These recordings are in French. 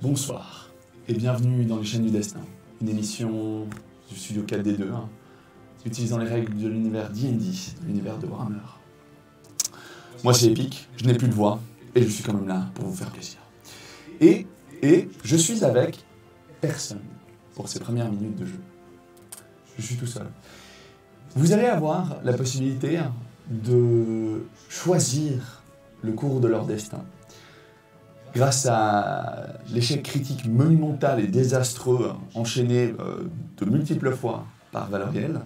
Bonsoir et bienvenue dans les chaînes du destin, une émission du studio 4D2, utilisant les règles de l'univers D&D, l'univers de Warhammer. Moi c'est Epic, je n'ai plus de voix et je suis quand même là pour vous faire plaisir. Et je suis avec personne pour ces premières minutes de jeu. Je suis tout seul. Vous allez avoir la possibilité de choisir le cours de leur destin. Grâce à l'échec critique monumental et désastreux enchaîné de multiples fois par Valoriel,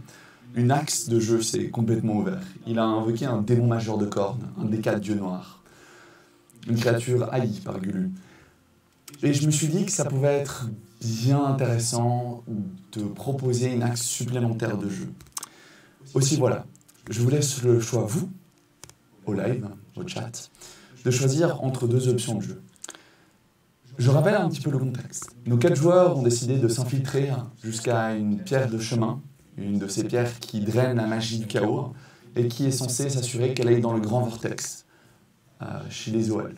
une axe de jeu s'est complètement ouvert. Il a invoqué un démon majeur de cornes, un des 4 dieux noirs, une créature haïe par Gulu. Et je me suis dit que ça pouvait être bien intéressant de proposer une axe supplémentaire de jeu. Aussi voilà, je vous laisse le choix, vous, au live, au chat, de choisir entre 2 options de jeu. Je rappelle un petit peu le contexte. Nos 4 joueurs ont décidé de s'infiltrer jusqu'à une pierre de chemin, une de ces pierres qui draine la magie du chaos et qui est censée s'assurer qu'elle aille dans le grand vortex, chez les OL.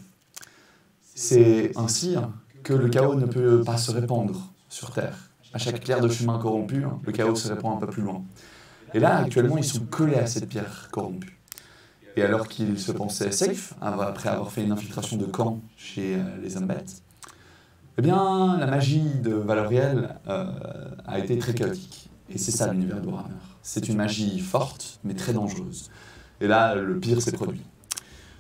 C'est ainsi que le chaos ne peut pas se répandre sur Terre. À chaque pierre de chemin corrompue, le chaos se répand un peu plus loin. Et là, actuellement, ils sont collés à cette pierre corrompue. Et alors qu'ils se pensaient safe, après avoir fait une infiltration de camp chez les Umbet, eh bien, la magie de Valoriel a été très chaotique. Et c'est ça l'univers de Warhammer. C'est une magie forte, mais très dangereuse. Et là, le pire s'est produit.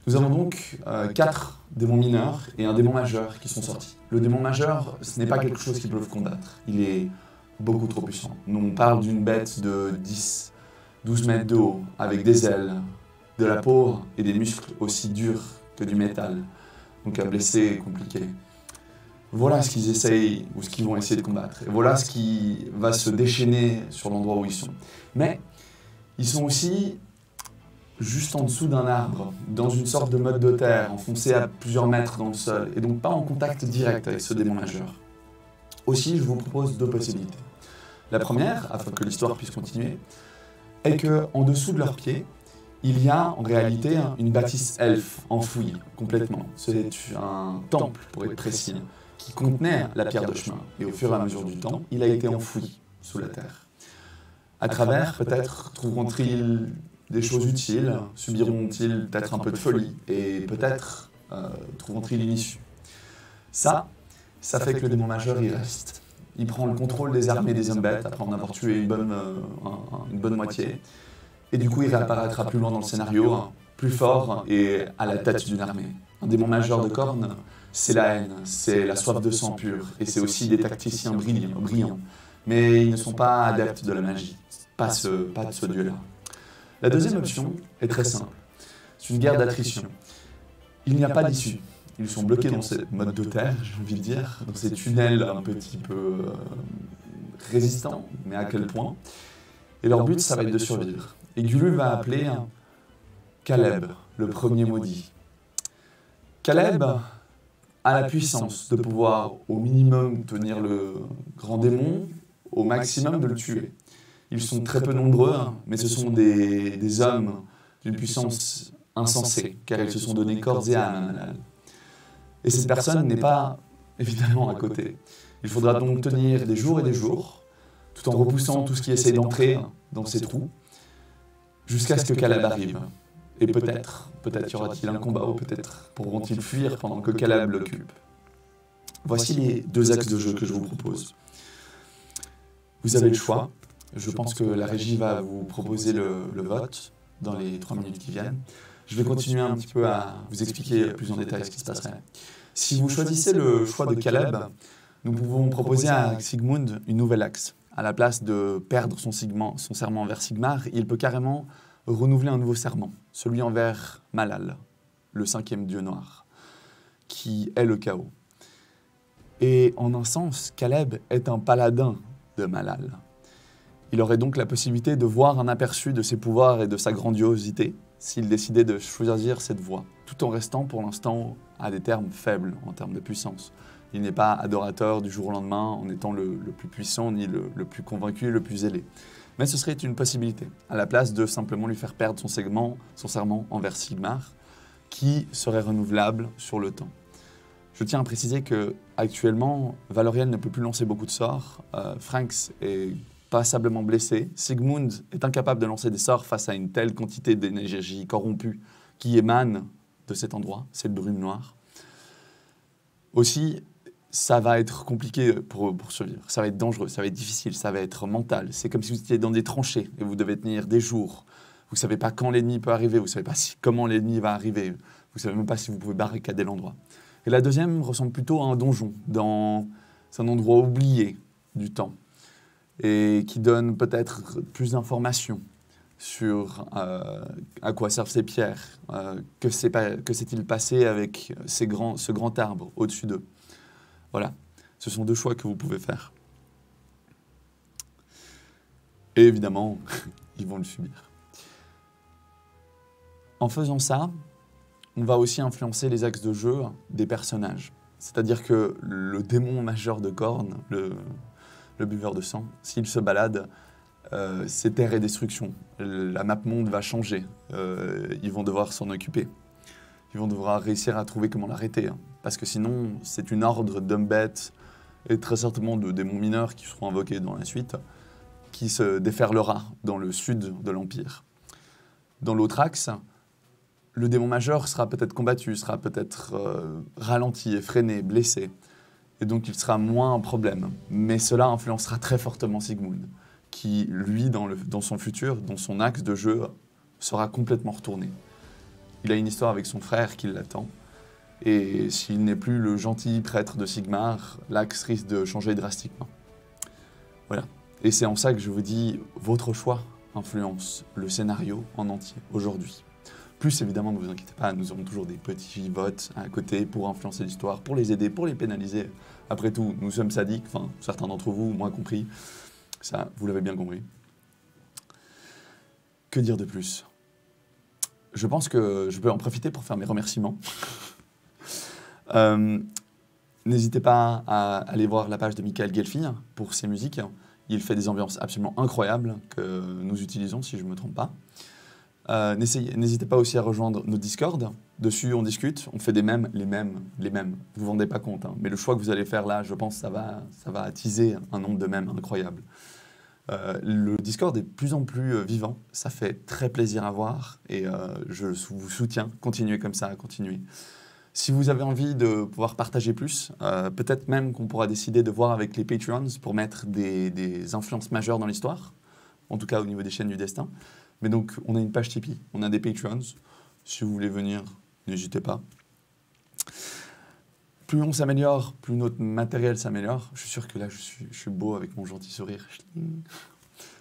Nous avons donc 4 démons mineurs et un démon majeur qui sont sortis. Le démon majeur, ce n'est pas quelque chose qu'ils peuvent combattre. Il est beaucoup trop puissant. Nous, on parle d'une bête de 10-12 mètres de haut, avec des ailes, de la peau et des muscles aussi durs que du métal. Donc à blesser est compliqué. Voilà ce qu'ils essayent, ou ce qu'ils vont essayer de combattre. Et voilà ce qui va se déchaîner sur l'endroit où ils sont. Mais ils sont aussi juste en dessous d'un arbre, dans une sorte de mode de terre, enfoncé à plusieurs mètres dans le sol, et donc pas en contact direct avec ce démon majeur. Aussi, je vous propose 2 possibilités. La première, afin que l'histoire puisse continuer, est qu'en dessous de leurs pieds, il y a en réalité une bâtisse elfe enfouie complètement. C'est un temple, pour être précis, qui contenait la pierre de chemin. Et au fur et à mesure du temps, il a été enfoui sous la terre. À travers, peut-être, trouveront-ils des choses utiles, subiront-ils peut-être un peu de folie, et peut-être trouveront-ils une issue. Ça fait que le démon majeur y reste. Il prend le contrôle des armées des Umbet, après en avoir tué une bonne moitié. Et du coup, il réapparaîtra plus loin dans le scénario, plus fort et à la tête d'une armée. Un démon majeur de cornes, c'est la haine, c'est la soif de sang pur, et c'est aussi des tacticiens brillants. Mais ils ne sont pas adeptes de la magie, pas de ce dieu-là. La deuxième option est très simple. C'est une guerre d'attrition. Il n'y a pas d'issue. Ils sont bloqués dans cette mode de terre, j'ai envie de dire, dans ces tunnels un petit peu résistants, mais à quel point. Et leur but, ça va être de survivre. Et Gulu va appeler Caleb, le premier maudit. Caleb a la puissance de pouvoir au minimum tenir le grand démon, au maximum de le tuer. Ils sont très peu nombreux, mais ce sont des hommes d'une puissance insensée, car ils se sont donnés corps et âme à Manal. Et cette personne n'est pas, évidemment, à côté. Il faudra donc tenir des jours et des jours, tout en repoussant tout ce qui essaie d'entrer dans ces trous, jusqu'à ce que Caleb arrive. Et peut-être y aura-t-il un combat, ou peut-être pourront-ils fuir pendant que Caleb l'occupe. Voici les 2 axes de jeu que je vous propose. Vous avez le choix. Je pense que la régie va vous proposer le vote dans les 3 minutes qui viennent. Je vais continuer un petit peu à vous expliquer plus en détail ce qui se passerait. Si vous choisissez le choix de Caleb, nous pouvons proposer à Sigmund une nouvelle axe. À la place de perdre son serment envers Sigmar, il peut carrément renouveler un nouveau serment, celui envers Malal, le 5e dieu noir, qui est le chaos. Et en un sens, Caleb est un paladin de Malal. Il aurait donc la possibilité de voir un aperçu de ses pouvoirs et de sa grandiosité s'il décidait de choisir cette voie, tout en restant pour l'instant à des termes faibles en termes de puissance. Il n'est pas adorateur du jour au lendemain en étant le plus puissant, ni le plus convaincu, le plus zélé. Mais ce serait une possibilité, à la place de simplement lui faire perdre son serment envers Sigmar, qui serait renouvelable sur le temps. Je tiens à préciser qu'actuellement, Valorian ne peut plus lancer beaucoup de sorts. Franks est passablement blessé. Sigmund est incapable de lancer des sorts face à une telle quantité d'énergie corrompue qui émane de cet endroit, cette brume noire. Aussi, ça va être compliqué pour survivre. Ça va être dangereux, ça va être difficile, ça va être mental. C'est comme si vous étiez dans des tranchées et vous devez tenir des jours. Vous ne savez pas quand l'ennemi peut arriver, vous ne savez pas comment l'ennemi va arriver. Vous ne savez même pas si vous pouvez barricader l'endroit. Et la deuxième ressemble plutôt à un donjon, dans un endroit oublié du temps, et qui donne peut-être plus d'informations sur à quoi servent ces pierres, que s'est-il passé avec ce grand arbre au-dessus d'eux. Voilà, ce sont deux choix que vous pouvez faire. Et évidemment, ils vont le subir. En faisant ça, on va aussi influencer les axes de jeu des personnages. C'est-à-dire que le démon majeur de Khorne, le buveur de sang, s'il se balade, c'est terre et destruction. La map monde va changer. Ils vont devoir s'en occuper. Ils vont devoir réussir à trouver comment l'arrêter. Parce que sinon, c'est une horde d'hommes bêtes et très certainement de démons mineurs qui seront invoqués dans la suite, qui se déferlera dans le sud de l'Empire. Dans l'autre axe, le démon majeur sera peut-être combattu, sera peut-être ralenti, effréné, blessé. Et donc il sera moins un problème. Mais cela influencera très fortement Sigmund, qui, lui, dans son futur, dans son axe de jeu, sera complètement retourné. Il a une histoire avec son frère qui l'attend. Et s'il n'est plus le gentil prêtre de Sigmar, l'axe risque de changer drastiquement. Voilà. Et c'est en ça que je vous dis, votre choix influence le scénario en entier, aujourd'hui. Plus évidemment, ne vous inquiétez pas, nous aurons toujours des petits votes à côté pour influencer l'histoire, pour les aider, pour les pénaliser. Après tout, nous sommes sadiques, enfin, certains d'entre vous, moi compris. Ça, vous l'avez bien compris. Que dire de plus? Je pense que je peux en profiter pour faire mes remerciements. N'hésitez pas à aller voir la page de Michael Gelfi pour ses musiques. Il fait des ambiances absolument incroyables que nous utilisons, si je ne me trompe pas. N'hésitez pas aussi à rejoindre nos Discord. Dessus, on discute, on fait des mèmes, les mêmes. Vous ne vous rendez pas compte, hein. Mais le choix que vous allez faire là, je pense, ça va attiser un nombre de mèmes incroyable. Le Discord est de plus en plus vivant. Ça fait très plaisir à voir et je vous soutiens. Continuez comme ça, continuez. Si vous avez envie de pouvoir partager plus, peut-être même qu'on pourra décider de voir avec les Patreons pour mettre des influences majeures dans l'histoire, en tout cas au niveau des chaînes du destin. Mais donc, on a une page Tipeee, on a des Patreons. Si vous voulez venir, n'hésitez pas. Plus on s'améliore, plus notre matériel s'améliore. Je suis sûr que là, je suis beau avec mon gentil sourire.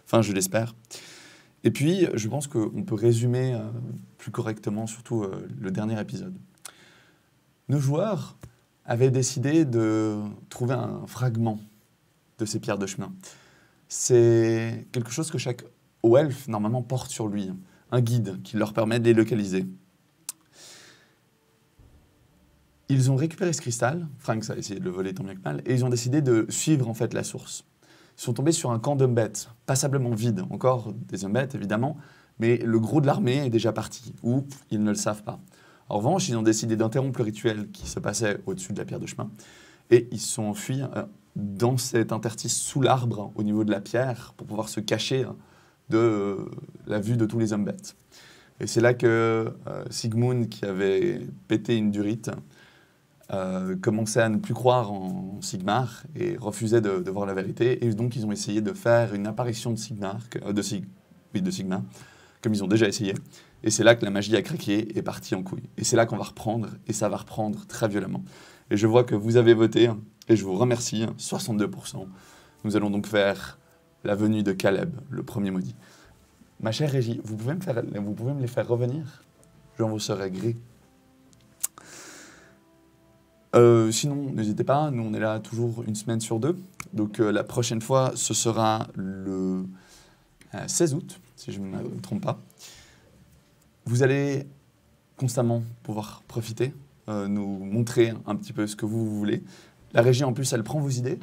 Enfin, je l'espère. Et puis, je pense qu'on peut résumer plus correctement, surtout le dernier épisode. Nos joueurs avaient décidé de trouver un fragment de ces pierres de chemin. C'est quelque chose que chaque elfe, normalement, porte sur lui. Un guide qui leur permet de les localiser. Ils ont récupéré ce cristal, Franks a essayé de le voler tant bien que mal, et ils ont décidé de suivre en fait la source. Ils sont tombés sur un camp d'hommes bêtes, passablement vide, encore des hommes bêtes évidemment, mais le gros de l'armée est déjà parti, ou ils ne le savent pas. En revanche, ils ont décidé d'interrompre le rituel qui se passait au-dessus de la pierre de chemin, et ils se sont enfuis dans cet interstice sous l'arbre, au niveau de la pierre, pour pouvoir se cacher de la vue de tous les hommes bêtes. Et c'est là que Sigmund, qui avait pété une durite, commençait à ne plus croire en Sigmar et refusait de voir la vérité. Et donc, ils ont essayé de faire une apparition de Sigmar, comme ils ont déjà essayé. Et c'est là que la magie a craqué et est partie en couille. Et c'est là qu'on va reprendre, et ça va reprendre très violemment. Et je vois que vous avez voté, et je vous remercie, 62%. Nous allons donc faire la venue de Caleb, le premier maudit. Ma chère Régie, vous pouvez me les faire revenir? J'en vous serai gré. Sinon, n'hésitez pas, nous on est là toujours une semaine sur deux. Donc la prochaine fois, ce sera le 16 août, si je ne me trompe pas. Vous allez constamment pouvoir profiter, nous montrer un petit peu ce que vous voulez. La régie, en plus, elle prend vos idées,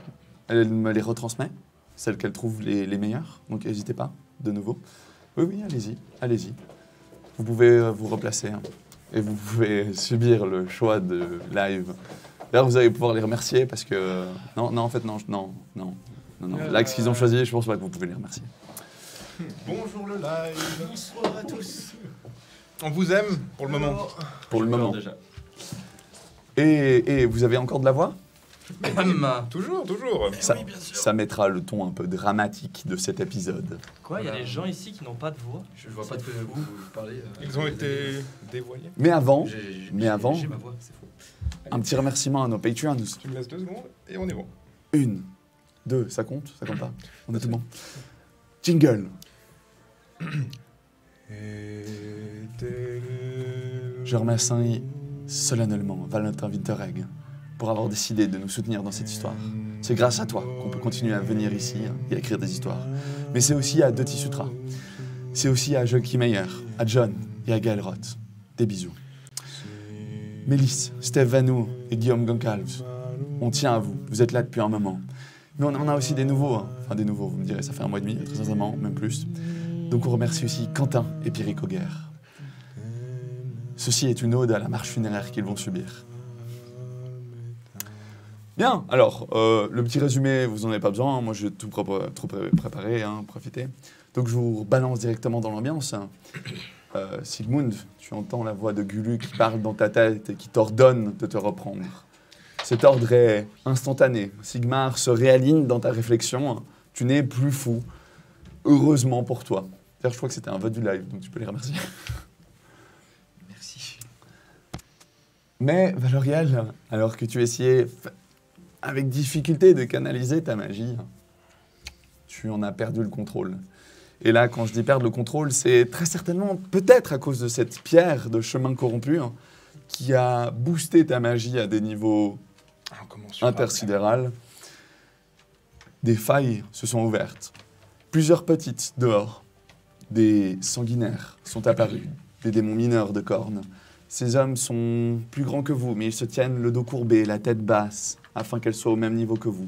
elle me les retransmet, celles qu'elle trouve les meilleures. Donc n'hésitez pas, de nouveau. Oui, allez-y, allez-y. Vous pouvez vous replacer hein, et vous pouvez subir le choix de live. D'ailleurs, vous allez pouvoir les remercier parce que... Non, en fait, non. L'axe qu'ils ont choisi, je pense pas que vous pouvez les remercier. Bonjour le live. Bonsoir à tous. On vous aime pour le moment. Pour le moment. Déjà. Et vous avez encore de la voix? Toujours. Ça mettra le ton un peu dramatique de cet épisode. Quoi? Il y a des gens ici qui n'ont pas de voix? Je vois pas de quoi vous parlez. Ils ont été dévoyés. Mais avant, J'ai ma voix, c'est faux. Un petit remerciement à nos Patreons. Tu me laisses 2 secondes et on est bon. 1, 2, ça compte? Ça compte pas? On est tout bon. Jingle. Je remercie solennellement Valentin Winterregg pour avoir décidé de nous soutenir dans cette histoire. C'est grâce à toi qu'on peut continuer à venir ici et à écrire des histoires. Mais c'est aussi à Dottie Sutra. C'est aussi à Joachim Meyer, à John et à Gaël Roth. Des bisous. Mélisse, Steve Vanou et Guillaume Goncalves, on tient à vous. Vous êtes là depuis un moment. Mais on a aussi des nouveaux. Hein. Enfin, des nouveaux, vous me direz, ça fait 1 mois et demi, très sincèrement, même plus. Donc on remercie aussi Quentin et Pierrick Auguer. Ceci est une ode à la marche funéraire qu'ils vont subir. Bien, alors, le petit résumé, vous n'en avez pas besoin. Moi, j'ai tout préparé, hein, profitez. Donc je vous balance directement dans l'ambiance. Sigmund, tu entends la voix de Gulu qui parle dans ta tête et qui t'ordonne de te reprendre. Cet ordre est instantané. Sigmar se réaligne dans ta réflexion. Tu n'es plus fou. Heureusement pour toi. D'ailleurs, je crois que c'était un vote du live, donc tu peux les remercier. Merci. Mais, Valoriel, alors que tu essayais avec difficulté de canaliser ta magie, tu en as perdu le contrôle. Et là, quand je dis perdre le contrôle, c'est très certainement, peut-être à cause de cette pierre de chemin corrompu, qui a boosté ta magie à des niveaux intersidéraux. Des failles se sont ouvertes. Plusieurs petites dehors. Des sanguinaires sont apparus, des démons mineurs de cornes. Ces hommes sont plus grands que vous, mais ils se tiennent le dos courbé, la tête basse, afin qu'elles soient au même niveau que vous.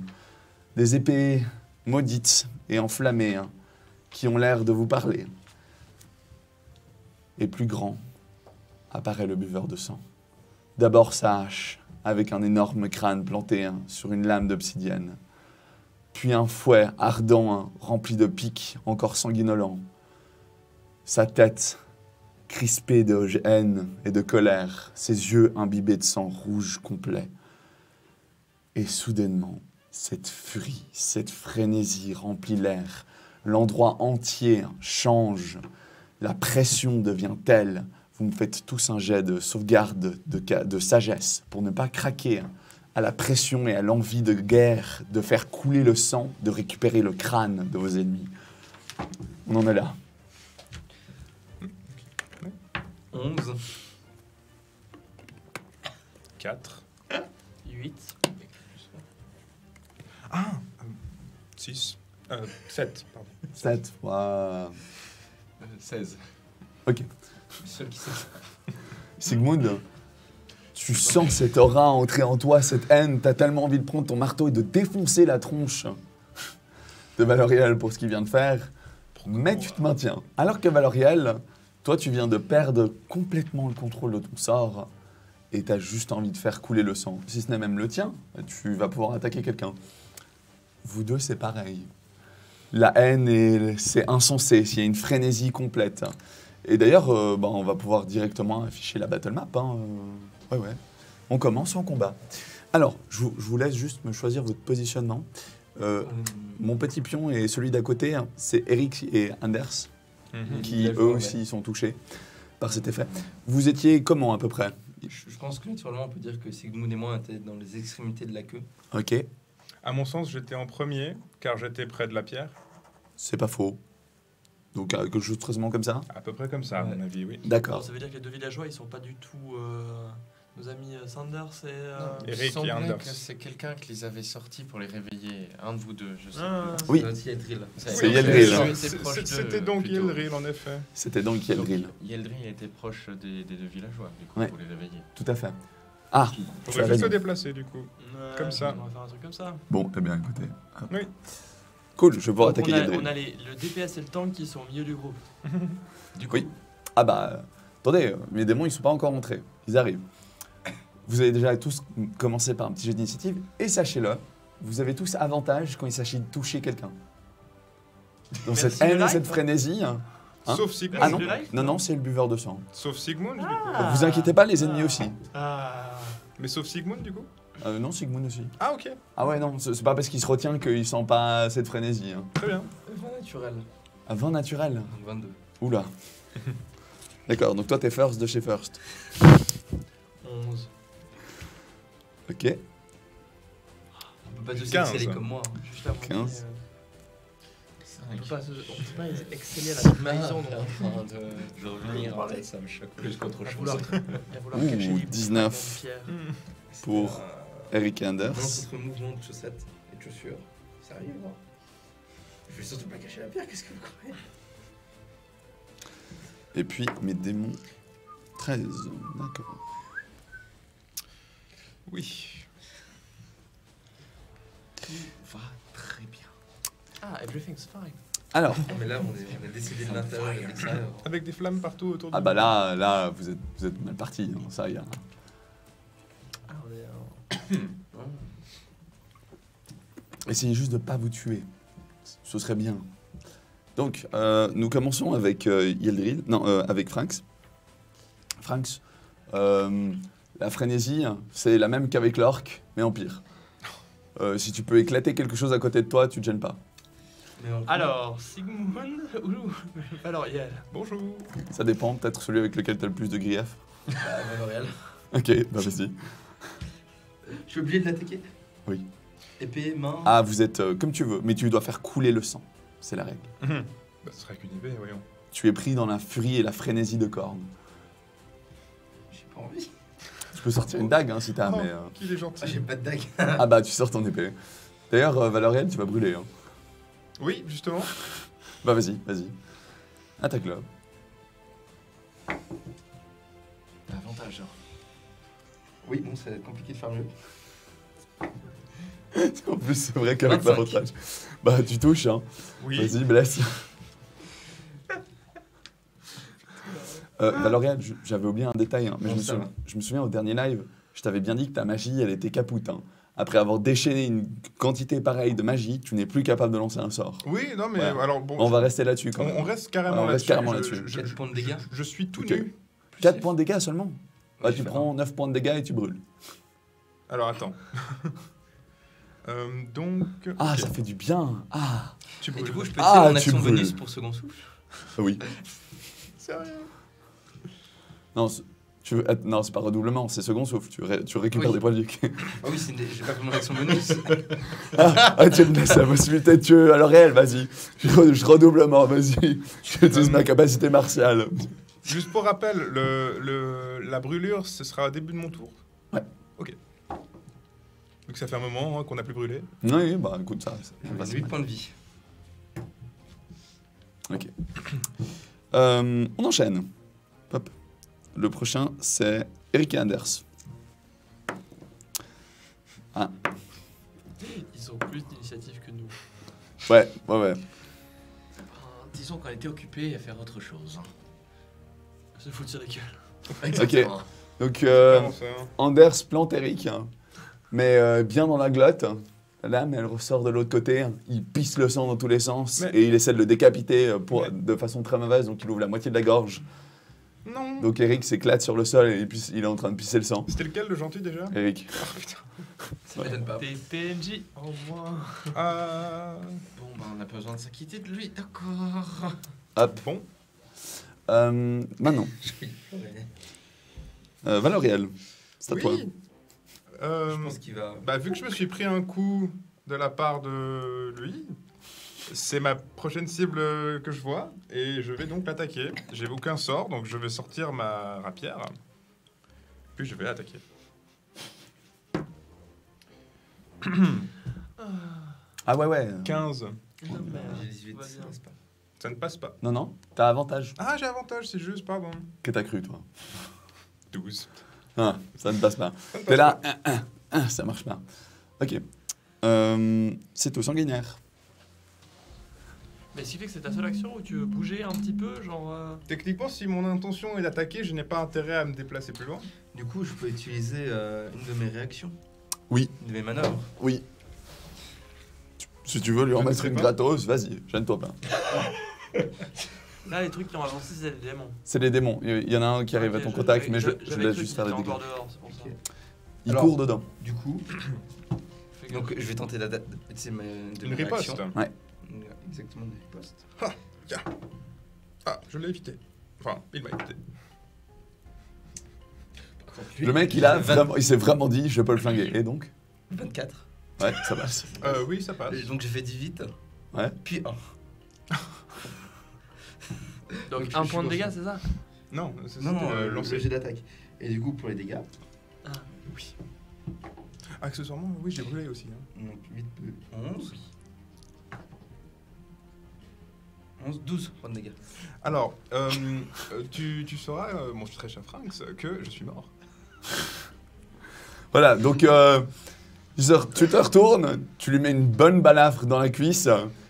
Des épées maudites et enflammées, qui ont l'air de vous parler. Et plus grand apparaît le buveur de sang. D'abord sa hache, avec un énorme crâne planté sur une lame d'obsidienne. Puis un fouet ardent, rempli de pics, encore sanguinolents. Sa tête crispée de haine et de colère, ses yeux imbibés de sang rouge complet. Et soudainement, cette furie, cette frénésie remplit l'air. L'endroit entier change. La pression devient telle. Vous me faites tous un jet de sauvegarde de sagesse pour ne pas craquer à la pression et à l'envie de guerre, de faire couler le sang, de récupérer le crâne de vos ennemis. On en est là. 11. 4. 8. 6. 7, pardon. 7. Wow. 16. Ok. Le seul qui sait. Sigmund, tu sens cette aura entrer en toi, cette haine. T'as tellement envie de prendre ton marteau et de défoncer la tronche de Valoriel pour ce qu'il vient de faire. Mais tu te maintiens. Alors que Valoriel, toi, tu viens de perdre complètement le contrôle de ton sort et t'as juste envie de faire couler le sang. Si ce n'est même le tien, tu vas pouvoir attaquer quelqu'un. Vous deux, c'est pareil. La haine, c'est insensé, il y a une frénésie complète. Et d'ailleurs, on va pouvoir directement afficher la battle map. Ouais. On commence en combat. Alors, je vous laisse juste me choisir votre positionnement. Mon petit pion et celui d'à côté, c'est Eric et Anders, qui eux aussi sont touchés par cet effet. Vous étiez comment à peu près? Je pense que naturellement, on peut dire que Sigmund et moi étaient dans les extrémités de la queue. Ok, À mon sens, j'étais en premier, car j'étais près de la pierre. c'est pas faux. Donc quelque chose de très comme ça. À peu près comme ça, à mon avis, oui. Alors, D'accord. ça veut dire que les deux villageois, ils sont pas du tout nos amis Sanders et. Eric Il et semblait Anders. que c'est quelqu'un qui les avait sortis pour les réveiller. Un de vous deux, je sais Ah, Oui. c'est aussi Edril. C'est Yeldril. C'était donc Yeldril, en effet. C'était donc Yeldril. Yeldril était proche des deux villageois, du coup, Ouais. pour les réveiller. Tout à fait. Ah, tu Faudrait as juste se raison. déplacer, du coup. Comme ça. On va faire un truc comme ça. Bon, eh bien, écoutez. hop. Oui. Cool, je vais pouvoir Donc, attaquer on a Yeldril. le DPS et le tank qui sont au milieu du groupe. Du coup, Oui. Ah bah, attendez, mes démons, ils sont pas encore rentrés. Ils arrivent. Vous avez déjà tous commencé par un petit jeu d'initiative, et sachez-le, vous avez tous avantage quand il s'agit de toucher quelqu'un. Dans Merci cette haine le et live. cette frénésie... Hein. Sauf Sigmund. Ah non, le live, non, non, c'est le buveur de sang. Sauf Sigmund, du coup. Ah. Vous inquiétez pas, les ennemis aussi. Ah. Mais sauf Sigmund, du coup. Non, Sigmund aussi. Ah, ok. Ah ouais, non, c'est pas parce qu'il se retient qu'il sent pas cette frénésie. Hein. Très bien. 20 naturel. À 20 naturel. Donc 22. Oula. D'accord, donc toi t'es first de chez First. 11. Ok. On peut pas tous 15. exceller comme moi. Hein. Juste à mon 15. On peut pas exceller à la trahison. en train de revenir en tête, ça me choque plus qu'autre À chose. vouloir Ouh, cacher les 19. pierres. Pour Eric Anders. Contre mouvement de chaussettes et de chaussures. Ça arrive, hein. Je vais surtout pas cacher la pierre, qu'est-ce que vous croyez? Et puis mes démons. 13. D'accord. Oui. Tout va très bien. Ah, everything's fine. Alors, Mais là, on est décidé de l'intérieur et de l'extérieur. Avec des flammes partout autour de ah bah là vous êtes mal parti. Hein, ça y a. Ah, on est. Essayez juste de pas vous tuer. Ce serait bien. Donc, nous commençons avec Yeldril. Non, avec Franks. Franks. La frénésie, c'est la même qu'avec l'orc, mais en pire. Si tu peux éclater quelque chose à côté de toi, tu te gênes pas. Alors, Sigmund ou Valoriel? Bonjour. Ça dépend, peut-être celui avec lequel tu as le plus de griefs. Valoriel. Ok, bah vas-y. Je suis obligé de l'attaquer? Oui. Épée, main. Ah, vous êtes comme tu veux, mais tu dois faire couler le sang. C'est la règle. Bah, ce serait qu'une épée, voyons. Tu es pris dans la furie et la frénésie de Korn. J'ai pas envie. Tu peux sortir une dague hein, si t'as, Oh, mais... qu'il est gentil. Ah, j'ai pas de dague. Ah bah, tu sors ton épée. D'ailleurs, Valoriel, tu vas brûler. Hein. Oui, justement. Bah vas-y, vas-y. Attaque-le. Avantage. Hein. Oui, bon, ça va être compliqué de faire mieux. En plus, c'est vrai qu'avec 25. l'avantage. Bah, tu touches, hein. Oui. Vas-y, blesse. Valorian, j'avais oublié un détail, hein, mais Bon, ça je me souviens au dernier live, je t'avais bien dit que ta magie, elle était capoute. Hein. Après avoir déchaîné une quantité pareille de magie, tu n'es plus capable de lancer un sort. Oui, non, mais Ouais. alors bon. On va rester là-dessus quand même. On reste carrément On reste là-dessus. carrément là-dessus. 4 points de dégâts. Je suis tout Ok. nu. 4 points de dégâts seulement. Bah, Oui, tu je prends 9 points de dégâts et tu brûles. Alors attends. Donc. Ah, ok. ça fait du bien. Ah, Tu Et brûles. du coup, je peux Ah, utiliser mon tu action brûles. bonus pour second souffle. oui. Sérieux. Non, non, c'est pas redoublement, c'est second souffle. Tu récupères Oui. des points de vie. Ah oui, j'ai pas fait mon action bonus. Tu me laisses la possibilité de tuer à réel, vas-y. Je redoublement, vas-y. J'utilise ma capacité martiale. Juste pour rappel, la brûlure, ce sera au début de mon tour. Ouais. Ok. Vu que ça fait un moment hein, qu'on n'a plus brûlé. Oui, bah écoute, ça va se 8 mettre. points de vie. Ok. On enchaîne. Hop. Le prochain, c'est Eric et Anders. Ah, Ils ont plus d'initiative que nous. ouais. Disons qu'on était occupés à faire autre chose. Se foutre sur la gueule. Exactement. Donc, Comment ça, hein Anders plante Eric, hein, mais bien dans la glotte. La lame, elle ressort de l'autre côté. Hein. Il pisse le sang dans tous les sens Mais- et il essaie de le décapiter Mais- de façon très mauvaise, donc il ouvre la moitié de la gorge. Non. Donc Eric s'éclate sur le sol et il est en train de pisser le sang. C'était lequel le gentil déjà Eric. Ah putain. Ça m'étonne pas. T'es PNJ en moins. Ah. Bon, bah, on a pas besoin de s'inquiéter de lui, d'accord. Hop. Bon. Maintenant, Valoriel, c'est à Oui. toi. Je pense qu'il va. Bah vu que je me suis pris un coup de la part de lui, C'est ma prochaine cible que je vois et je vais donc l'attaquer. J'ai aucun sort, donc je vais sortir ma rapière. Puis je vais l'attaquer. Ah ouais. 15. J'ai 18, Vas-y, ça passe pas. Ça ne passe pas. Non, t'as avantage. Ah, j'ai avantage, c'est juste, pardon. Que t'as cru, toi? 12. Ah, ça ne passe pas. Ça ne passe T'es là, ça marche pas. Ok. C'est au sanguinaire. Mais ce qui fait que c'est ta seule action où tu veux bouger un petit peu, genre. Techniquement, si mon intention est d'attaquer, je n'ai pas intérêt à me déplacer plus loin. Du coup, je peux utiliser une de mes réactions. Oui. Une de mes manœuvres. Oui. Si tu veux lui Je en ne mettre sais une pas. gratos, vas-y, gêne-toi pas. Là, les trucs qui ont avancé, c'est les démons. C'est les démons. Il y en a un qui arrive à Ok, ton contact, mais je j'avais laisse cru juste faire qu'il des était dégâts. encore dehors, c'est pour ça. Ok. Il Alors, court dedans. Du coup, Fais gaffe. donc je vais tenter d'utiliser de Une mes riposte. réactions. Ouais. Exactement, des ripostes. Ah, je l'ai évité. Enfin, il m'a évité. Par contre, lui, Le mec, il s'est vraiment dit, je peux le flinguer. Et donc? 24. Ouais, ça passe. Oui, ça passe. Donc j'ai fait 18. Ouais. Puis 1. Donc Donc, un je point de suis dégâts, c'est ça? Non, c'est Non, non, le le lancer. jet d'attaque. Et du coup, pour les dégâts, Oui. Accessoirement, oui, j'ai brûlé aussi. Hein. donc 8 plus 11. 11, 12 points de dégâts. Alors, tu sauras, mon très cher Franks, que je suis mort. Voilà, donc tu te retournes, tu lui mets une bonne balafre dans la cuisse,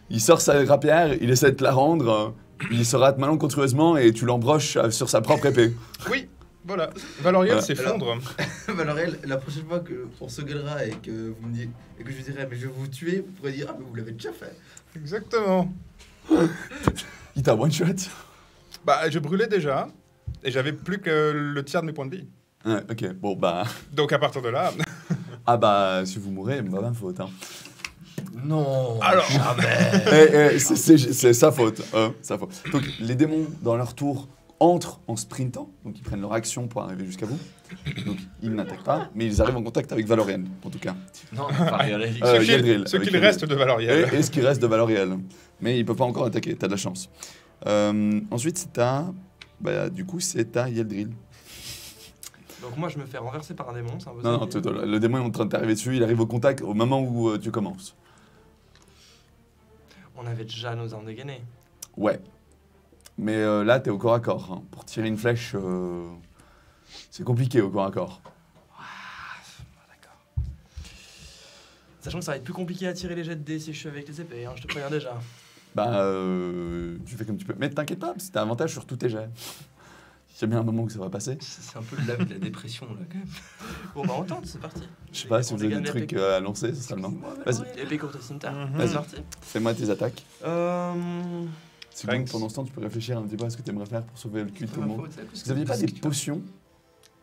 il sort sa rapière, il essaie de te la rendre, il se rate malencontreusement et tu l'embroches sur sa propre épée. Oui, voilà. Valoriel Voilà. s'effondre. Valoriel, la prochaine fois qu'on se gueulera et que vous me dites, et que je vous dirai, mais je vais vous tuer, vous pourrez dire, ah, mais vous l'avez déjà fait. Exactement. Il t'a one-shot. Bah, je brûlais déjà, et j'avais plus que le tiers de mes points de vie. Ouais, ok, bon bah... Donc à partir de là, Ah bah, si vous mourrez, bah ma faute. Hein. Non, Alors. jamais. C'est sa faute, sa faute. Donc les démons, dans leur tour, entrent en sprintant, donc ils prennent leur action pour arriver jusqu'à vous. Donc ils n'attaquent pas, mais ils arrivent en contact avec Valoriel, en tout cas. Non, enfin, regardez. Yadril, ce avec qu'il Yadril. reste de Valoriel. Et ce qui reste de Valoriel. Mais il peut pas encore attaquer, t'as de la chance. Ensuite, c'est à... Bah, du coup, c'est à Yeldril. Donc moi, je me fais renverser par un démon, c'est un peu Non, ça. non, le démon est en train de t'arriver dessus, il arrive au contact au moment où tu commences. On avait déjà nos armes dégainées. Ouais. Mais là, t'es au corps à corps. Hein. Pour tirer une flèche, c'est compliqué au corps à corps. D'accord. Sachant que ça va être plus compliqué à tirer les jets de dés si je suis avec les épées, hein, je te préviens déjà. Bah, tu fais comme tu peux. Mais t'inquiète pas, parce que t'as avantage sur tous tes jets. Il y a bien un moment où ça va passer. C'est un peu de la dépression, là, quand même. Bon bah on tente, c'est parti. Je sais pas si On vous avez dégaine des trucs l'épée. à lancer, ce sera le moment. Vas-y, Épée contre le cimetière. Mhm. Vas-y. C'est parti. fais-moi tes attaques. Si Thanks. donc, pendant ce temps, tu peux réfléchir un petit peu à ce que tu aimerais faire pour sauver le cul de tout le monde. Vous Vous aviez pas des potions?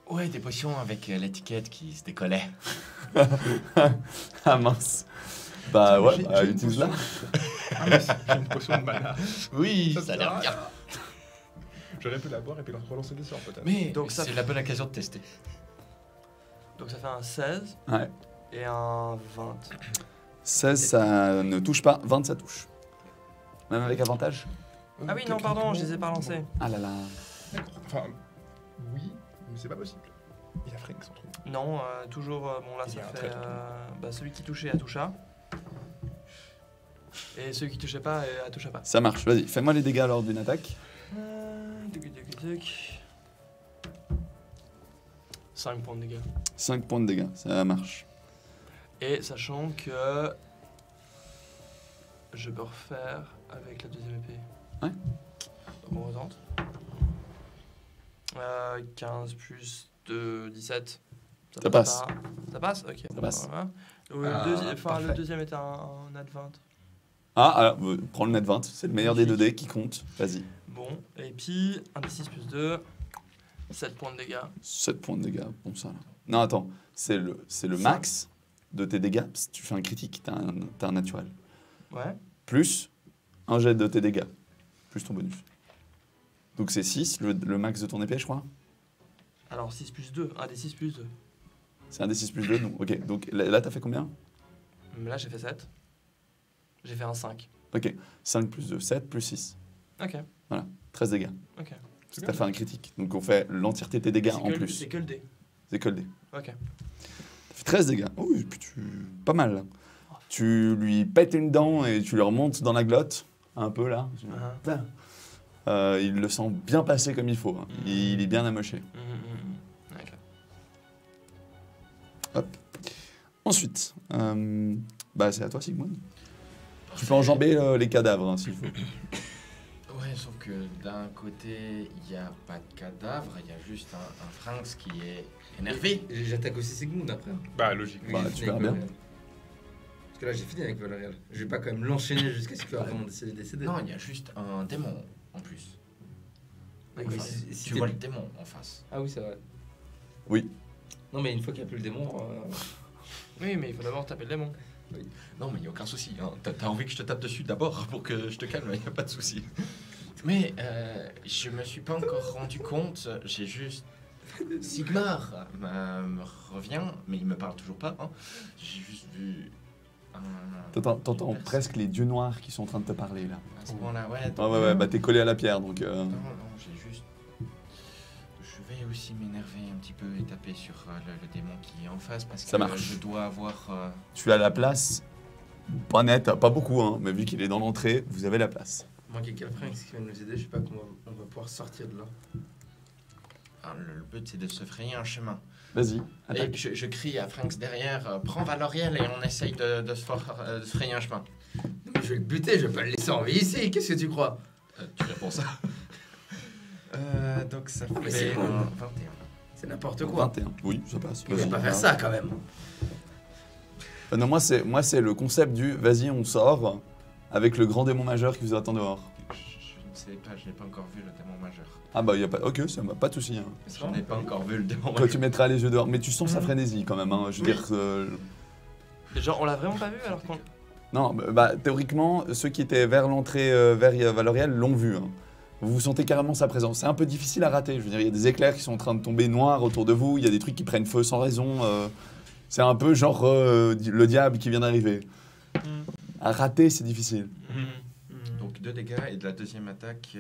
Ouais, des potions avec l'étiquette qui se décollait. Ah mince. Bah ouais, J'ai- bah, j'ai une utilise-la. Ah, mais j'ai une potion de mana. Oui, Ça ça a sert l'air à bien. J'aurais pu la boire et puis relancer des sorts peut-être. Mais Donc ça c'est fait- la bonne occasion de tester. Donc ça fait un 16 Ouais. et un 20. 16, ça ne touche pas. 20, ça touche. Même avec avantage? Ah oui, non, pardon, je les ai pas lancés. Ah là là. Enfin, oui, mais c'est pas possible. Il a Franks en trouve. Non, toujours, bon là Il y ça a un fait... trait, bah, celui qui touchait a toucha. Et celui qui touchait pas a toucha pas. Ça marche, vas-y. Fais-moi les dégâts lors d'une attaque. Tuc. 5 points de dégâts. 5 points de dégâts, ça marche. Et sachant que je peux refaire avec la deuxième épée. Ouais. Donc on retente. 15 plus 2, 17. Ça passe. pas. Ça passe. Ok. Ça passe. Voilà. Ah, Le parfait. deuxième est un nat 20. Ah, alors, prends le net 20, c'est le meilleur des 2 dés qui compte. Vas-y. Bon, et puis un d 6 plus 2, 7 points de dégâts. 7 points de dégâts, bon ça là. Non, attends, c'est le max de tes dégâts. Si tu fais un critique, t'as un naturel. Ouais. Plus un jet de tes dégâts, plus ton bonus. Donc c'est 6, le max de ton épée, je crois. Alors 6 plus 2, un d 6 plus 2. C'est un des 6 plus 2, donc ok. Donc là, t'as fait combien? Là j'ai fait 7. J'ai fait un 5. Ok. 5 plus 2, 7 plus 6. Ok, 13 dégâts. ok. Tu as fait un critique. Donc on fait l'entièreté de tes dégâts en plus. C'est que le dé. C'est que le dé. Ok. T'as fait 13 dégâts. Oh, oui, puis pas mal. Là. Tu lui pètes une dent et tu lui remontes dans la glotte. Un peu là. Il le sent bien passer comme il faut. Hein. Il est bien amoché. Ok. Hop. Ensuite, c'est à toi, Sigmund. Tu peux enjamber les cadavres, hein, s'il faut. Ouais, sauf que d'un côté, il n'y a pas de cadavre, il y a juste un Franks qui est énervé. Et j'attaque aussi Sigmund après. Bah, logique. Vu que Bah, j'ai tu fini verras avec bien. Valérial. Parce que là, j'ai fini avec Valérial. Je vais pas quand même l'enchaîner jusqu'à ce qu'il va vraiment décéder. Non, il y a juste un démon en plus. Mais Enfin, si tu t'es- vois le démon en face. Ah oui, c'est vrai. Oui. Non, mais une fois qu'il n'y a plus le démon. Oui, mais il faut d'abord taper le démon. Non, mais il n'y a aucun souci. Hein. T'as envie que je te tape dessus d'abord pour que je te calme, il n'y a pas de souci. Mais je me suis pas encore rendu compte, j'ai juste... Sigmar me revient, mais il me parle toujours pas. Hein. J'ai juste vu T'entends presque les dieux noirs qui sont en train de te parler là. À ce point-là, ouais. Ah ouais, bah t'es collé à la pierre donc. Non, j'ai juste... Je vais aussi m'énerver un petit peu et taper sur le démon qui est en face parce Ça que marche. je dois avoir... Tu as la place. Pas nette, pas beaucoup, hein, mais vu qu'il est dans l'entrée, vous avez la place. Moi qui ai quelqu'un qui vient de nous aider, je sais pas comment on va pouvoir sortir de là. le but c'est de se frayer un chemin. Vas-y, Et attaque. je crie à Franks derrière, prends Valoriel et on essaye de se frayer un chemin. Non, mais je vais le buter, je vais pas le laisser en vie ici. Qu'est-ce que tu crois? Tu réponds ça. Donc ça Mais fait c'est bon. 21. C'est n'importe quoi. 21. Oui, ça passe. Il va Vas-y. pas faire ça quand même. Non, moi c'est le concept du vas-y, on sort avec le grand démon majeur qui vous attend dehors. Je ne sais pas, je n'ai pas encore vu le démon majeur. Ah bah y a pas. Ok, ça va pas de souci. Hein. Je n'ai pas encore vu le démon Quand majeur. tu mettras les yeux dehors, mais tu sens sa frénésie quand même. Hein. Je veux Oui. dire. Genre, on l'a vraiment pas vu alors qu'on. Non, bah théoriquement, ceux qui étaient vers l'entrée vers Valoriel l'ont vu. Hein. Vous sentez carrément sa présence. C'est un peu difficile à rater. Je veux dire, il y a des éclairs qui sont en train de tomber noirs autour de vous. Il y a des trucs qui prennent feu sans raison. C'est un peu genre le diable qui vient d'arriver. À rater, c'est difficile. Donc 2 dégâts et de la deuxième attaque,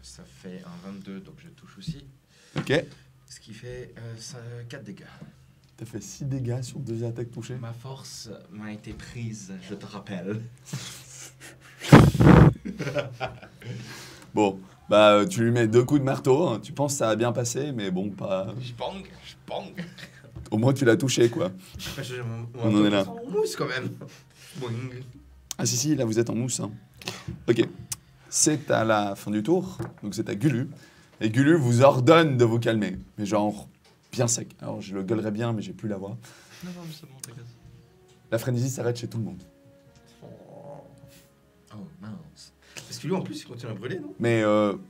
ça fait un 22, donc je touche aussi. Ok. Ce qui fait 4 dégâts. T'as fait 6 dégâts sur 2 attaques touchées. Ma force m'a été prise, je te rappelle. Bon, bah tu lui mets 2 coups de marteau. Hein. Tu penses que ça va bien passer, mais bon, pas. Je bang. Au moins tu l'as touché, quoi. Après, On en est là. On mousse quand même. Boing. Ah si, là vous êtes en mousse. Hein. Ok. C'est à la fin du tour. Donc c'est à Gulu. Et Gulu vous ordonne de vous calmer. Mais genre, bien sec. Alors je le gueulerai bien, mais j'ai plus la voix. Non, non, mais c'est bon, t'inquiète. La frénésie s'arrête chez tout le monde. Oh mince. Parce que lui en plus il continue à brûler, non? Mais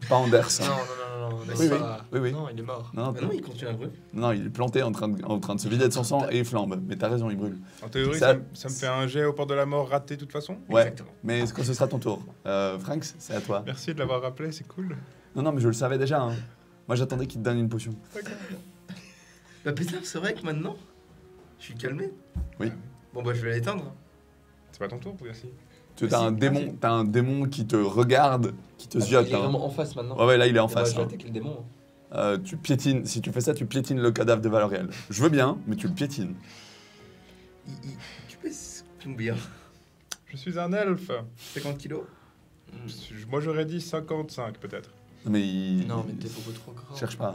pas Anders. Non, Hein. non, non, non, Oui, c'est oui, pas- oui, oui. Non, il est mort. Non, Ah non, il continue à brûler. non, il est planté en train de se vider de son sang et il flambe. Mais t'as raison, il brûle. En théorie, Ça- ça me fait un jet au port de la mort raté de toute façon. Ouais, Exactement. mais quand ce sera ton tour. Franks, c'est à toi. Merci de l'avoir rappelé, c'est cool. Non, mais je le savais déjà. Hein. Moi, j'attendais qu'il te donne une potion. Bah putain, c'est vrai que maintenant, je suis calmé. Oui. Bon bah je vais l'éteindre. C'est pas ton tour, merci. Tu Mais as si, un démon qui te regarde, qui te ziote. Il est hein. vraiment en face maintenant. Ouais, là, il est en Et moi, face. je vais Hein. attaquer le démon. Tu piétines. Si tu fais ça, tu piétines le cadavre de Valoriel. Je veux bien, mais tu le piétines. Tu pèses combien? Je suis un elfe. 50 kilos? Moi j'aurais dit 55 peut-être. Mais il... Non, mais t'es beaucoup trop grand. Cherche pas.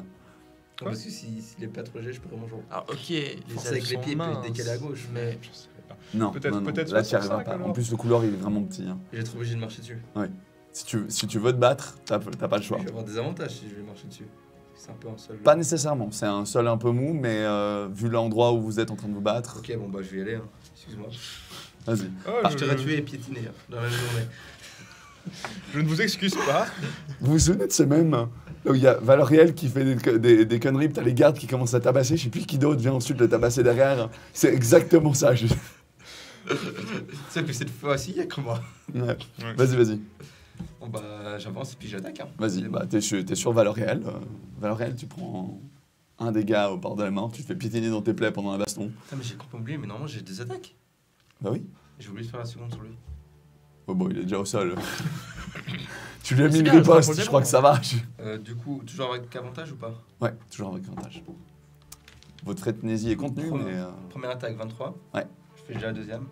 Non, parce que s'il est pas trop léger, je peux vraiment jouer. Alors, ok, les Force elfes avec les sont pieds, il peut minces, décaler à gauche. mais Je sais pas. Non, Peut-être- non, non. peut-être Là, tu n'y arriveras 65 pas. En alors. plus, le couloir, il est vraiment petit. Hein. Je vais être obligé de marcher dessus. Si tu veux te battre, t'as pas le choix. Je vais avoir des avantages si je vais marcher dessus. C'est un peu un sol. Pas nécessairement. C'est un sol un peu mou, mais vu l'endroit où vous êtes en train de vous battre, Ok, bon bah je vais y aller. Hein. Excuse-moi. vas-y. Oh, Ah, je t'aurais tué et piétiné hein, dans la même journée. Je ne vous excuse pas. Vous vous souvenez de ce même où il y a Valoriel qui fait des conneries, puis t'as les gardes qui commencent à tabasser, je sais plus qui d'autre vient ensuite le tabasser derrière. C'est exactement ça. Tu sais que cette fois-ci, il y a que moi. Ouais. Ouais. Vas-y. Bon bah j'avance et puis j'attaque. Hein. Vas-y, bah, t'es sur Valoriel. Valoriel, tu prends un dégât au bord de la mort, tu te fais piétiner dans tes plaies pendant la baston. Putain, mais j'ai complètement oublié, mais normalement j'ai des attaques. Bah oui. J'ai oublié de faire la seconde sur lui. Oh bon, il est déjà au sol. Tu lui as C'est mis une bien, je riposte, prends le je crois démon. que ça va. Du coup, toujours avec avantage ou pas? Ouais, toujours avec avantage. Votre frénésie est contenue, Premier. mais... Première attaque, 23. Ouais. Je fais déjà la deuxième.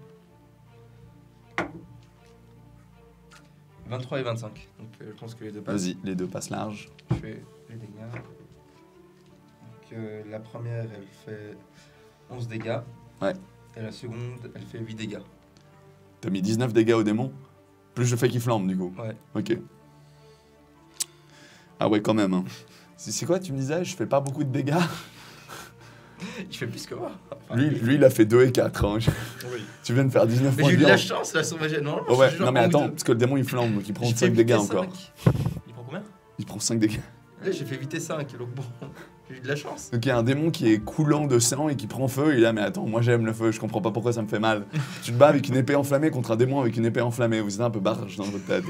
23 et 25. Donc je pense que les deux passent. Vas-y, les deux passent large. Je fais les dégâts. Donc la première, elle fait 11 dégâts. Ouais. Et la seconde, elle fait 8 dégâts. T'as mis 19 dégâts au démon, plus le fait qu'il flambe, du coup. Ouais. Ok. Ah ouais, quand même. Hein. C'est quoi, tu me disais? Je fais pas beaucoup de dégâts. Il fait plus que moi. Enfin, Lui, il a fait 2 et 4. Hein. Oui. Tu viens de faire 19 Mais points j'ai de eu de la vie. chance, la sauvagerie. Non, Oh ouais, non mais attends, parce que le démon il flambe, donc il prend 5 dégâts encore. Il prend combien? Il prend 5 dégâts. Là, j'ai fait 8 et 5. Donc bon, j'ai eu de la chance. Donc il y a un démon qui est coulant de sang et qui prend feu, et il est là, mais attends, moi j'aime le feu, je comprends pas pourquoi ça me fait mal. Tu te bats avec une épée enflammée contre un démon avec une épée enflammée, vous êtes un peu barge dans votre tête.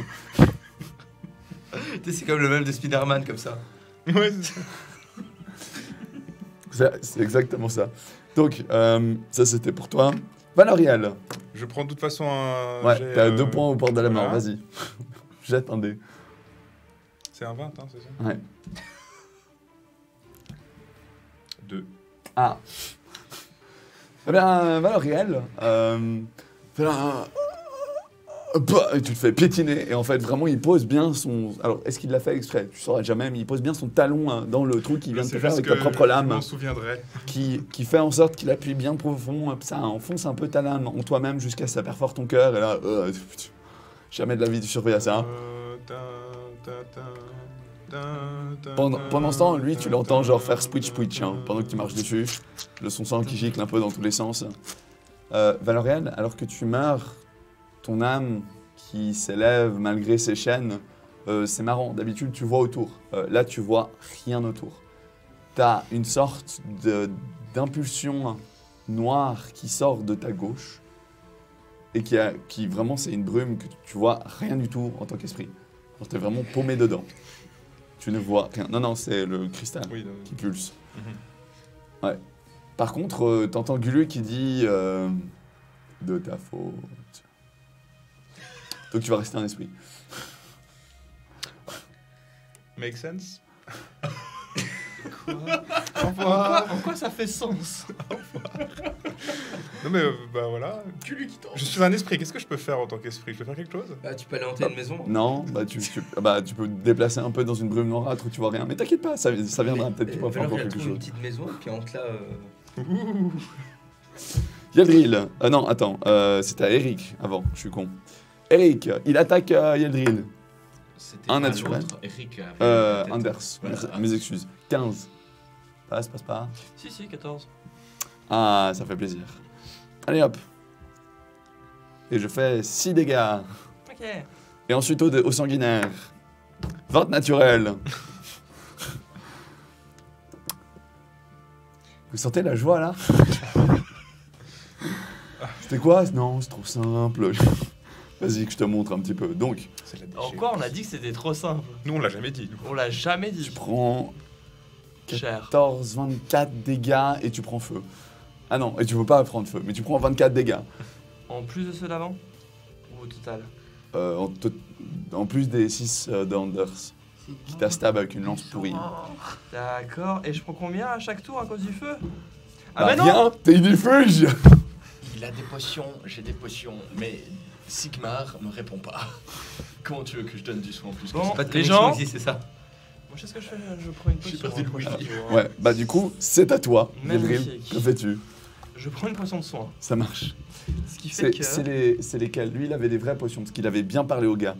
Tu sais, c'est comme le même de Spider-Man, comme ça. Ouais, c'est ça. C'est exactement ça. Donc, ça c'était pour toi. Valoriel. Je prends de toute façon un. Ouais, jet, t'as 2 points au port de la mort, voilà. vas-y. Jette un dé. C'est un 20, hein, c'est ça? Ouais. 2. Ah. Eh bien, Valoriel, et tu te fais piétiner, et en fait, vraiment, il pose bien son... Alors, est-ce qu'il l'a fait exprès? Tu sauras jamais, mais il pose bien son talon hein, dans le trou qu'il vient de te faire avec ta propre Je lame, m'en souviendrai. qui fait en sorte qu'il appuie bien profond, ça enfonce un peu ta lame en toi-même jusqu'à ce que ça perfore ton cœur, et là, jamais de la vie tu surveilles à ça. Pendant ce temps, lui, tu l'entends genre faire switch hein, pendant que tu marches dessus, son sang qui gicle un peu dans tous les sens. Valorian, alors que tu meurs, ton âme qui s'élève malgré ses chaînes, c'est marrant, d'habitude tu vois autour. Là, tu vois rien autour. T'as une sorte d'impulsion noire qui sort de ta gauche et qui vraiment, c'est une brume que tu vois rien du tout en tant qu'esprit. Alors, t'es vraiment paumé dedans. Tu ne vois rien. Non, c'est le cristal Oui, qui pulse. Mhm. Ouais. Par contre, t'entends Gulu qui dit de ta faute. Donc tu vas rester un esprit. Make sense? En quoi ça fait sens? Non mais bah voilà. Tu lui qui tombe. Je suis un esprit, qu'est-ce que je peux faire en tant qu'esprit? Je peux faire quelque chose? Bah, tu peux aller hanter une maison. Non, tu peux te déplacer un peu dans une brume noirâtre où tu vois rien. Mais t'inquiète pas, ça viendra. Peut-être que tu vas faire encore quelque une chose. petite maison, puis hante là. Ouh. Yeldril. Non, attends. C'était à Eric avant. Je suis con. Eric, il attaque Yeldril. C'était Un pas naturel. l'autre, Eric avait la tête. Anders. Voilà. Mes excuses. 15. Passe pas. Si, 14. Ah, ça fait plaisir. Allez hop. Et je fais 6 dégâts. Ok. Et ensuite au sanguinaire. 20 naturel. Vous sentez la joie là? C'était quoi? Non, c'est trop simple. Vas-y que je te montre un petit peu. Donc, C'est de la En déchet. quoi on a dit que c'était trop simple? Nous on l'a jamais dit. On l'a jamais tu dit. prends Cher. 14, 24 dégâts et tu prends feu. Ah non, et tu veux pas prendre feu, mais tu prends 24 dégâts. En plus de ceux d'avant? Ou au total? En plus des 6 d'Anders, qui t'a stab avec une lance pourrie. D'accord. Et je prends combien à chaque tour à cause du feu? Ah Bah bah non! rien, t'es unifuge. Il a des potions, j'ai des potions, mais Sigmar me répond pas. Comment tu veux que je donne du soin en plus que Bon, ça? Pas de les connexion gens. ici, c'est ça. Moi, je sais ce que je fais, je prends une Je suis potion. perdu le hein, wifi. prochain tour, hein. Ouais, bah du coup, c'est à toi, Yeldril. Magnifique. Que fais-tu? Je prends une potion de soin. Ça marche. Ce qui fait que. C'est lesquels? Lui, il avait des vraies potions, parce qu'il avait bien parlé au gars.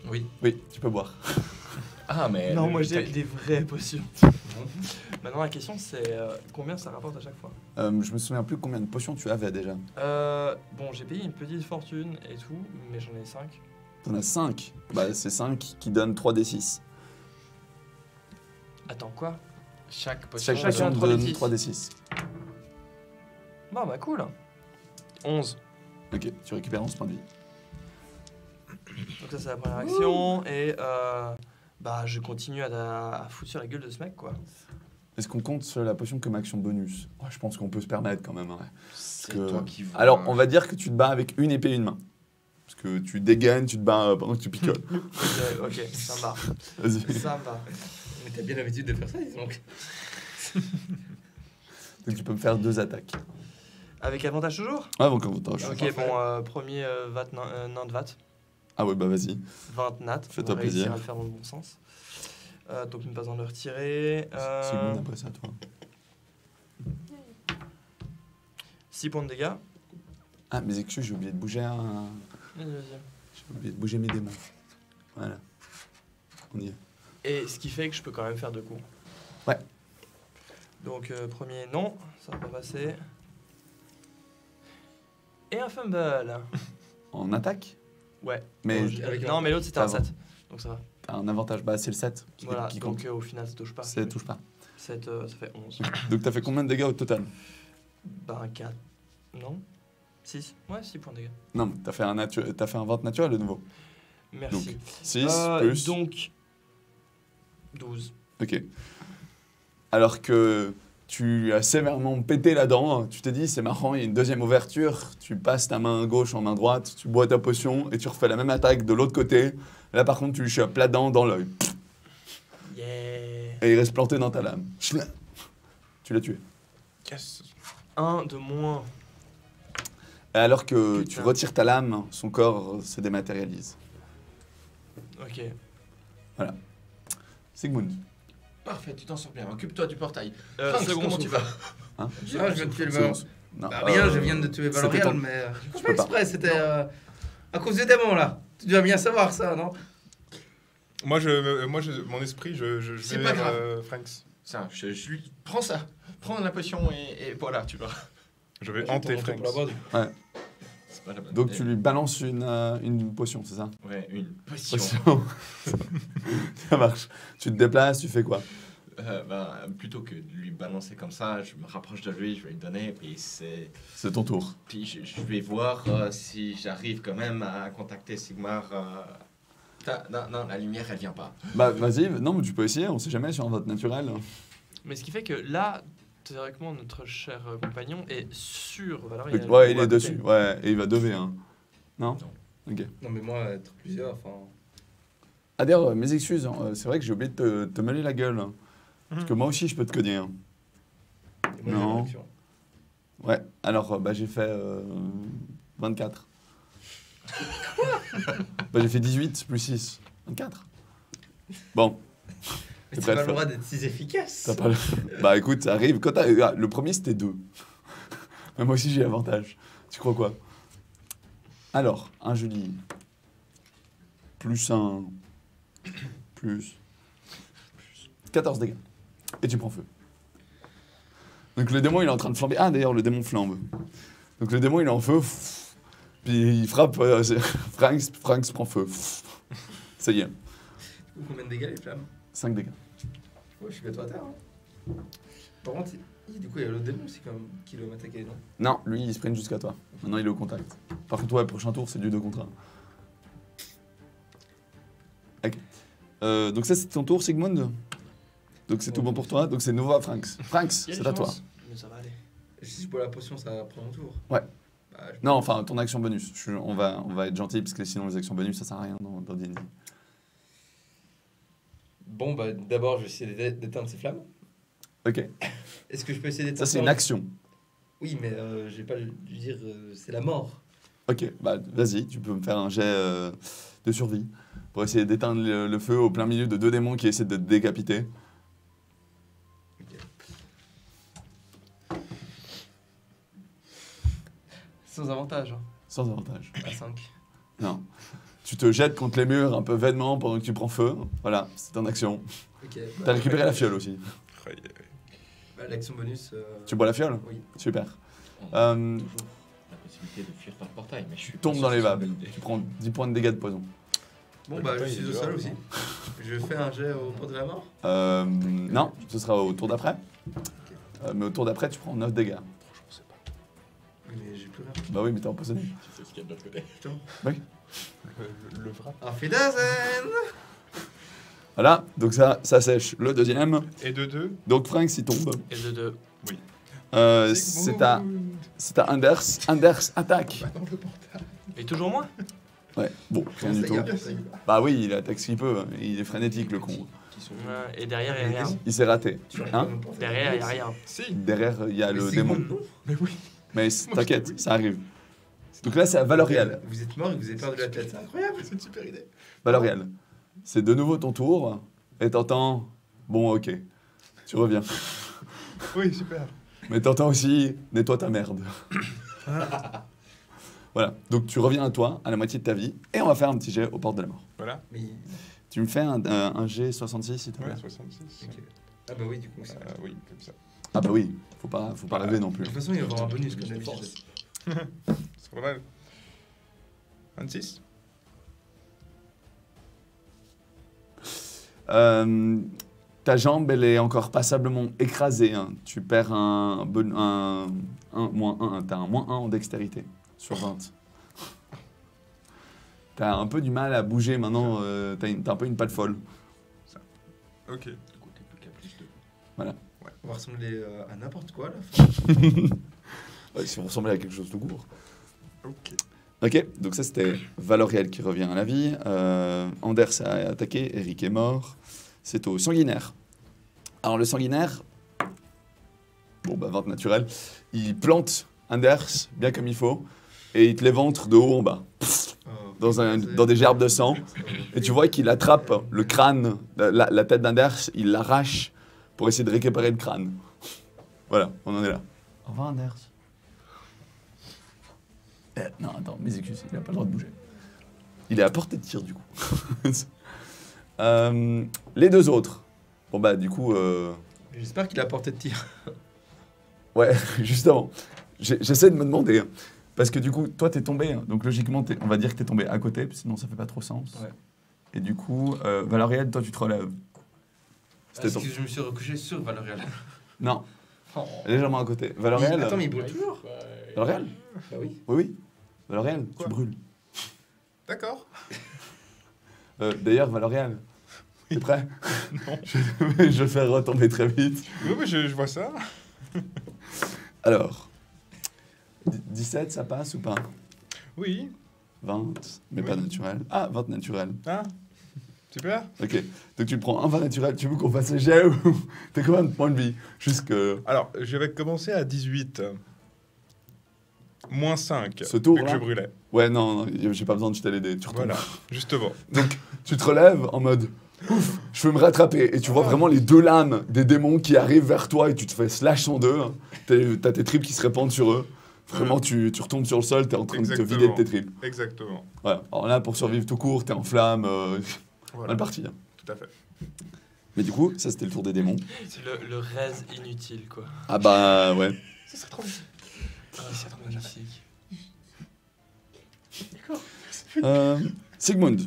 Oui. Oui, tu peux boire. Ah, mais. Non, le moi j'ai tac- des vraies potions. Maintenant, la question c'est combien ça rapporte à chaque fois? Je me souviens plus combien de potions tu avais déjà. Bon, j'ai payé une petite fortune et tout, mais j'en ai 5. T'en as 5. Bah, c'est 5 qui donnent 3d6. Attends, quoi? Chaque potion. Chaque Chacun potion 3d6. donne 3d6. Bah, cool. 11. Ok, tu récupères 11 points de vie. Donc, ça, c'est la première action. Et bah, je continue à foutre sur la gueule de ce mec, quoi. Est-ce qu'on compte sur la potion comme action bonus? Ouais, je pense qu'on peut se permettre quand même. Ouais. C'est que- toi qui vois. Alors, on va dire que tu te bats avec une épée et une main. Parce que tu dégaines, tu te bats pendant que tu picoles. Ok, ça me va. Vas-y. Ça me va. Mais t'as bien l'habitude de faire ça, dis donc. Donc tu peux me faire 2 attaques. Avec avantage toujours. Ah, donc avantage. Ah, Ok, parfait. bon, premier nain de vat. Ah ouais, bah vas-y. 20 nat. Fais-toi On va réussir plaisir. à le faire dans le bon sens. Donc une passe dans le retirer. Seconde après ça, toi. 6 points de dégâts. Ah, mes excuses, j'ai oublié de bouger un... Vas-y, vas-y. J'ai oublié de bouger mes démons. Voilà. On y est. Et ce qui fait que je peux quand même faire 2 coups. Ouais. Donc premier, non, ça va pas passer. Et un fumble. En attaque. Ouais. Mais Bon, avec un- non, mais l'autre c'était un Avant. 7. Donc ça va. t'as un avantage. Bah, c'est le 7 Voilà, qui compte. donc au final ça touche pas. Ça touche pas. 7, ça fait 11. Donc t'as fait combien de dégâts au total? Ben 4. Non 6. Ouais, 6 points de dégâts. Non, mais t'as fait un 20 naturel de nouveau. Merci. 6 plus... Donc 12. Ok. Alors que tu as sévèrement pété la dent, tu t'es dit c'est marrant, il y a une deuxième ouverture, tu passes ta main gauche en main droite, tu bois ta potion et tu refais la même attaque de l'autre côté. Là par contre tu lui chopes la dent dans l'œil Yeah. et il reste planté dans ta lame. Chla. Tu l'as tué. Yes. 1 de moins. Et alors que Putain. tu retires ta lame, son corps se dématérialise. Ok. Sigmund. Parfait, tu t'en sors bien. Occupe-toi du portail. Seconde comment souffle. tu vas? Hein? Ah, je viens de tuer le Second- Valor. Non, Bah, rien, je viens de tuer c'était Valorial, ton- mais j'ai peux pas pas. exprès, c'était à cause des démons là. Tu dois bien savoir ça, non? Moi, mon esprit, je C'est vais pas vers grave. Franks. Ça, je lui prends ça. Prends la potion et voilà, tu vois. Je vais hanter Franks. C'est pas la bonne Donc idée. tu lui balances une potion, c'est ça? Ouais, une potion. Potion. Ça marche. Tu te déplaces, tu fais quoi? Plutôt que de lui balancer comme ça, je me rapproche de lui, je vais lui donner, C'est ton tour. puis je vais voir si j'arrive quand même à contacter Sigmar. Non, la lumière, elle vient pas. Bah vas-y, non mais tu peux essayer, on sait jamais sur un vote naturel. Mais ce qui fait que là, théoriquement, notre cher compagnon est sur Valorial. Ouais, il Ou à est côté. dessus, ouais, et il va 2v1. Non? Ok. Non, mais moi, être plusieurs, enfin. Ah d'ailleurs, mes excuses, hein, c'est vrai que j'ai oublié de te mêler la gueule. Hein. Parce que moi aussi je peux te cogner. Hein. et moi, j'ai Non. une réaction. Ouais, alors bah, j'ai fait 24. Bah, j'ai fait 18 plus 6. 24. Bon, Mais T'es tu prêt à pas le le droit d'être si efficace. t'as pas le... Bah écoute, ça arrive. Quand le premier c'était 2. Mais moi aussi j'ai l'avantage. Tu crois quoi? Alors, un joli. Plus 1. Plus 14 dégâts. Et tu prends feu. Donc le démon il est en train de flamber. Ah d'ailleurs le démon flambe. Donc le démon il est en feu. Puis il frappe. Franks prend feu. Ça y est. Combien de dégâts les flammes? 5 dégâts. Ouais, je suis bientôt à terre. Hein. Par contre, du coup, il y a l'autre démon aussi qui doit m'attaquer, non? Non, lui il sprint jusqu'à toi. Maintenant il est au contact. Par contre, ouais, prochain tour c'est du 2 contre 1. Ok. Donc ça c'est ton tour Sigmund. Donc c'est tout bon pour toi. Donc c'est nouveau à Franks. Franks, Il y a c'est des à toi. chances, mais ça va aller. Si je bois la potion, ça va prendre mon tour. Ouais. Bah, je- Non, enfin ton action bonus. On va être gentil parce que sinon les actions bonus ça sert à rien dans D&D. Bon, bah d'abord, je vais essayer d'éteindre ces flammes. Ok. Est-ce que je peux essayer d'éteindre Ça c'est une action. Oui, mais je vais pas lui dire c'est la mort. Ok, bah vas-y, tu peux me faire un jet de survie pour essayer d'éteindre le feu au plein milieu de 2 démons qui essaient de te décapiter. Sans avantage. Hein. Sans avantage. À 5. Non. Tu te jettes contre les murs un peu vainement pendant que tu prends feu. Voilà, c'est en action. Ok. T'as récupéré la fiole aussi. Bah, l'action bonus. Tu bois la fiole? Oui. Super. On a Euh, toujours la possibilité de fuir par le portail, mais je suis tu pas tombes sûr dans que les ce soit vagues. une bonne idée. Tu prends 10 points de dégâts de poison. Bon, Le bah, je portail suis est au dehors, sol non? aussi. Je fais un jet au port de la mort. Non, ce sera au tour d'après. Mais au tour d'après, tu prends 9 dégâts. Oui, mais j'ai plus rien. Bah oui, mais t'es empoisonné. Tu sais ce qu'il y a de l'autre côté. Le wrap. Auf Wiedersehen. Voilà, donc ça sèche. Le deuxième. Et de 2. Donc Franks, il tombe. Et de 2. C'est à Anders. Anders attaque. Dans le portail. Et toujours moins Ouais, bon, rien du tout. Bah oui, il attaque ce qu'il peut. Il est frénétique, le con. Ouais, et derrière, il n'y a rien. Il s'est raté. Hein? Derrière, il n'y a rien. Si. Derrière, il y a Mais le Sigmund, démon. non. Mais oui. Mais t'inquiète, ça arrive. Donc là, c'est à Valorial. Vous êtes mort et vous avez perdu la tête. C'est incroyable. C'est une super idée. Valorial. C'est de nouveau ton tour. Et t'entends... Bon, ok. Tu reviens. Oui, super. Mais t'entends aussi... Nettoie ta merde. Voilà. Donc tu reviens à toi, à la moitié de ta vie. Et on va faire un petit jet aux portes de la mort. Voilà. Mais. Tu me fais un jet 66, s'il te plaît. Ouais, 66. Ok. Ah bah oui, du coup, c'est. Oui, comme ça. Ah bah oui. Faut pas rêver non plus. De toute façon, il va y avoir un bonus comme d'habitude. C'est pas mal. 26. Ta jambe, elle est encore passablement écrasée. Hein. Tu perds un moins 1. T'as un moins 1 en dextérité sur 20. T'as un peu du mal à bouger maintenant. T'as un peu une patte folle. Ok. On va ressembler à n'importe quoi là. Ouais, si on ressemblait à quelque chose de court. Ok. Ok, donc ça c'était Valoriel qui revient à la vie. Anders a attaqué, Eric est mort. C'est au sanguinaire. Alors le sanguinaire, bon bah 20 naturel, il plante Anders bien comme il faut et il te l'éventre de haut en bas, dans des gerbes de sang. Et tu vois qu'il attrape le crâne, la tête d'Anders, il l'arrache pour essayer de récupérer le crâne. Voilà, on en est là. Au revoir Anders. Non, attends, mes excuses, il n'a pas le droit de bouger. Il est à portée de tir du coup. Les deux autres. Bon bah du coup... J'espère qu'il a porté de tir. Ouais, justement. J'essaie de me demander. Hein, parce que du coup, toi t'es tombé. Hein, donc logiquement, on va dire que t'es tombé à côté, sinon ça fait pas trop sens. Ouais. Et du coup, Valoriel, toi tu te relèves. C'était Est-ce ton... que je me suis recouché sur Valorial? Non, Oh. légèrement à côté. Valoriel... Attends, mais il brûle toujours. Valoriel? Bah oui. Oui, oui. Valoriel, Quoi tu brûles. D'accord. D'ailleurs, Valoriel, t'es prêt? Non. Je vais le faire retomber très vite. Oui, mais je vois ça. Alors, 17, ça passe ou pas? Oui. 20, mais Oui. pas naturel. Ah, 20 naturel. Ah. Super. Ok, donc tu prends un 20 naturel. Tu veux qu'on fasse le jet ou t'as combien de points de vie? Jusque Alors, je vais commencer à 18. Moins 5. Ce tour, vu que là je brûlais. Ouais, non, j'ai pas besoin de t'aider l'aider. Tu retombes. Voilà, justement. Donc, tu te relèves en mode ouf, je veux me rattraper. Et tu vois vraiment les deux lames des démons qui arrivent vers toi et tu te fais slash en deux. Hein. T'as tes tripes qui se répandent sur eux. Vraiment, tu retombes sur le sol, t'es en train de te vider de tes tripes. Exactement. Voilà. Alors là, pour survivre tout court, t'es en flamme. Voilà. Mal parti. Hein. Tout à fait. Mais du coup, ça c'était le tour des démons. C'est le raise inutile, quoi. Ah bah ouais. Ça serait trop bien. Ah, c'est trop magnifique. Sigmund,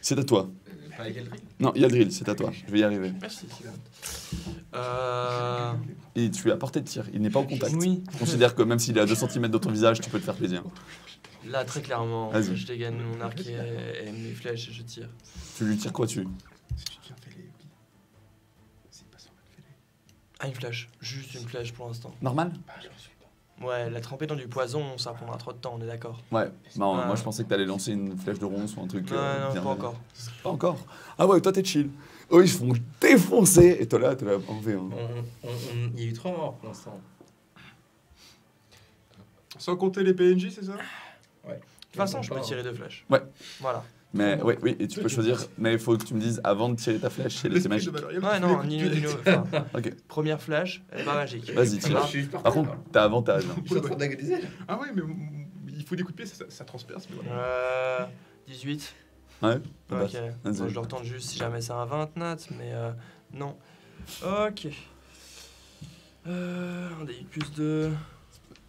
c'est à toi. Pas Eldril. Non, Yaldril, c'est à toi. Je vais y arriver. Merci, Sylvain. Et tu es à portée de tir. Il n'est pas au contact. Oui. Considère que même s'il est à 2 cm de ton visage, tu peux te faire plaisir. Là, très clairement, Vas-y. je dégaine mon arc et mes flèches et je tire. Tu lui tires quoi dessus? Si tu tiens, fais-les. C'est pas ça, fais-les. Ah, une flèche. Juste une flèche pour l'instant. Normal? Ouais, la tremper dans du poison, ça prendra trop de temps, on est d'accord. Ouais. Non, Ouais. moi je pensais que t'allais lancer une flèche de ronce ou un truc. Non, non, bien pas encore. Pas encore. Ah ouais, toi t'es chill. Eux ils se font défoncer et toi là t'es là en V1. Il y a eu 3 morts pour l'instant. Sans compter les PNJ, c'est ça? Ouais. De toute façon, je peux tirer 2 flèches. Ouais. Voilà. Mais oui, oui, et tu peux choisir. Mais il faut que tu me dises avant de tirer ta flèche, c'est L'esprit magique. de Valorial, Ouais, tu non, fais ni les- l'une ni l'autre. Enfin, Ok. première flèche, elle est pas magique. Vas-y, Ça tire. va Je suis juste Par contre, t'as avantage. Hein. je suis en train d'agoniser. Ah ouais, mais il faut des coups de pied, ça transperce. Mais voilà. 18. Ouais. Pas Ok. bad. Bon, Vas-y. je le retente juste si jamais c'est un 20 nat, mais non. Ok. Un dé plus 2.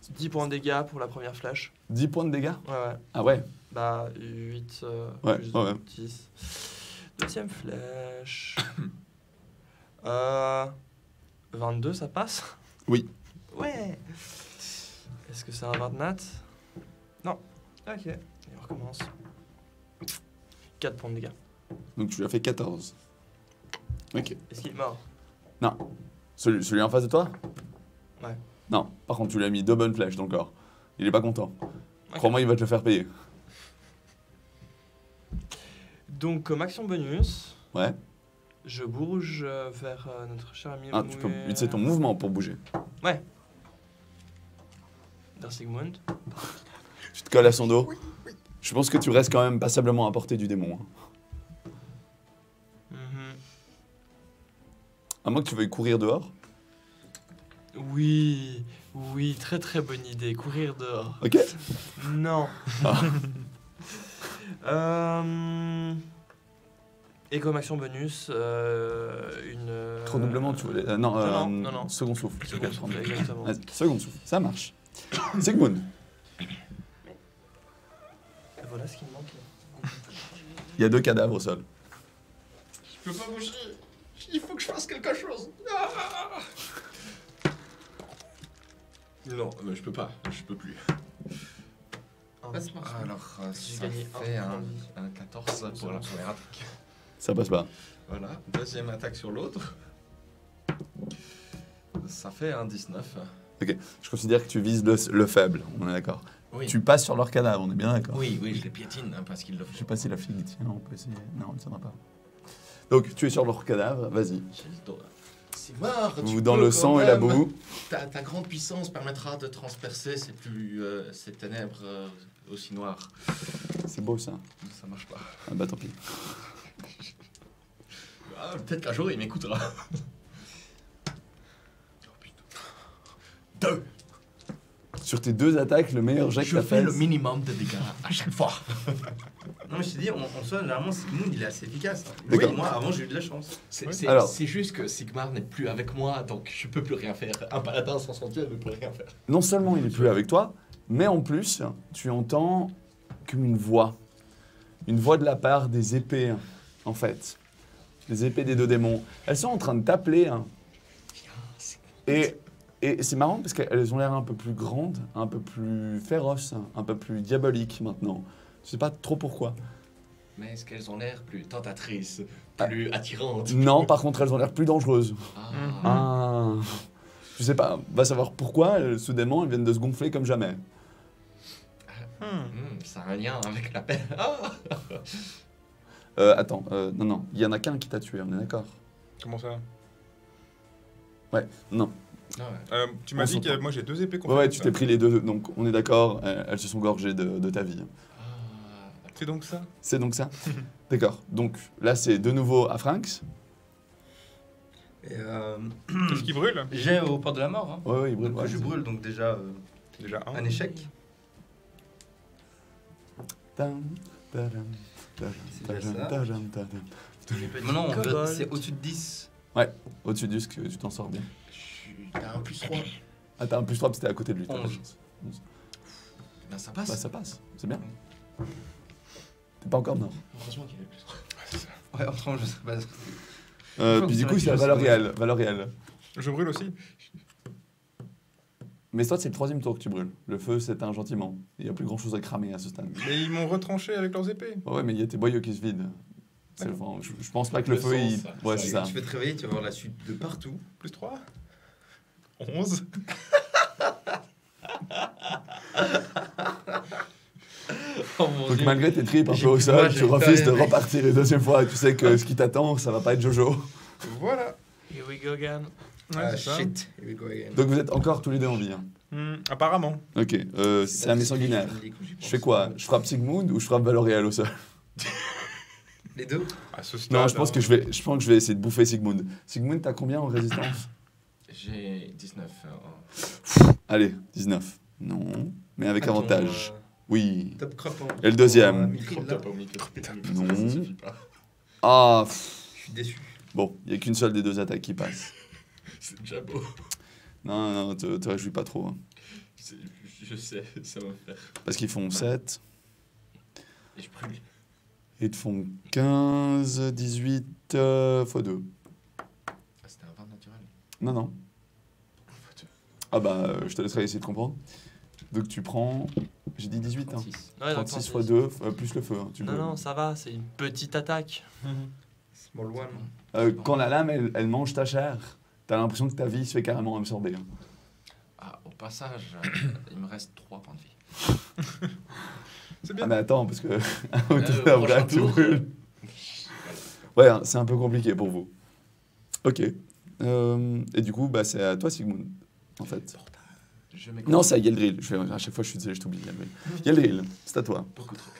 10 points de dégâts pour la première flèche. 10 points de dégâts? Ouais, ouais. Ah ouais. Bah, 8 Ouais, plus ouais. 10. Deuxième flèche. 22, ça passe? Oui. Ouais. Est-ce que c'est un 20 nat? Non. Ok. Et on recommence. 4 points de dégâts. Donc tu lui as fait 14. Ok. Est-ce qu'il est mort? Celui en face de toi? Ouais. Non, par contre tu lui as mis 2 bonnes flèches dans le corps. Il est pas content. Ok. Crois-moi, il va te le faire payer. Donc, comme action bonus, Ouais. je bouge vers notre cher ami. Ah, tu peux Mouet, utiliser ton mouvement pour bouger. vers Sigmund. Tu te colles à son dos. Je pense que tu restes quand même passablement à portée du démon. Hein. Mhm. À moins que tu veuilles courir dehors. Oui, très très bonne idée. Courir dehors. Ok. Non. Ah. Et comme action bonus, une. Redoublement, tu voulais. Non, non. second souffle. Second Ok, souffle, exactement. Vas-y, second souffle, ça marche. Sigmund, Et voilà ce qui me manque. il y a 2 cadavres au sol. Je peux pas bouger. Il faut que je fasse quelque chose. Non, mais je peux pas. Je peux plus. Passe-moi. Alors, J'ai ça gagné fait un un, point de vie. un 14 pour la première attaque. Ça passe pas. Voilà, deuxième attaque sur l'autre. Ça fait un 19. Je considère que tu vises le faible, on est d'accord. Oui. Tu passes sur leur cadavre, on est bien d'accord. Oui, je les piétine hein, parce qu'ils le Je sais font. pas si la fille tient, on peut essayer. Non, elle ne tiendra pas. Donc, tu es sur leur cadavre, vas-y. C'est mort. Vous dans le sang et la boue. Ta grande puissance permettra de transpercer ces ténèbres aussi noires. C'est beau ça. Ça marche pas. Ah bah tant pis. Ah, peut-être qu'un jour il m'écoutera. Oh putain. 2. Sur tes 2 attaques, le meilleur jet que Je t'as fais fait. le minimum de dégâts à chaque fois. Non, mais je t'ai dit, en soi, généralement, Sigmund, il est assez efficace. D'accord. Oui, moi, avant, j'ai eu de la chance. Alors- C'est juste que Sigmar n'est plus avec moi, donc je peux plus rien faire. Un paladin sans son dieu ne peut rien faire. Non seulement il est plus avec toi, mais en plus, tu entends comme une voix. Une voix de la part des épées, en fait. Les épées des 2 démons. Elles sont en train de t'appeler. Hein. Et c'est marrant parce qu'elles ont l'air un peu plus grandes, un peu plus féroces, un peu plus diaboliques maintenant. Je sais pas trop pourquoi. Mais est-ce qu'elles ont l'air plus tentatrices, plus attirantes? Non, par contre, elles ont l'air plus dangereuses. Ah. Ah. Je sais pas, va savoir pourquoi, soudainement, elles viennent de se gonfler comme jamais. Ça a un lien avec la paix. Ah. Attends, non, il y en a qu'un qui t'a tué, on est d'accord? Comment ça Non. Tu m'as On dit que s'entend. moi j'ai 2 épées Ouais, tu t'es pris les 2, donc on est d'accord, elles se sont gorgées de ta vie. C'est donc ça C'est donc ça? D'accord, donc là c'est de nouveau à Franks. Et Qu'est-ce qui brûle j'ai au port de la mort. Hein. Ouais, il brûle. Donc, ouais, je c'est- brûle, donc déjà Déjà un. un échec. Tam, tadam, tadam, C'est déjà tadam, ça. tadam, tadam. Maintenant, Kobold. c'est au-dessus de 10. Au-dessus du que tu t'en sors bien. T'as un plus 3. Ah, t'as un plus 3 parce que t'es à côté de lui. t'as 11. la chance. Ben ça passe. Bah, ça passe, c'est bien. T'es pas encore mort. Heureusement qu'il y a plus 3. Ouais, autrement, je sais pas. Puis du c'est coup, vrai c'est que la je valeur sais, réelle. Valeur réelle. Je brûle aussi. Mais toi, c'est le 3e tour que tu brûles. Le feu s'éteint gentiment. Il n'y a plus grand chose à cramer à ce stade. Mais ils m'ont retranché avec leurs épées. Ouais, mais il y a tes boyaux qui se vident. Enfin, je pense pas que le Le feu, sang, il... ça. Ouais, c'est ça. Tu vas te réveiller, tu vas voir la suite de partout. Plus 3 11. Oh mon Donc dieu. malgré tes tripes un J'ai peu au plus de sol, voix, tu j'ai refuses de peur. repartir une 2e fois. Et tu sais que ce qui t'attend, ça va pas être Jojo. Voilà. Here we go again. Ouais, Ah, c'est ça. shit. Here we go again. Donc vous êtes encore tous les 2 en vie. Hein. Apparemment. Ok, c'est à mes sanguinaires. Je fais quoi? Je frappe Sigmund ou je frappe Valoriel au sol? Les deux. À ce stade. Non, je pense que je vais essayer de bouffer Sigmund. Sigmund, t'as combien en résistance? J'ai 19. Allez, 19. Non, mais avec Attends, avantage. Oui. Top crop en. Et le deuxième. en mithril, là. Non. Ça suffit pas. Ah, Je suis déçu. bon, il n'y a qu'une seule des 2 attaques qui passe. C'est déjà beau. Non, te réjouis pas trop. Hein. Je sais, ça va me faire. Parce qu'ils font 7, Et je brûle. ils te font 15, 18 x 2. Ah, c'était un 20 naturel. Non. Ah bah, je te laisserai essayer de comprendre. Donc tu prends, j'ai dit 18, hein. 36. Ouais, 36 x 36. 2, plus le feu. Hein, tu Non, peux. non, ça va, c'est une petite attaque. Small one. Quand la lame, elle mange ta chair, t'as l'impression que ta vie se fait carrément absorber. Hein. Ah, au passage, il me reste 3 points de vie. C'est Ah bien. mais attends, parce que au après, prochain tu tour. brûles. Ouais, hein, c'est un peu compliqué pour vous. Ok. Et du coup, bah, c'est à toi, Sigmund, en fait. Je m'écoute. Non, c'est à Yeldril. À chaque fois, je suis désolé, je t'oublie. Yeldril, c'est à toi. Beaucoup trop.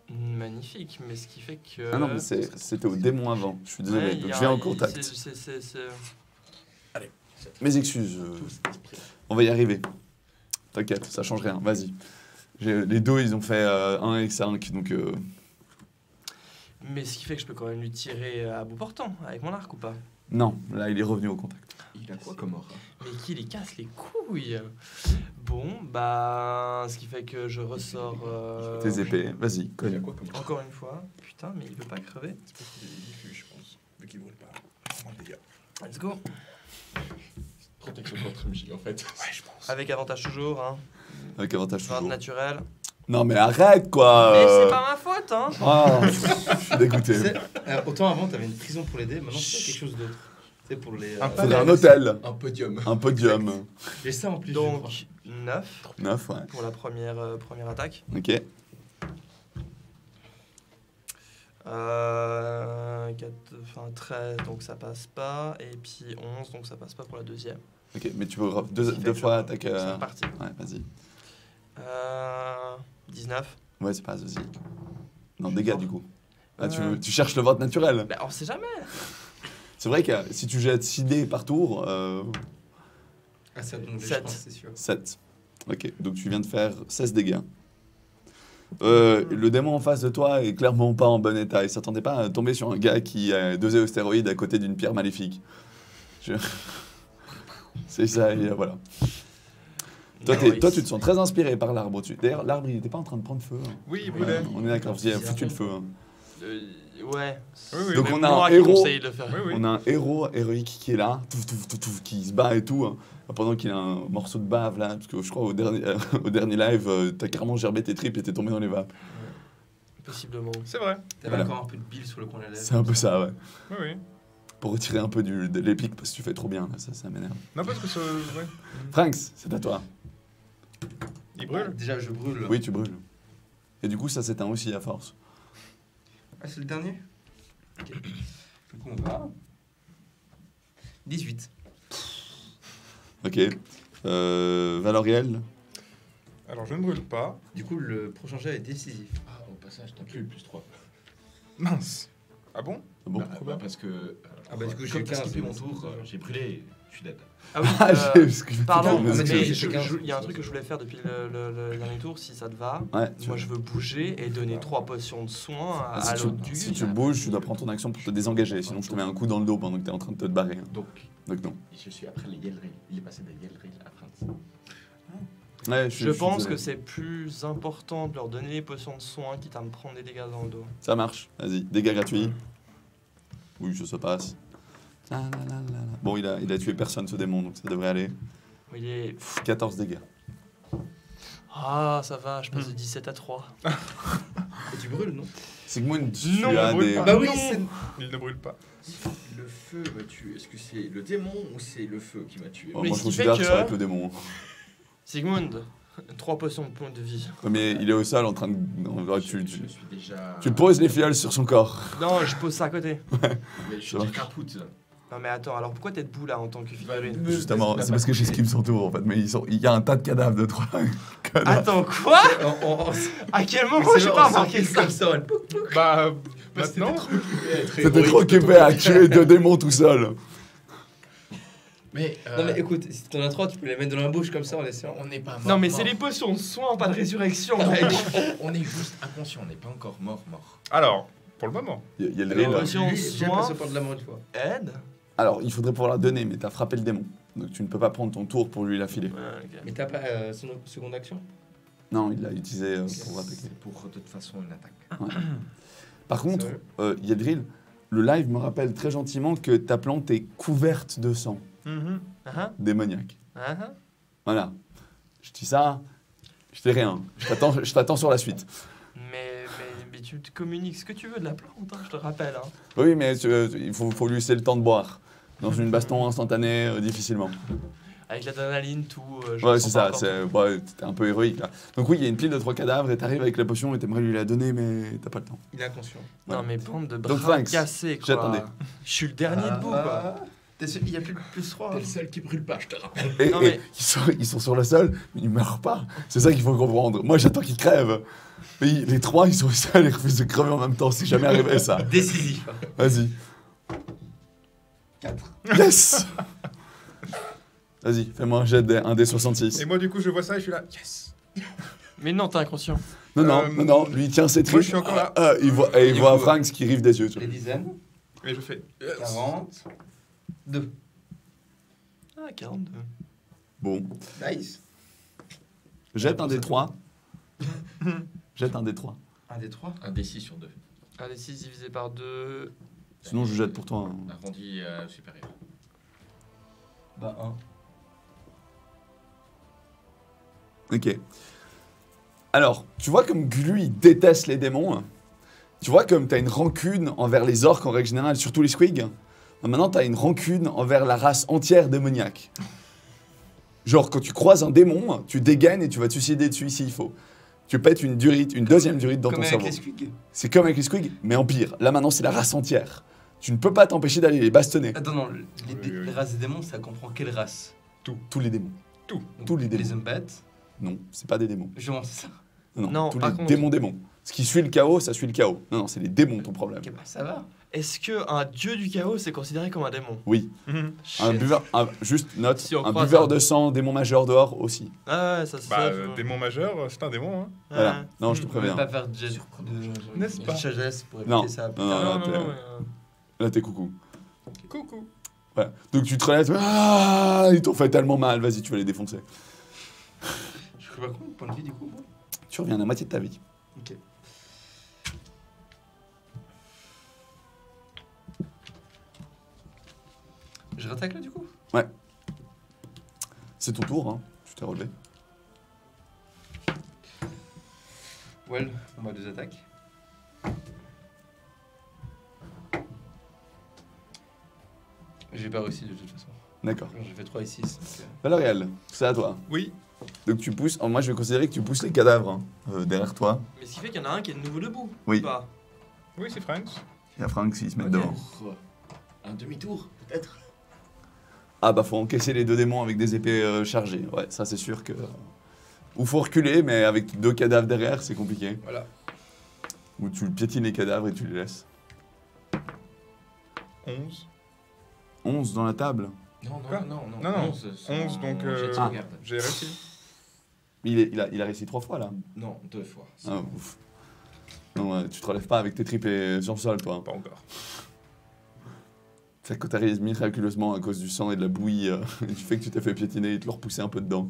Magnifique, mais ce qui fait que... Ah non, mais c'était au démon avant. Je suis désolé. Ouais, Donc, y a je viens en un- contact. c'est- Mes excuses. On va y arriver. T'inquiète, ça change rien. Vas-y. Les deux, ils ont fait 1 et 5, donc... Mais ce qui fait que je peux quand même lui tirer à bout portant, avec mon arc ou pas? Non, là, il est revenu au contact. Il a quoi comme aura? Mais qui les casse les couilles? Bon, bah... Ce qui fait que je ressors... Tes épées, vas-y, Il a cogne. quoi comme aura? Encore une fois. Putain, mais il veut pas crever. C'est parce qu'il est diffus, je pense. Vu qu'il brûle pas. Moins de dégâts. Let's go. Protection contre MJ en fait. Ouais, je pense. Avec avantage toujours, hein. Avec avantage 20 toujours. naturel. Non, mais arrête, quoi Mais c'est pas ma faute, hein. Ah, je suis dégoûté. Autant avant, t'avais une prison pour les dés, maintenant c'est quelque chose d'autre. C'est pour les. Un Faudrait un hôtel, Un podium. un podium. J'ai ça en plus. je crois. Donc, 9 9, ouais. pour la première attaque. Ok. 13, donc ça passe pas. Et puis 11, donc ça passe pas pour la deuxième. Ok, mais tu peux deux Ce qui fait que fois je- attaquer. C'est reparti. Ouais, vas-y. 19. Ouais, c'est pas vas-y. Non, Je dégâts sors. du coup. Ah, Euh. tu cherches le vote naturel. Bah, on sait jamais. C'est vrai que si tu jettes 6 dés par tour, Ah, ça donc je 7. pense, c'est sûr. 7. Ok, donc tu viens de faire 16 dégâts. Le démon en face de toi est clairement pas en bon état. Il s'attendait pas à tomber sur un gars qui a dosé au stéroïde à côté d'une pierre maléfique. Je- C'est ça, et voilà. Toi, Nice. toi, tu te sens très inspiré par l'arbre au-dessus. D'ailleurs, l'arbre, il était pas en train de prendre feu. hein. Oui, il brûlait. On est d'accord, vous y avez foutu le feu. hein. Ouais. Oui, oui. Donc Même on a moi un qui héros. conseille de le faire. Oui, oui. On a un héros héroïque qui est là, qui se bat et tout, hein, pendant qu'il a un morceau de bave là, parce que je crois au dernier live, t'as carrément gerbé tes tripes et t'es tombé dans les vapes. Possiblement. C'est vrai. T'avais Voilà. encore un peu de bile sur le coin de la lèvre. C'est un peu ça, ouais. Oui, oui. Pour retirer un peu de l'épique, parce que tu fais trop bien, là, ça m'énerve. Non, parce que ça. Ouais. Franks, c'est à toi. Il brûle. Déjà, je brûle. Oui, tu brûles. Et du coup, ça s'éteint aussi à force. Ah, c'est le dernier. Ok. Du coup, on va. 18. Ok. Valeur réelle. Alors, je ne brûle pas. Du coup, le prochain jet est décisif. Ah, au passage, t'as plus le plus 3. Mince. Ah bon Ah bon Parce que. Ah bah, du coup, j'ai comme t'as 15, skippé mon c'est tour, ça. j'ai brûlé, je suis dead. Ah oui, Ah, pardon, Ah, mais mais tu- j'ai 15. il y a un truc que je voulais faire depuis le dernier tour, si ça te va. Ouais, Moi, je veux bouger et donner 3 potions de soins à si, l'autre du. si tu bouges, tu dois prendre ton action pour te désengager, sinon je te mets un coup dans le dos pendant que t'es en train de te barrer. hein. Donc, Donc non. je suis après les Yelril. Il est passé des Yelril à France. Ouais, Je pense que désolé. c'est plus important de leur donner les potions de soins quitte à me prendre des dégâts dans le dos. Ça marche, vas-y, dégâts gratuits. Oui, ça se passe. La, la, la, la, la. Bon, il a tué personne ce démon, donc ça devrait aller. Il est... 14 dégâts. Ah, ça va, je passe de 17 à 3. Et tu brûles, non Sigmund, tu Non, as on brûle des... pas. Ah bah oui, non. c'est. Il ne brûle pas. Le feu m'a tué. Est-ce que c'est le démon ou c'est le feu qui m'a tué? Oh, Mais moi ce je qui fait considère que que- ça va être le démon. Sigmund, 3 potions de points de vie. Ouais, mais il est au sol en train de... en vrai, Je me suis déjà. tu poses les fioles sur son corps. Non, je pose ça à côté. Mais je suis Ça déjà va. capoute. Non mais attends, alors pourquoi t'es debout là en tant que figurine? Justement, c'est parce que j'esquive son tour en fait, mais il y a un tas de cadavres de 3 cadavres. Attends, quoi? On- À quel moment j'ai pas remarqué ça? comme ça, elle- Bah, Parce que maintenant. C'était trop occupé à tuer 2 démons tout seul. Mais. Non, mais écoute, si t'en as 3, tu peux les mettre dans la bouche comme ça en laissant. On n'est pas mort. Non mais c'est mort. les potions de soins, pas de résurrection, mec. On est juste inconscient, on n'est pas encore mort. Alors, pour le moment. Il y a le Alors, drill. potion lui, soin. j'ai passé par de la mort une fois. Aide? Alors, il faudrait pouvoir la donner, mais t'as frappé le démon. Donc tu ne peux pas prendre ton tour pour lui la filer. Ouais, ok. Mais t'as pas son seconde action Non, il l'a utilisé pour attaquer. C'est pour de toute façon une attaque. Par contre, Sérieux Yedril, le live me rappelle très gentiment que ta plante est couverte de sang Ah, démoniaque. ah, ah. Voilà. Je dis ça, je fais rien. Je t'attends sur la suite. Mais tu te communiques ce que tu veux de la plante, hein, je te rappelle. Hein. Oui, mais il faut lui laisser le temps de boire. Dans une baston instantanée, difficilement. avec l'adrénaline, tout. je Ouais, me c'est sens pas ça, encore c'était un peu héroïque là. Donc oui, il y a une pile de 3 cadavres et t'arrives avec la potion et t'aimerais lui la donner, mais t'as pas le temps. Il est inconscient. tout. Non, mais bande de Donc, bras Franks, cassés, quoi. j'attendais. Je suis le dernier debout, quoi. T'es sûr, il y a plus 3. T'es le seul qui brûle pas, je te rappelle. Et, Non, et mais- ils sont sur le sol, mais ils meurent pas. C'est ça qu'il faut comprendre. Moi, j'attends qu'ils crèvent. Mais les 3, ils sont au sol et ils refusent de crever en même temps. C'est jamais arrivé ça. Décisif. Vas-y. 4. Yes. Vas-y, fais-moi un jet un des 66. Et moi, du coup, je vois ça et je suis là. Yes. Mais non, t'es inconscient. Non, lui il tient ses tripes. Moi, je suis encore là. Il voit Franks qui rive des yeux. tu vois. Les dizaines. Et je fais. Yes. 40. 2. Ah, 42. Bon, Nice. jette un des 3. Jette un des 3. Un des 3. Un D6 sur 2. Allez, 6 divisé par 2. Sinon, je jette pour toi. hein. Arrondi supérieur. Bah 1. Ok. Alors, tu vois comme Glu, il déteste les démons. Tu vois comme t'as une rancune envers les orques en règle générale, surtout les squigs. Maintenant, t'as une rancune envers la race entière démoniaque. Genre, quand tu croises un démon, tu dégaines et tu vas te suicider dessus s'il faut. Tu pètes une deuxième durite dans Comme ton avec cerveau. les squigs. C'est comme avec les squigs, mais en pire. Là, maintenant, c'est la race entière. Tu ne peux pas t'empêcher d'aller les bastonner. Attends, non, Oui. les races des démons, ça comprend quelle race? Tous les démons. Tout. Donc, Tous les démons. Les Umbat. Non, c'est pas des démons. Justement, c'est ça. Non, tous par les contre- démons. Ce qui suit le chaos, ça suit le chaos. Non, c'est les démons ton problème. Ok, bah ça va. Est-ce que un dieu du chaos c'est considéré comme un démon? Oui. Mhm. Un Shit. buveur, juste note, Si on un croise buveur un- de sang, démon majeur dehors aussi. Ah ouais, ça c'est Bah, ça. démon majeur, c'est un démon. Hein. Voilà. Non, je te On ne préviens. pas faire de jet N'est-ce pas? de sagesse pour Non. éviter ça. plus Non, tard. Non, non, non, t'es- non, mais, Là, t'es coucou. Coucou. Voilà. Donc tu te relèves, ah, ils t'ont fait tellement mal, vas-y, tu vas les défoncer. Je sais pas combien de points de vie du coup, moi. Tu reviens à la moitié de ta vie. Ok. Je rattaque là du coup. C'est ton tour, hein. Tu t'es relevé. Well, on va 2 attaques. J'ai pas réussi de toute façon. D'accord. J'ai fait 3 et 6. Valériel, c'est à toi. Oui. Donc tu pousses, moi je vais considérer que tu pousses les cadavres hein, derrière toi. mais ce qui fait qu'il y en a un qui est de nouveau debout. Oui. ou pas Oui, c'est Franks. Il y a Frank qui se met Ok. devant. Un demi-tour, peut-être. Ah bah faut encaisser les 2 démons avec des épées chargées. Ouais, ça c'est sûr que... Ou faut reculer, mais avec 2 cadavres derrière, c'est compliqué. Voilà. Ou tu piétines les cadavres et tu les laisses. 11. 11 dans la table. Non, Quoi non, non, non. Non, non. 11, 11, donc, jet de Ah. sauvegarde. J'ai réussi. Il a réussi 3 fois là. Non, 2 fois. Ah, ouf. Non, ouais, tu te relèves pas avec tes tripes et sur le sol, toi. Pas encore. C'est que t'arrives miraculeusement à cause du sang et de la bouillie, et du fait que tu t'es fait piétiner et te le repousser un peu dedans.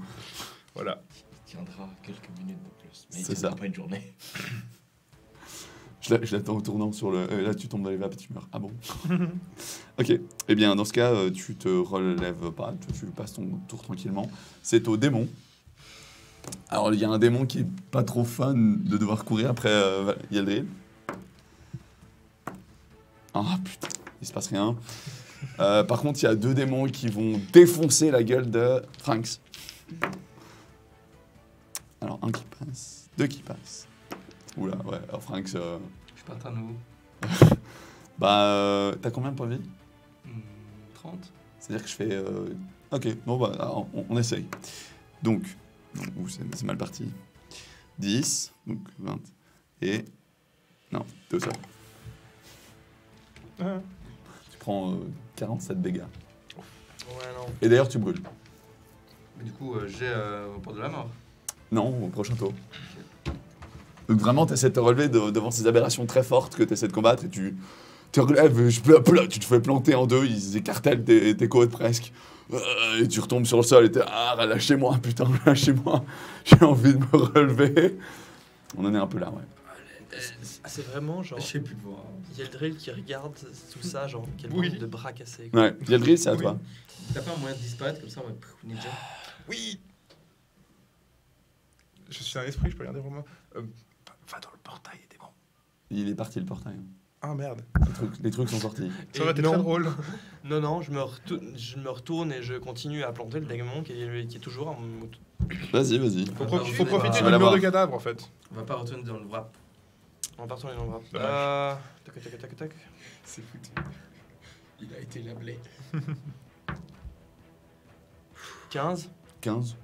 Voilà. Il tiendra quelques minutes de plus. Mais il C'est tiendra ça. pas une journée. Je l'attends en tournant sur le... là, tu tombes dans les vapes et tu meurs. Ah bon. Ok. Eh bien, dans ce cas, tu te relèves pas, tu passes ton tour tranquillement. C'est au démon. Alors, il y a un démon qui est pas trop fun de devoir courir après Yaldril. Ah putain, il se passe rien. Par contre, il y a 2 démons qui vont défoncer la gueule de Franks. Alors, un qui passe, 2 qui passent. Oula, ouais, alors Franks... Je suis pas en train de vous. t'as combien de points de vie? 30. C'est-à-dire que je fais... Ok, bon bah, alors, on essaye. Donc, ouh, c'est mal parti. 10, donc 20, et... Non, t'es au sol. Ah. Tu prends 47 dégâts. Ouais, non. Et d'ailleurs, tu brûles. Mais du coup, j'ai au port de la mort. Non, au prochain tour. Donc vraiment, tu essaies de te relever devant ces aberrations très fortes que tu essaies de combattre et tu te relèves, tu te fais planter en 2, ils écartèlent tes côtes presque. Et tu retombes sur le sol et t'es ah, lâchez-moi, putain, lâchez-moi, j'ai envie de me relever. On en est un peu là, ouais. C'est vraiment genre. Je sais plus voir. Yeldril qui regarde tout ça, genre quel Oui. bande de bras cassés. quoi. Ouais, Yaldril, c'est à Oui. toi. T'as pas un moyen de disparaître comme ça en mode ninja? Oui. Je suis un esprit, je peux regarder vraiment. Va dans le portail et démon. Il est parti le portail. Ah merde. Les trucs sont sortis. Ça aurait été non. très drôle. Non, non, je me retourne et je continue à planter le démon qui est toujours en mode... Vas-y, vas-y. Faut Faut profiter Tu du vas mur l'avoir. de cadavre en fait. On va pas retourner dans le wrap. On va pas retourner dans le wrap. Dommage. Tac, tac, tac, tac. C'est foutu. Il a été lablé. 15, 15.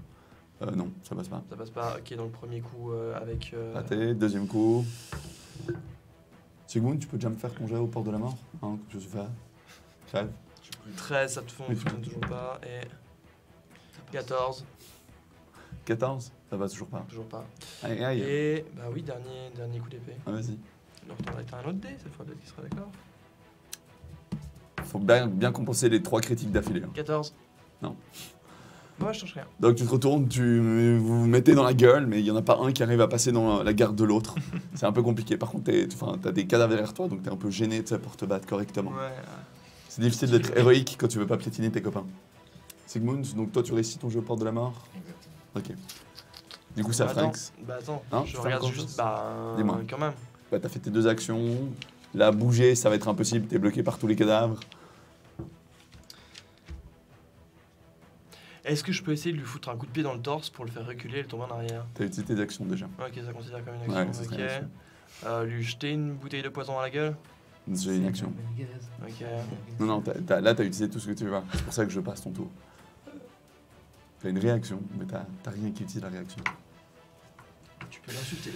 Non, ça passe pas. ça passe pas. Ok, donc premier coup avec... Raté, deuxième coup. Sigmund, tu peux déjà me faire ton jet au port de la mort hein, que je suis fait. Crève. 13, ça te fonctionne toujours pas. Et 14, 14, ça va toujours pas. toujours pas. Aïe, aïe. Et bah oui, dernier coup d'épée. Ah, vas-y. Alors t'en as un autre dé cette fois, peut-être qu'il sera d'accord. Faut bien compenser les 3 critiques d'affilée. hein. 14. Non. Moi je change rien. Donc tu te retournes, vous vous mettez dans la gueule, mais il n'y en a pas un qui arrive à passer dans la garde de l'autre. C'est un peu compliqué. Par contre, t'as des cadavres derrière toi, donc t'es un peu gêné pour te battre correctement. Ouais. C'est difficile d'être héroïque quand tu veux pas piétiner tes copains. Sigmund, donc toi tu réussis ton jeu au port de la mort. Exactement. Ok. Du coup, c'est à Attends, Franks. bah attends, Non, je tu fais regarde encore juste. chose Bah Dis-moi. quand même. Bah, t'as fait tes 2 actions. Là, bouger, ça va être impossible. T'es bloqué par tous les cadavres. Est-ce que je peux essayer de lui foutre un coup de pied dans le torse pour le faire reculer et le tomber en arrière? T'as utilisé tes actions déjà. Ok, ça considère comme une Ouais, action. ça serait Ok. une action. Lui jeter une bouteille de poison à la gueule. J'ai une action. Ok. Non, là, t'as utilisé tout ce que tu veux. C'est pour ça que je passe ton tour. T'as une réaction, mais t'as rien qui utilise la réaction. Tu peux l'insulter.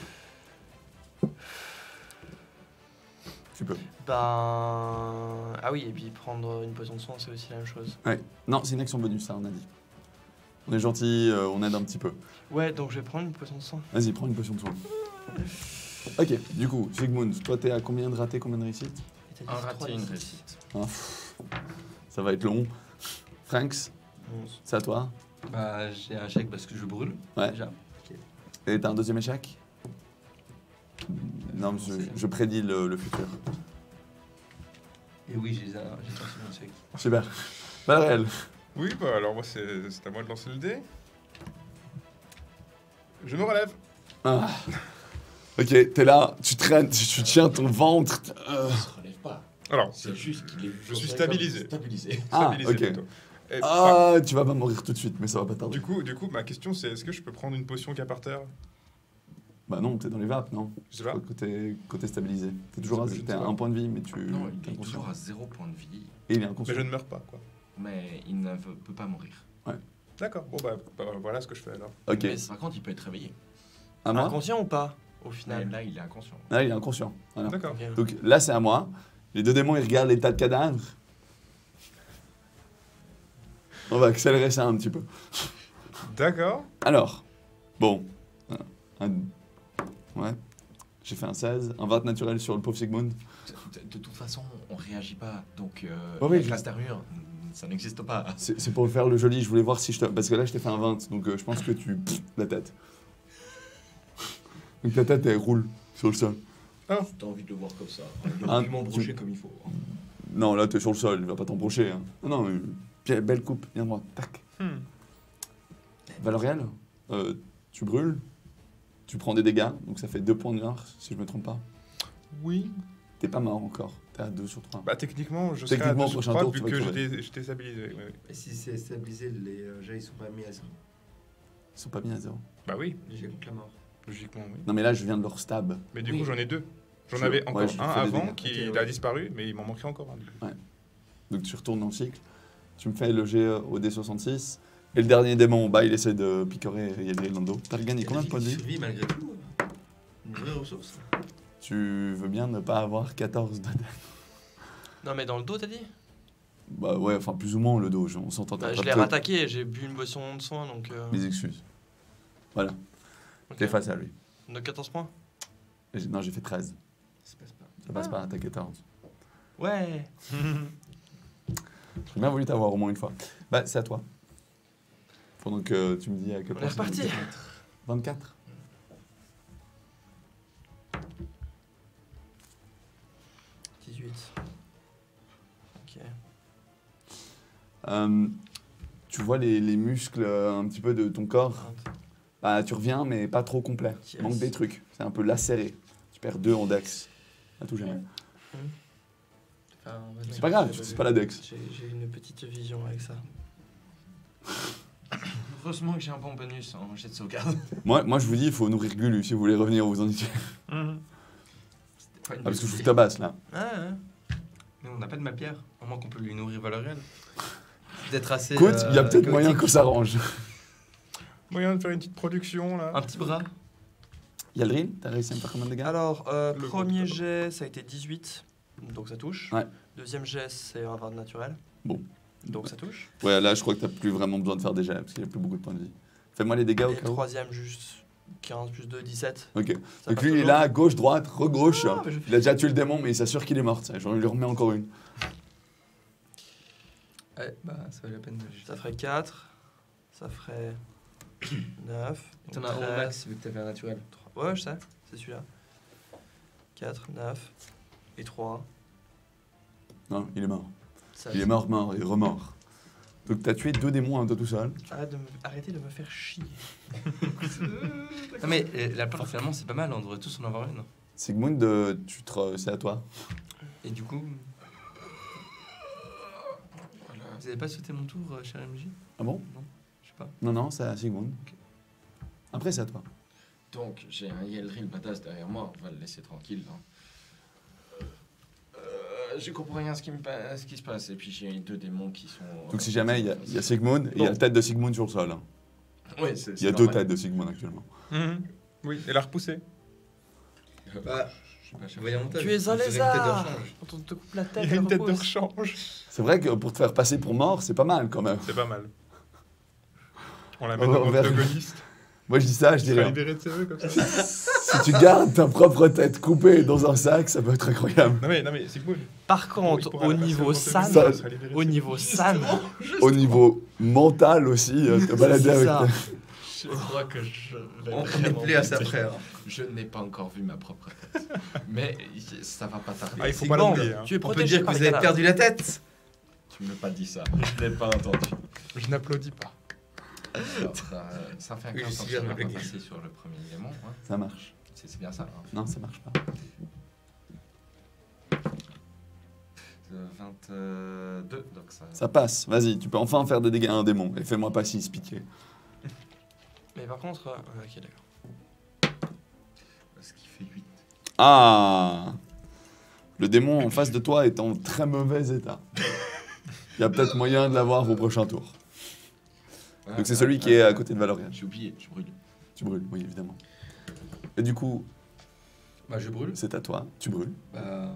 Tu peux. Ben. Ah oui, et puis prendre une potion de soin, c'est aussi la même chose. Non, c'est une action bonus, ça, on a dit. On est gentil, on aide un petit peu. Ouais, donc je vais prendre une potion de soin. Vas-y, prends une potion de soin. Ok, du coup, Sigmund, toi, t'es à combien de ratés, combien de réussites? Et t'as Un dit raté, 3 une ici. réussite. Ah, pff, ça va être long. Franks, 11. c'est à toi. Bah, j'ai un chèque parce que je brûle. Ouais. Déjà. Et t'as un deuxième échec? Non, mais je prédis le futur. Et oui, j'ai sorti mon chèque. Super. Valréel. Oui, bah alors moi c'est à moi de lancer le dé. Je me relève. Ah. Ok, t'es là, tu traînes, tu tiens ton ventre. Il se relève pas. Alors, C'est juste qu'il est. Je suis stabilisé. Stabilisé. Ah, stabilisé ok. plutôt. Et, Ah, tu vas pas mourir tout de suite, mais ça va pas tarder. du coup, ma question c'est est-ce que je peux prendre une potion qu'il y a par terre? Bah non, t'es dans les vapes, non? Je sais pas. Côté stabilisé. T'es toujours Je sais t'es à pas. 1 point de vie, mais tu Non, t'es il est inconscient. toujours à 0 point de vie, Et il est Mais inconscient. je ne meurs pas, quoi. mais il ne peut pas mourir. D'accord, bon bah voilà ce que je fais alors. Ok. Mais Par contre, il peut être réveillé. À moi? Inconscient ou pas, au Mais final? là, il est inconscient. Là, il est inconscient. Voilà. D'accord. Ok. Donc là, c'est à moi. Les 2 démons, ils regardent les tas de cadavres. On va accélérer ça un petit peu. D'accord. Alors, bon. Ouais. J'ai fait un 16, un 20 naturel sur le pauvre Sigmund. De toute façon, on réagit pas. Donc, Ouais, oui, la je- classe d'armure, ça n'existe pas. C'est pour faire le joli, je voulais voir si je te... Parce que là, je t'ai fait un 20, donc je pense que tu... la tête. Donc ta tête, elle roule sur le sol. T'as envie de le voir comme ça. Ah, Il m'embrocher comme il faut. Non, là, t'es sur le sol, il va pas t'embrocher. Hein. Non, belle coupe, bien droit, tac. Valérial, tu brûles, tu prends des dégâts, donc ça fait 2 points de mort, si je me trompe pas. Oui. T'es pas mort encore, t'es à 2 sur 3. Bah techniquement, je serai à Techniquement, 2 sur prochain 3 tour, vu tu vas que crever. j'étais stabilisé. Oui, oui. Et si c'est stabilisé, les jets ils sont pas mis à 0. Ils sont pas mis à 0. Bah oui, Les jets contre la mort. logiquement, oui. Non, mais là, je viens de leur stab. Mais du Oui. coup, j'en ai 2. J'en Je- avais ouais, encore je un fais des avant dégâts. qui Ok, a ouais. disparu, mais il m'en manquait encore un. Du coup. Donc tu retournes dans le cycle, tu me fais le jet au D66, et le dernier démon en bas, il essaie de picorer Yelgrillando. T'as regagné combien de points de vie? Survie malgré tout. Une vraie ressource. Tu veux bien ne pas avoir 14 de... Non, mais dans le dos, t'as dit? Bah ouais, enfin plus ou moins le dos, on s'entend. Bah, t'as je pas l'ai de- rattaqué, j'ai bu une potion de soin, donc... Mes excuses. Voilà, ok. t'es face à lui. Donc 14 points? Non, j'ai fait 13. Ça passe pas. Ça passe pas, t'as 14. Ouais. J'ai bien voulu t'avoir au moins une fois. Bah, c'est à toi. Pendant que tu me dis à quel On point est reparti. 24. « 18. Ok. Tu vois les muscles un petit peu de ton corps. 20. Bah, tu reviens, mais pas trop complet. Il Yes. manque des trucs. C'est un peu lacéré. Tu perds 2 en dex. À tout jamais. Enfin, C'est pas grave, c'est pas la dex. J'ai une petite vision avec ça. Heureusement que j'ai un bon bonus en jet de sauvegarde. Moi, je vous dis, il faut nourrir Gulu si vous voulez revenir, vous en dites. Mhm. Pas une Ah, parce que je bonne vous tabasse là. Ah, ouais. Mais on n'a pas de mappière, à moins qu'on peut lui nourrir Valorian. D'être assez. Écoute, il y a peut-être moyen chaotique. qu'on s'arrange. Moyen de faire une petite production là. Un petit bras. Yaldrin, t'as réussi à me faire combien de dégâts? Alors, Le premier gros jet, ça a été 18, donc ça touche. Ouais. Deuxième jet, c'est un 20 naturel. Bon. Donc ça touche. Ouais, là, je crois que t'as plus vraiment besoin de faire des jets parce qu'il n'y a plus beaucoup de points de vie. Fais-moi les dégâts au Et cas où. troisième, juste 15 plus 2, 17. Ok. Ça Donc passe lui, il est toujours. là, gauche, droite, re-gauche. Ah, mais je fais- Il a déjà tué le démon, mais il s'assure qu'il est mort. Je lui remets encore une. Ouais, bah ça vaut la peine de. Ça ferait 4. Ça ferait 9. T'en as un au max vu que t'avais un naturel. Ouais, je sais, c'est celui-là. 4, 9 et 3. Non, il est mort. Ça, Il est mort, mort et remort. Donc t'as tué 2 démons à toi tout seul. Arrêtez de me faire chier. Non mais la plante finalement c'est pas mal, on devrait tous en avoir une. Sigmund, c'est à toi. Et du coup. Vous avez pas sauté mon tour, cher MJ? Ah bon? Non, je sais pas. Non, c'est à Sigmund. Après, c'est à toi. Donc, j'ai un Yelril badass derrière moi, on va le laisser tranquille. Hein. Je comprends rien à ce qui se passe. Et puis, j'ai 2 démons qui sont. Donc si jamais, il y a Sigmund et il y a la tête de Sigmund sur le sol. Hein. Ouais, c'est Il y a 2 têtes de Sigmund actuellement. Mhm. Oui, et la repousser. Bah, voyons, Tu es un lézard. Quand on te coupe la tête, Il y a une elle tête de repousse. rechange. C'est vrai que pour te faire passer pour mort, c'est pas mal quand même. C'est pas mal. On la met On dans verra. notre liste. Moi je dis ça, je Tu vas dirais. libérer de ses comme ça. Si tu gardes ta propre tête coupée dans un sac, ça peut être incroyable. Non mais Sigmund. Par il contre, pourra au la passer niveau dans san, sa vie, il sera libéré de au ses niveau san, Au niveau mental aussi, te balader c'est avec ça. Je crois que je vais On est vraiment plus à sa monter. frère. Je n'ai pas encore vu ma propre tête. Mais ça va pas tarder. Ah, il faut C'est pas bon. l'oublier. Hein. Tu es On peut protégé dire que par vous les avez cadavres. perdu la tête. Tu me l'as pas dit ça. Je l'ai pas entendu. Je n'applaudis pas. Alors, ça fait un Oui, je 15 suis centimes bien à bloqué. passer sur le premier élément. Hein. Ça marche. C'est bien ça. Hein. Non, ça marche pas. 22, donc ça. Ça passe, vas-y, tu peux enfin faire des dégâts à un démon. Et fais-moi pas si piqué. Mais par contre, ok, d'accord. Ce qui fait 8. Ah, le démon en face de toi est en très mauvais état. Il y a peut-être moyen de l'avoir au prochain tour. Donc c'est celui qui est à côté de Valorian. J'ai oublié, je brûle. Tu brûles, oui, évidemment. Et du coup, Bah je brûle. c'est à toi, tu brûles. Bah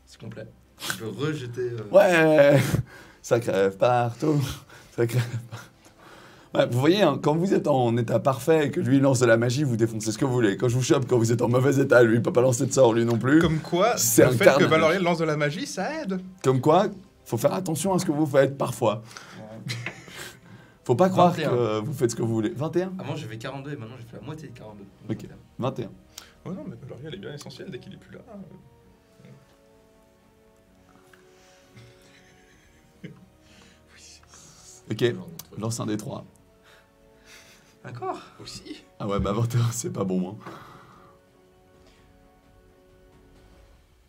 c'est complet. Je peux rejeter. Ouais, ça crève partout, ça crève partout. Ouais, vous voyez, hein, quand vous êtes en état parfait et que lui lance de la magie, vous défoncez ce que vous voulez. Quand je vous chope, quand vous êtes en mauvais état, lui, il peut pas lancer de sort, lui non plus. Comme quoi, C'est le un fait carnage. que Valorian lance de la magie, ça aide. Comme quoi, faut faire attention à ce que vous faites parfois. Faut pas croire 21. que vous faites ce que vous voulez. 21 Avant j'avais 42 et maintenant j'ai fait la moitié de 42. Ok. 21. Oh non, mais Valorian est bien essentiel dès qu'il est plus là. Ok, lance un des 3. Encore aussi. Ah ouais, bah 21, c'est pas bon, hein.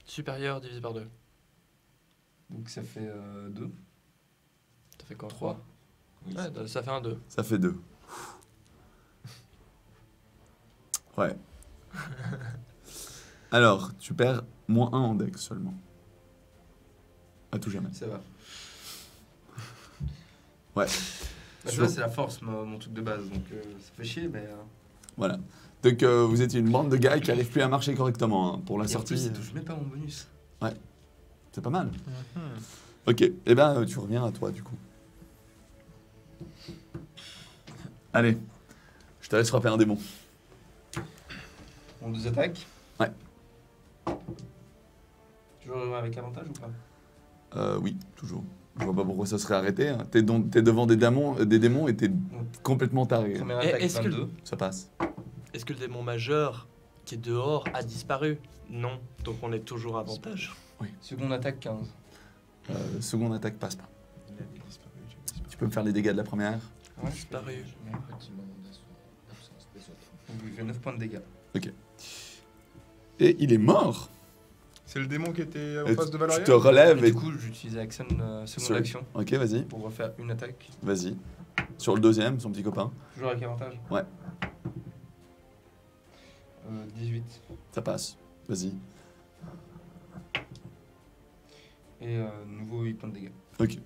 Supérieur divisé par 2. Donc ça fait 2. Ça fait quoi 3. Oui, Ouais, ça fait un 2. Ça fait 2. Ouais. Alors, tu perds -1 en dex seulement. À tout jamais. Ça va. Ouais. Bah, tu vois, c'est la force, mon truc de base, donc ça fait chier, mais. Voilà. Donc vous étiez une bande de gars qui n'arrivent plus à marcher correctement hein, pour la Et en sortie. plus, ça touche même pas mon bonus. C'est pas mal. Ok, et ben tu reviens à toi du coup. Allez, je te laisse frapper un démon. On 2 attaques. Ouais. Toujours avec avantage ou pas? Oui, toujours. Je vois pas pourquoi ça serait arrêté. Hein. T'es devant des démons et t'es complètement taré. Première Et attaque, est-ce que 22. Ça passe. Est-ce que le démon majeur qui est dehors a disparu? Non. Donc on est toujours à avantage. Seconde attaque, 15. Seconde attaque passe pas. Tu peux me faire les dégâts de la première. Ouais, Disparu. Je mets un petit moment d'absence des autres. Donc il fait 9 points de dégâts. Et il est mort. C'est le démon qui était en Et face de tu Valorian. te relèves Et et... du coup, j'utilise action, seconde Sur- action Ok, vas-y, pour refaire une attaque. vas-y. Sur le deuxième, son petit copain. Toujours avec avantage. Ouais. 18. Ça passe. Vas-y. Et nouveau 8 points de dégâts. Ok,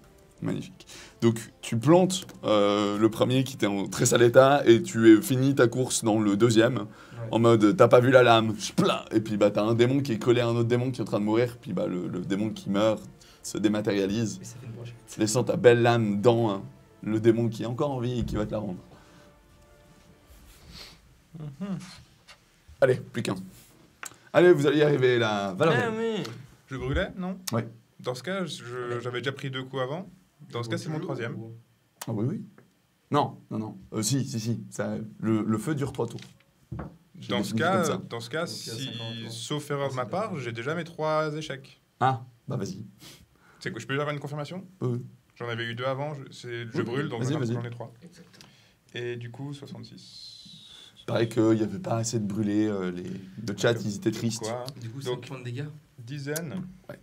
magnifique. Donc tu plantes le premier qui était en très sale état et tu finis ta course dans le deuxième en mode t'as pas vu la lame, Chpla et puis bah t'as un démon qui est collé à un autre démon qui est en train de mourir, puis bah le démon qui meurt se dématérialise, Et ça fait une brochette. laissant ta belle lame dans le démon qui est encore en vie et qui va te la rendre. Allez, plus qu'un. Allez, vous allez y arriver là. Valérian. oui. Je brûlais, non? Ouais. Dans ce cas, j'avais déjà pris 2 coups avant. Dans ce cas, c'est mon 3e. Ah oui, oui. Non, non, non. Si. Ça, le feu dure 3 tours. J'ai Dans ce défini cas, comme ça. dans ce cas, Donc, il y a si, 50 ans. sauf erreur de ma part, j'ai déjà mes 3 échecs. Ah, bah vas-y. C'est quoi, je peux déjà avoir une confirmation? Oui. J'en avais eu 2 avant, je Oui, brûle, donc vas-y, maintenant vas-y. j'en ai 3. Exactement. Et du coup, 66. Il paraît qu'il n'y avait pas assez de brûlés. Le chat, ils étaient tristes. Quoi? Du coup, Donc- 5 points de dégâts. Dizaine. Ouais.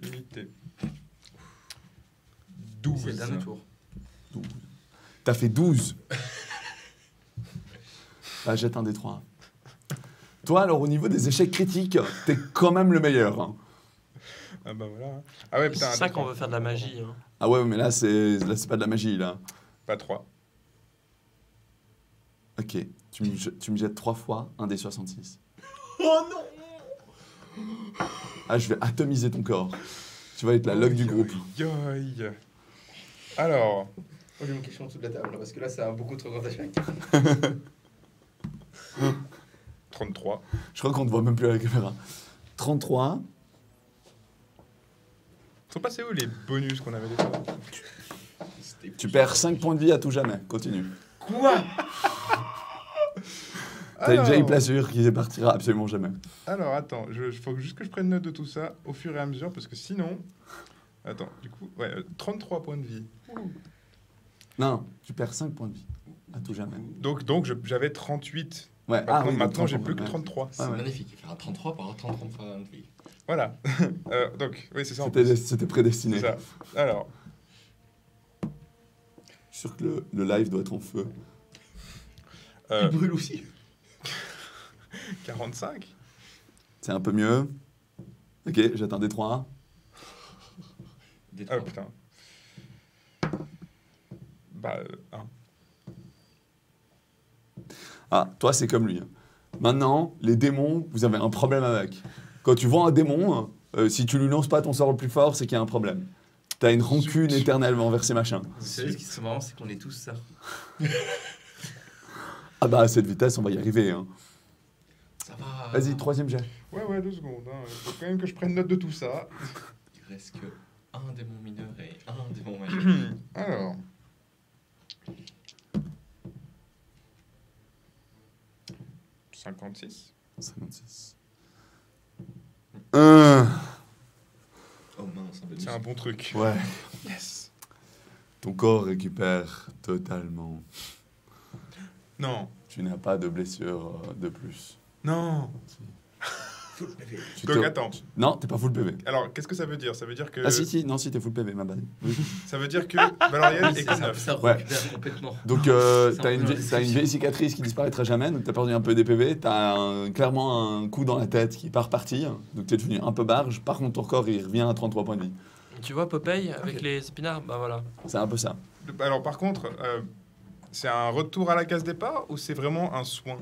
Unité. C'est 12. le dernier tour. 12. T'as fait 12. Bah, jette un des 3. Toi, alors, au niveau des échecs critiques, t'es quand même le meilleur. Hein. Ah bah voilà. Ah ouais, putain. C'est ça attends. qu'on veut faire de la magie. Hein. Ah ouais, mais là, c'est pas de la magie, là. Pas 3. Ok. Tu me jettes 3 fois un des 66. Oh non! Ah, je vais atomiser ton corps. Tu vas être la log du groupe. Yoï. Alors, Moi, j'ai une question en dessous de la table, parce que là, c'est un beaucoup trop grand échec. 33. Je crois qu'on ne voit même plus à la caméra. 33. Sont passés où les bonus qu'on avait déjà? Tu perds 5 points de vie à tout jamais. Continue. Quoi? T'as une vieille Alors- placure qui ne partira absolument jamais. Alors, attends, faut juste que je prenne note de tout ça au fur et à mesure, parce que sinon... Attends, du coup, ouais, 33 points de vie. Non, tu perds 5 points de vie à tout jamais. Donc j'avais 38. Ouais, Maintenant, donc j'ai 33, plus que ouais. 33. C'est ouais. magnifique. Il fera 33 par 33 points de vie. Voilà. Donc, oui, c'est ça. en C'était plus. c'était prédestiné. C'est ça. Alors, Je suis sûr que le live doit être en feu. euh, Il brûle aussi. 45. C'est un peu mieux. Ok, j'atteins des 3. Des Ah 3. putain. Bah, 1. Ah, toi, c'est comme lui. hein. Maintenant, les démons, vous avez un problème avec. Quand tu vois un démon, si tu lui lances pas ton sort le plus fort, c'est qu'il y a un problème. T'as une rancune éternelle envers ces machins. Vous savez ce qui serait marrant, c'est qu'on est tous ça. Ah bah, à cette vitesse, on va y arriver. Hein. Ça va. Vas-y, 3e jet. Ouais, 2 secondes. Hein. Faut quand même que je prenne note de tout ça. Il reste que un démon mineur et un démon majeur. Alors. « 56. 56. Oh mince, un bonus. C'est un bon truc. Ouais. Yes. Ton corps récupère totalement. Non. Tu n'as pas de blessure de plus. Non. Tu Donc te- attends. Non, t'es pas full PV. Alors, qu'est-ce que ça veut dire? Ça veut dire que... Ah si, non, si t'es full PV, ma bad. Oui. Ça veut dire que Valorian est C'est que ça, 9. ça Ouais. récupère complètement. Donc C'est t'as un une, peu dans la t'as une description. vieille cicatrice qui disparaîtra jamais, donc t'as perdu un peu des PV, clairement un coup dans la tête qui part partir, donc t'es devenu un peu barge, par contre ton corps il revient à 33 points de vie. Tu vois Popeye avec les épinards? Bah voilà. C'est un peu ça. Alors, par contre, c'est un retour à la case départ ou c'est vraiment un soin?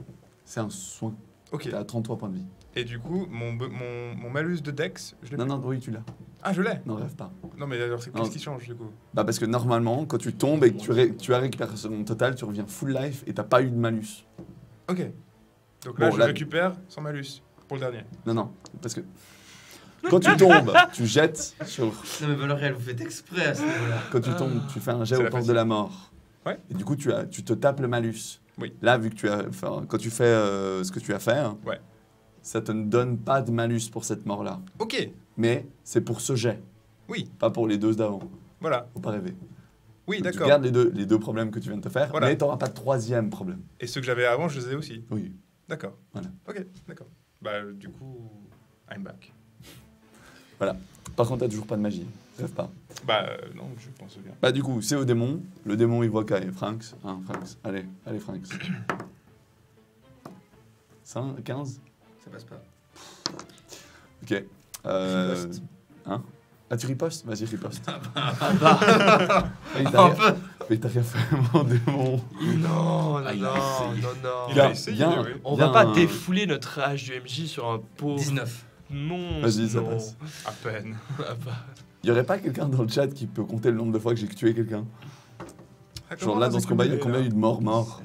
C'est un soin, Ok. t'as 33 points de vie. Et du coup, mon malus de Dex, je l'ai Non, plus. non, oui tu l'as, Ah, je l'ai. non rêve pas. Non, mais alors, Non. qu'est-ce qui change du coup? Bah parce que normalement, quand tu tombes et que tu as récupération totale, tu reviens full life et t'as pas eu de malus. Ok. Donc là, Bon, je là- récupère sans malus pour le dernier. Non, parce que quand tu tombes, tu jettes sur... Non mais Valorian, vous faites exprès à ce niveau-là. Quand tu tombes, tu fais un jet C'est aux la portes fatigue. de la mort. Ouais. Et du coup, tu te tapes le malus. Oui. Là, vu que quand tu fais ce que tu as fait, Ouais. ça te ne donne pas de malus pour cette mort-là. Ok. Mais c'est pour ce jet. Oui. Pas pour les deux d'avant. Voilà. Faut pas rêver. Oui, Donc, tu d'accord. gardes les deux problèmes que tu viens de te faire, Voilà. mais tu n'auras pas de troisième problème. Et ceux que j'avais avant, je les ai aussi. Oui. D'accord. Voilà. Ok, d'accord. Bah, du coup, I'm back. Par contre, t'as toujours pas de magie. Rêve pas. Bah, non, je pense bien. Bah, du coup, c'est au démon. Le démon, il voit Kai. Franks. Hein, Franks. Allez, Franks. 5, 15. Ça passe pas. Ok. Riposte. Hein? Ah, tu ripostes? Vas-y, riposte. bah. Mais t'as rien fait, mon démon. Non, Ah, il a non. Il a essayé, Viens, oui. On viens, va pas défouler notre âge du MJ sur un pauvre 19. monstre. Vas-y, ça non. passe. À peine. Ah bah. Y aurait pas quelqu'un dans le chat qui peut compter le nombre de fois que j'ai tué quelqu'un? Ah, Genre comment là, ça dans ce combat, il y a s'est combien eu cumulé, de morts?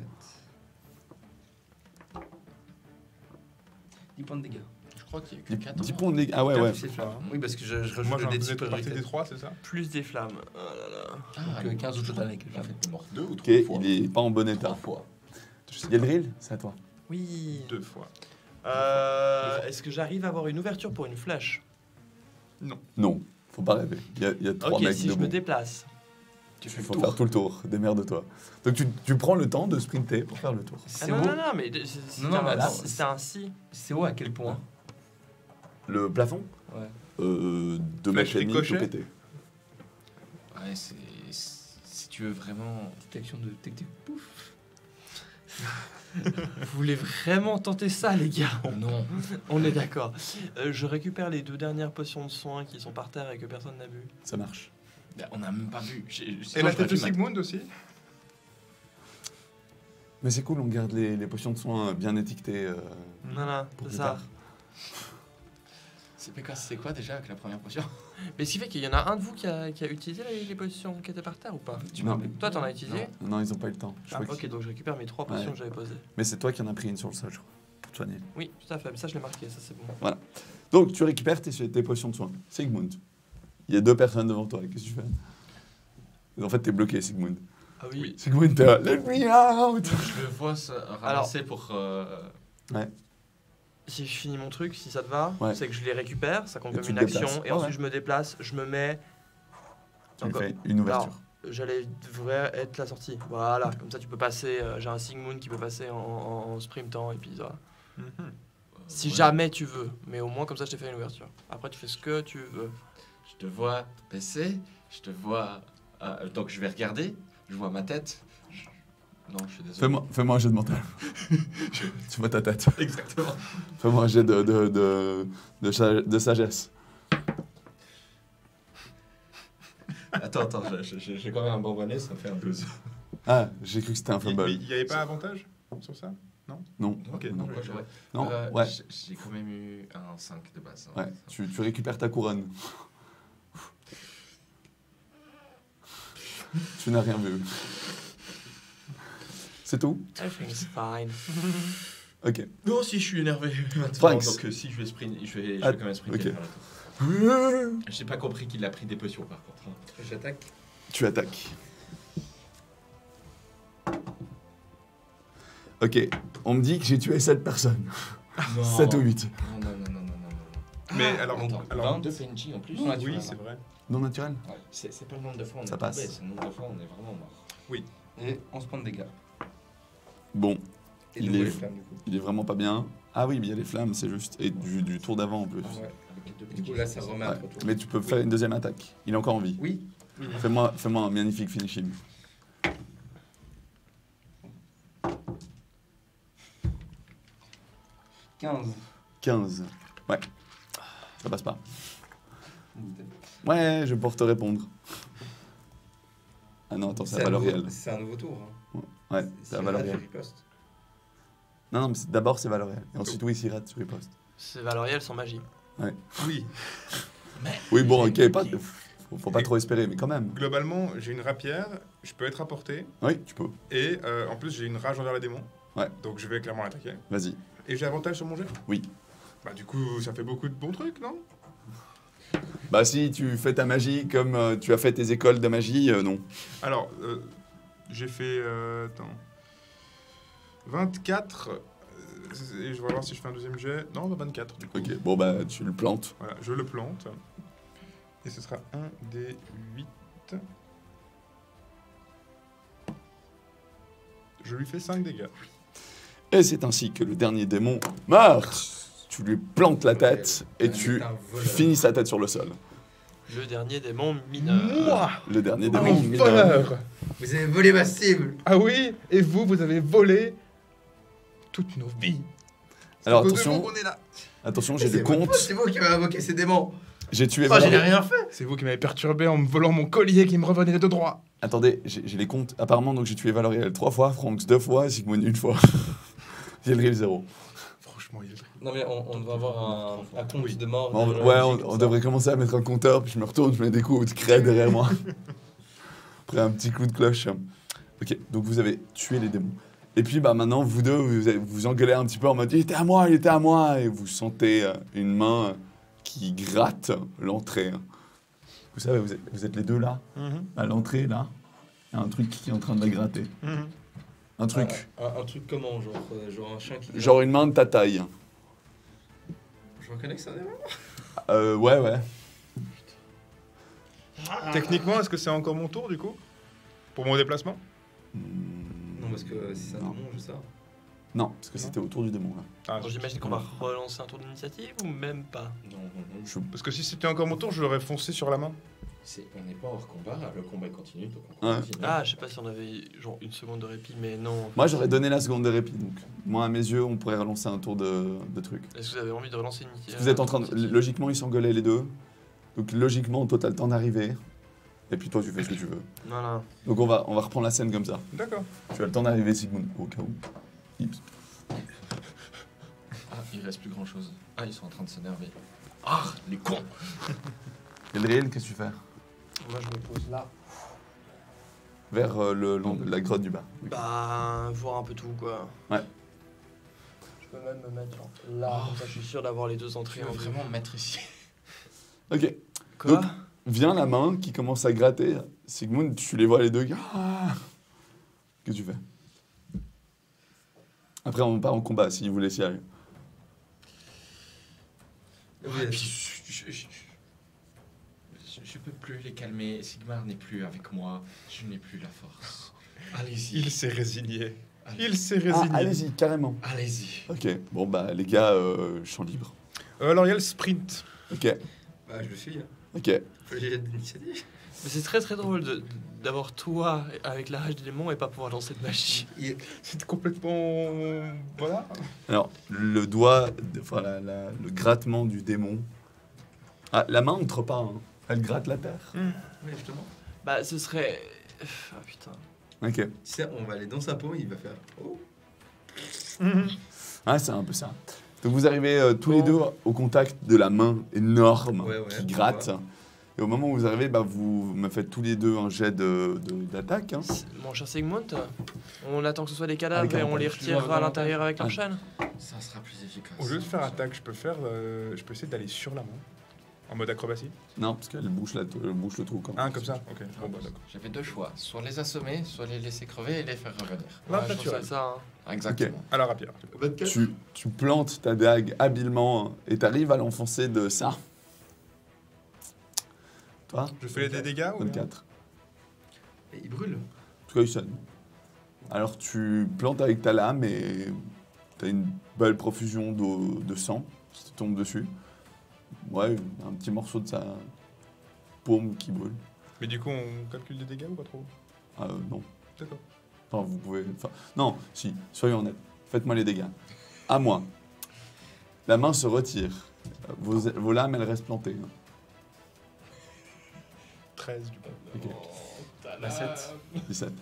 10 points de dégâts. Je crois qu'il y a eu que 4 10 points de dégâts. Ah ouais, ouais. C'est flammes. Oui, parce que je là rajoute Moi, le j'en dé de faisais toute partie supériorité. des 3, c'est ça? Plus des flammes. Oh là là. Ah, Donc, 15 au total avec les En fait, t'es mort 2 ou Ok, 3 fois? il est pas en bon état. 3 fois. Yadril, c'est à toi. Oui. 2 fois. Est-ce que j'arrive à avoir une ouverture pour une flèche? Non, faut pas rêver. Il y a 3 Ok, mecs si je me debout. déplace. Tu fais Il le faut tour. faire tout le tour. Démerde-toi. Donc tu prends le temps de sprinter pour faire le tour. Ah C'est non, haut. non, mais Non, mais attends. c'était un si. C'est haut à quel point? Le plafond Ouais. 2 mètres Flèche et demi, tout ricochet. pété. Ouais, si tu veux vraiment. Petite action de tic-tic. Pouf. Vous voulez vraiment tenter ça, les gars? Non. On est d'accord. Je récupère les 2 dernières potions de soins qui sont par terre et que personne n'a bu. Ça marche. Bah, on n'a même pas vu. Et la tête de Sigmund aussi? Mais c'est cool, on garde les potions de soins bien étiquetées. Voilà, Pour c'est plus ça. tard. C'est quoi déjà avec la première potion? Mais ce qui fait qu'il y en a un de vous qui a utilisé les potions qui étaient par terre ou pas? Non. Toi, t'en as utilisé? Non, ils ont pas eu le temps. Je crois que- Ok, donc je récupère mes 3 potions Ouais. que j'avais posées. Mais c'est toi qui en as pris une sur le sol, je crois, pour te soigner. Oui, tout à fait. Mais ça, je l'ai marqué, ça c'est bon. Donc tu récupères tes potions de soins. Sigmund. Il y a 2 personnes devant toi, qu'est-ce que tu fais? En fait, t'es bloqué, Sigmund. Ah oui. Sigmund, t'es là, let me out! Je le vois se ramasser pour. Si je finis mon truc, si ça te va, Ouais. c'est que je les récupère, ça compte Et comme tu une te action, déplaces. et Ouais, ensuite ouais. je me déplace, je me mets. Tu lui Encore- fais une ouverture. J'allais devrait être la sortie. Voilà, comme ça tu peux passer. J'ai un Sigmund qui peut passer en sprintant et puis ça. Si jamais tu veux, mais au moins comme ça je t'ai fait une ouverture. Après tu fais ce que tu veux. Je te vois passer, je te vois. Donc je vais regarder, je vois ma tête. Non, je suis désolé. Fais-moi un jet de mental. Tu vois ta tête. Exactement. Fais-moi un jet de sagesse. Attends, j'ai quand même un bonbonnet, ça me fait un 12. Ah, j'ai cru que c'était un Mais fumble. il n'y avait pas avantage sur ça? Non. Ok, Non, non, Quoi, j'aurais- Non, ouais. J'ai quand même eu un 5 de base. hein. Ouais, tu récupères ta couronne. Tu n'as rien vu. C'est tout? Everything's fine. Ok. Non, si je suis énervé maintenant, Franks. donc si je vais sprint, je vais Ah, quand même sprinter. ok. vers le tour. J'ai pas compris qu'il a pris des potions par contre. hein. J'attaque. Tu attaques. Ok, on me dit que j'ai tué 7 personnes. 7 ou 8. Non. Mais alors, Alors, 2 PNJ en plus. Ouais, oui, c'est vrai. Non naturel? C'est pas le nombre de fois on Ça est passe. tombé, c'est le nombre de fois on est vraiment mort. Et 11 points de dégâts. Bon, Et Il de nouveau est- les flammes, du coup. il est vraiment pas bien. Ah oui, mais il y a les flammes, c'est juste. Et du tour d'avant en plus. Ouais. Avec les deux Du coup, PNJ, là, ça remet Ouais. un retour. Mais tu peux faire une deuxième attaque. Il est encore en vie. Oui. Fais-moi un magnifique finishing. « 15. 15. Ouais. Ça passe pas. Ouais, je vais pouvoir te répondre. Ah non, attends, c'est la Valoriel. C'est un nouveau tour. Hein. Ouais, Si c'est la on rate, Valoriel. je riposte. Non, mais d'abord c'est Valoriel. Et ensuite, oui, s'il rate, tu ripostes. C'est Valoriel sans magie. Oui. Oui, bon, ok, pas, faut pas trop espérer, mais quand même. Globalement, j'ai une rapière, je peux être à portée, Oui, tu peux. et en plus, j'ai une rage envers les démons. Ouais. Donc, je vais clairement l'attaquer. Vas-y. Et j'ai avantage sur mon jet? Oui. Bah, du coup, ça fait beaucoup de bons trucs, non? Bah, si tu fais ta magie comme tu as fait tes écoles de magie, non. Alors, j'ai fait. Attends. 24. Et je vais voir si je fais un deuxième jet. Non, 24 du coup. Ok, bon, bah, tu le plantes. Voilà, je le plante. Et ce sera un des 8. Je lui fais 5 dégâts. Et c'est ainsi que le dernier démon meurt. tu lui plantes la tête et tu finis sa tête sur le sol. Le dernier démon mineur. Moi, Le dernier un démon mineur. voleur. Vous avez volé ma cible. Ah oui, et vous avez volé toutes nos vies. Alors C'est à cause de vous attention, qu'on est là. attention, j'ai C'est des votre faute, comptes. c'est vous qui m'avez invoqué ces démons. J'ai tué Oh, je n'ai Valor. rien fait. C'est vous qui m'avez perturbé en me volant mon collier qui me revenait de droit. Attendez, j'ai les comptes. Apparemment, donc j'ai tué Valoriel 3 fois, Franks 2 fois, Sigmund 1 fois. Yelril 0. Franchement, il est... Non, mais on devrait avoir un compte de mort. Bon, de ouais, logique, on ça. devrait commencer à mettre un compteur, puis je me retourne, je mets des coups de craie derrière moi. Après un petit coup de cloche. Ok, donc vous avez tué les démons. Et puis bah maintenant, vous deux, vous engueulez un petit peu en mode il était à moi, il était à moi, et vous sentez une main qui gratte l'entrée. Vous savez, vous êtes les deux là, à l'entrée là, il y a un truc qui est en train de la gratter. Un truc, Un truc comment, genre un chien qui. genre une main de ta taille. Je reconnais que c'est un démon. Ouais. Techniquement, est-ce que c'est encore mon tour du coup? Pour mon déplacement? Non, parce que si c'est un Non. démon, je sais. Non, parce que c'était autour du démon là. Ah, Alors, j'imagine qu'on va relancer un tour d'initiative ou même pas. Non, non, non. Je- Parce que si c'était encore mon tour, je l'aurais foncé sur la main. On n'est pas hors combat, le combat continue, donc on Ouais. continue. Ah, je sais pas si on avait genre une seconde de répit, mais non. Moi j'aurais donné la seconde de répit, donc moi à mes yeux on pourrait relancer un tour de truc. Est-ce que vous avez envie de relancer une Parce initiative que vous êtes en train de... Logiquement ils s'engueulaient les deux, donc logiquement toi t'as le temps d'arriver, et puis toi tu fais ce que tu veux. Non, non. Donc on va reprendre la scène comme ça. D'accord. Tu as le temps d'arriver Sigmund, au cas où. Ips. Ah, il reste plus grand chose. Ah, ils sont en train de s'énerver. Ah, les cons! Elriel, qu'est-ce que tu fais? Moi, je me pose là. Vers la grotte du bas. Ok. Bah, voir un peu tout, quoi. Ouais. Je peux même me mettre genre là, comme ça je suis sûr d'avoir les deux Tu entrées veux en vue. vraiment me mettre ici? Ok, Quoi Donc- vient la main qui commence à gratter. Sigmund, tu les vois les deux. Ah, qu'est-ce que tu fais? Après on part en combat si vous laissez aller. Oui, Et puis, je peux plus les calmer. Sigmar n'est plus avec moi. Je n'ai plus la force. Allez-y. Il s'est résigné. Allez. Il s'est Ah, résigné. allez-y, carrément. Allez-y. Ok, bon bah les gars, champ libre. Alors il y a le sprint. Ok, Bah, je le suis. Hein. ok. Faut que j'ai d'initiative. Mais c'est très très drôle d'avoir toi avec la rage des démons et pas pouvoir lancer de magie. C'est complètement... Voilà. Alors, le doigt, enfin le grattement du démon. Ah, la main entre pas, hein. Elle gratte la terre. Oui, justement. Bah, ce serait. Ah putain. Ok. Si ça, on va aller dans sa peau, il va faire. Oh. Ah, c'est un peu ça. Donc vous arrivez tous les deux au contact de la main énorme Ouais, qui on gratte. voit. Et au moment où vous arrivez, bah, vous me faites tous les deux un jet d'attaque. Hein. Mon cher Sigmund, on attend que ce soit des cadavres Avec un et on les punch. retire à l'intérieur avec leur chaîne. Ça sera plus efficace. Au lieu de faire attaque, je peux essayer d'aller sur la main. En mode acrobatie. Non, parce qu'elle bouche, bouche le trou. Quand même. Ah, comme ça. Ok. Bon, bah d'accord. J'avais deux choix. Soit les assommer, soit les laisser crever et les faire revenir. Là, Ouais, je naturel. pensais à ça. Hein. Exactement. À la rapière. 24. Tu plantes ta dague habilement hein, et t'arrives à l'enfoncer de ça. Toi, Je fais des dégâts ou... 24. Et il brûle. En tout cas, il sonne. Alors tu plantes avec ta lame et t'as une belle profusion de sang qui te tombe dessus. Ouais, un petit morceau de sa paume qui brûle. Mais du coup, on calcule des dégâts ou pas trop? Non. D'accord. Enfin, vous pouvez... Enfin, non, si, soyons honnêtes. Faites-moi les dégâts. À moi. La main se retire. Vos lames, elles restent plantées. hein. 13 du coup. Ok. Bah, 7. 17.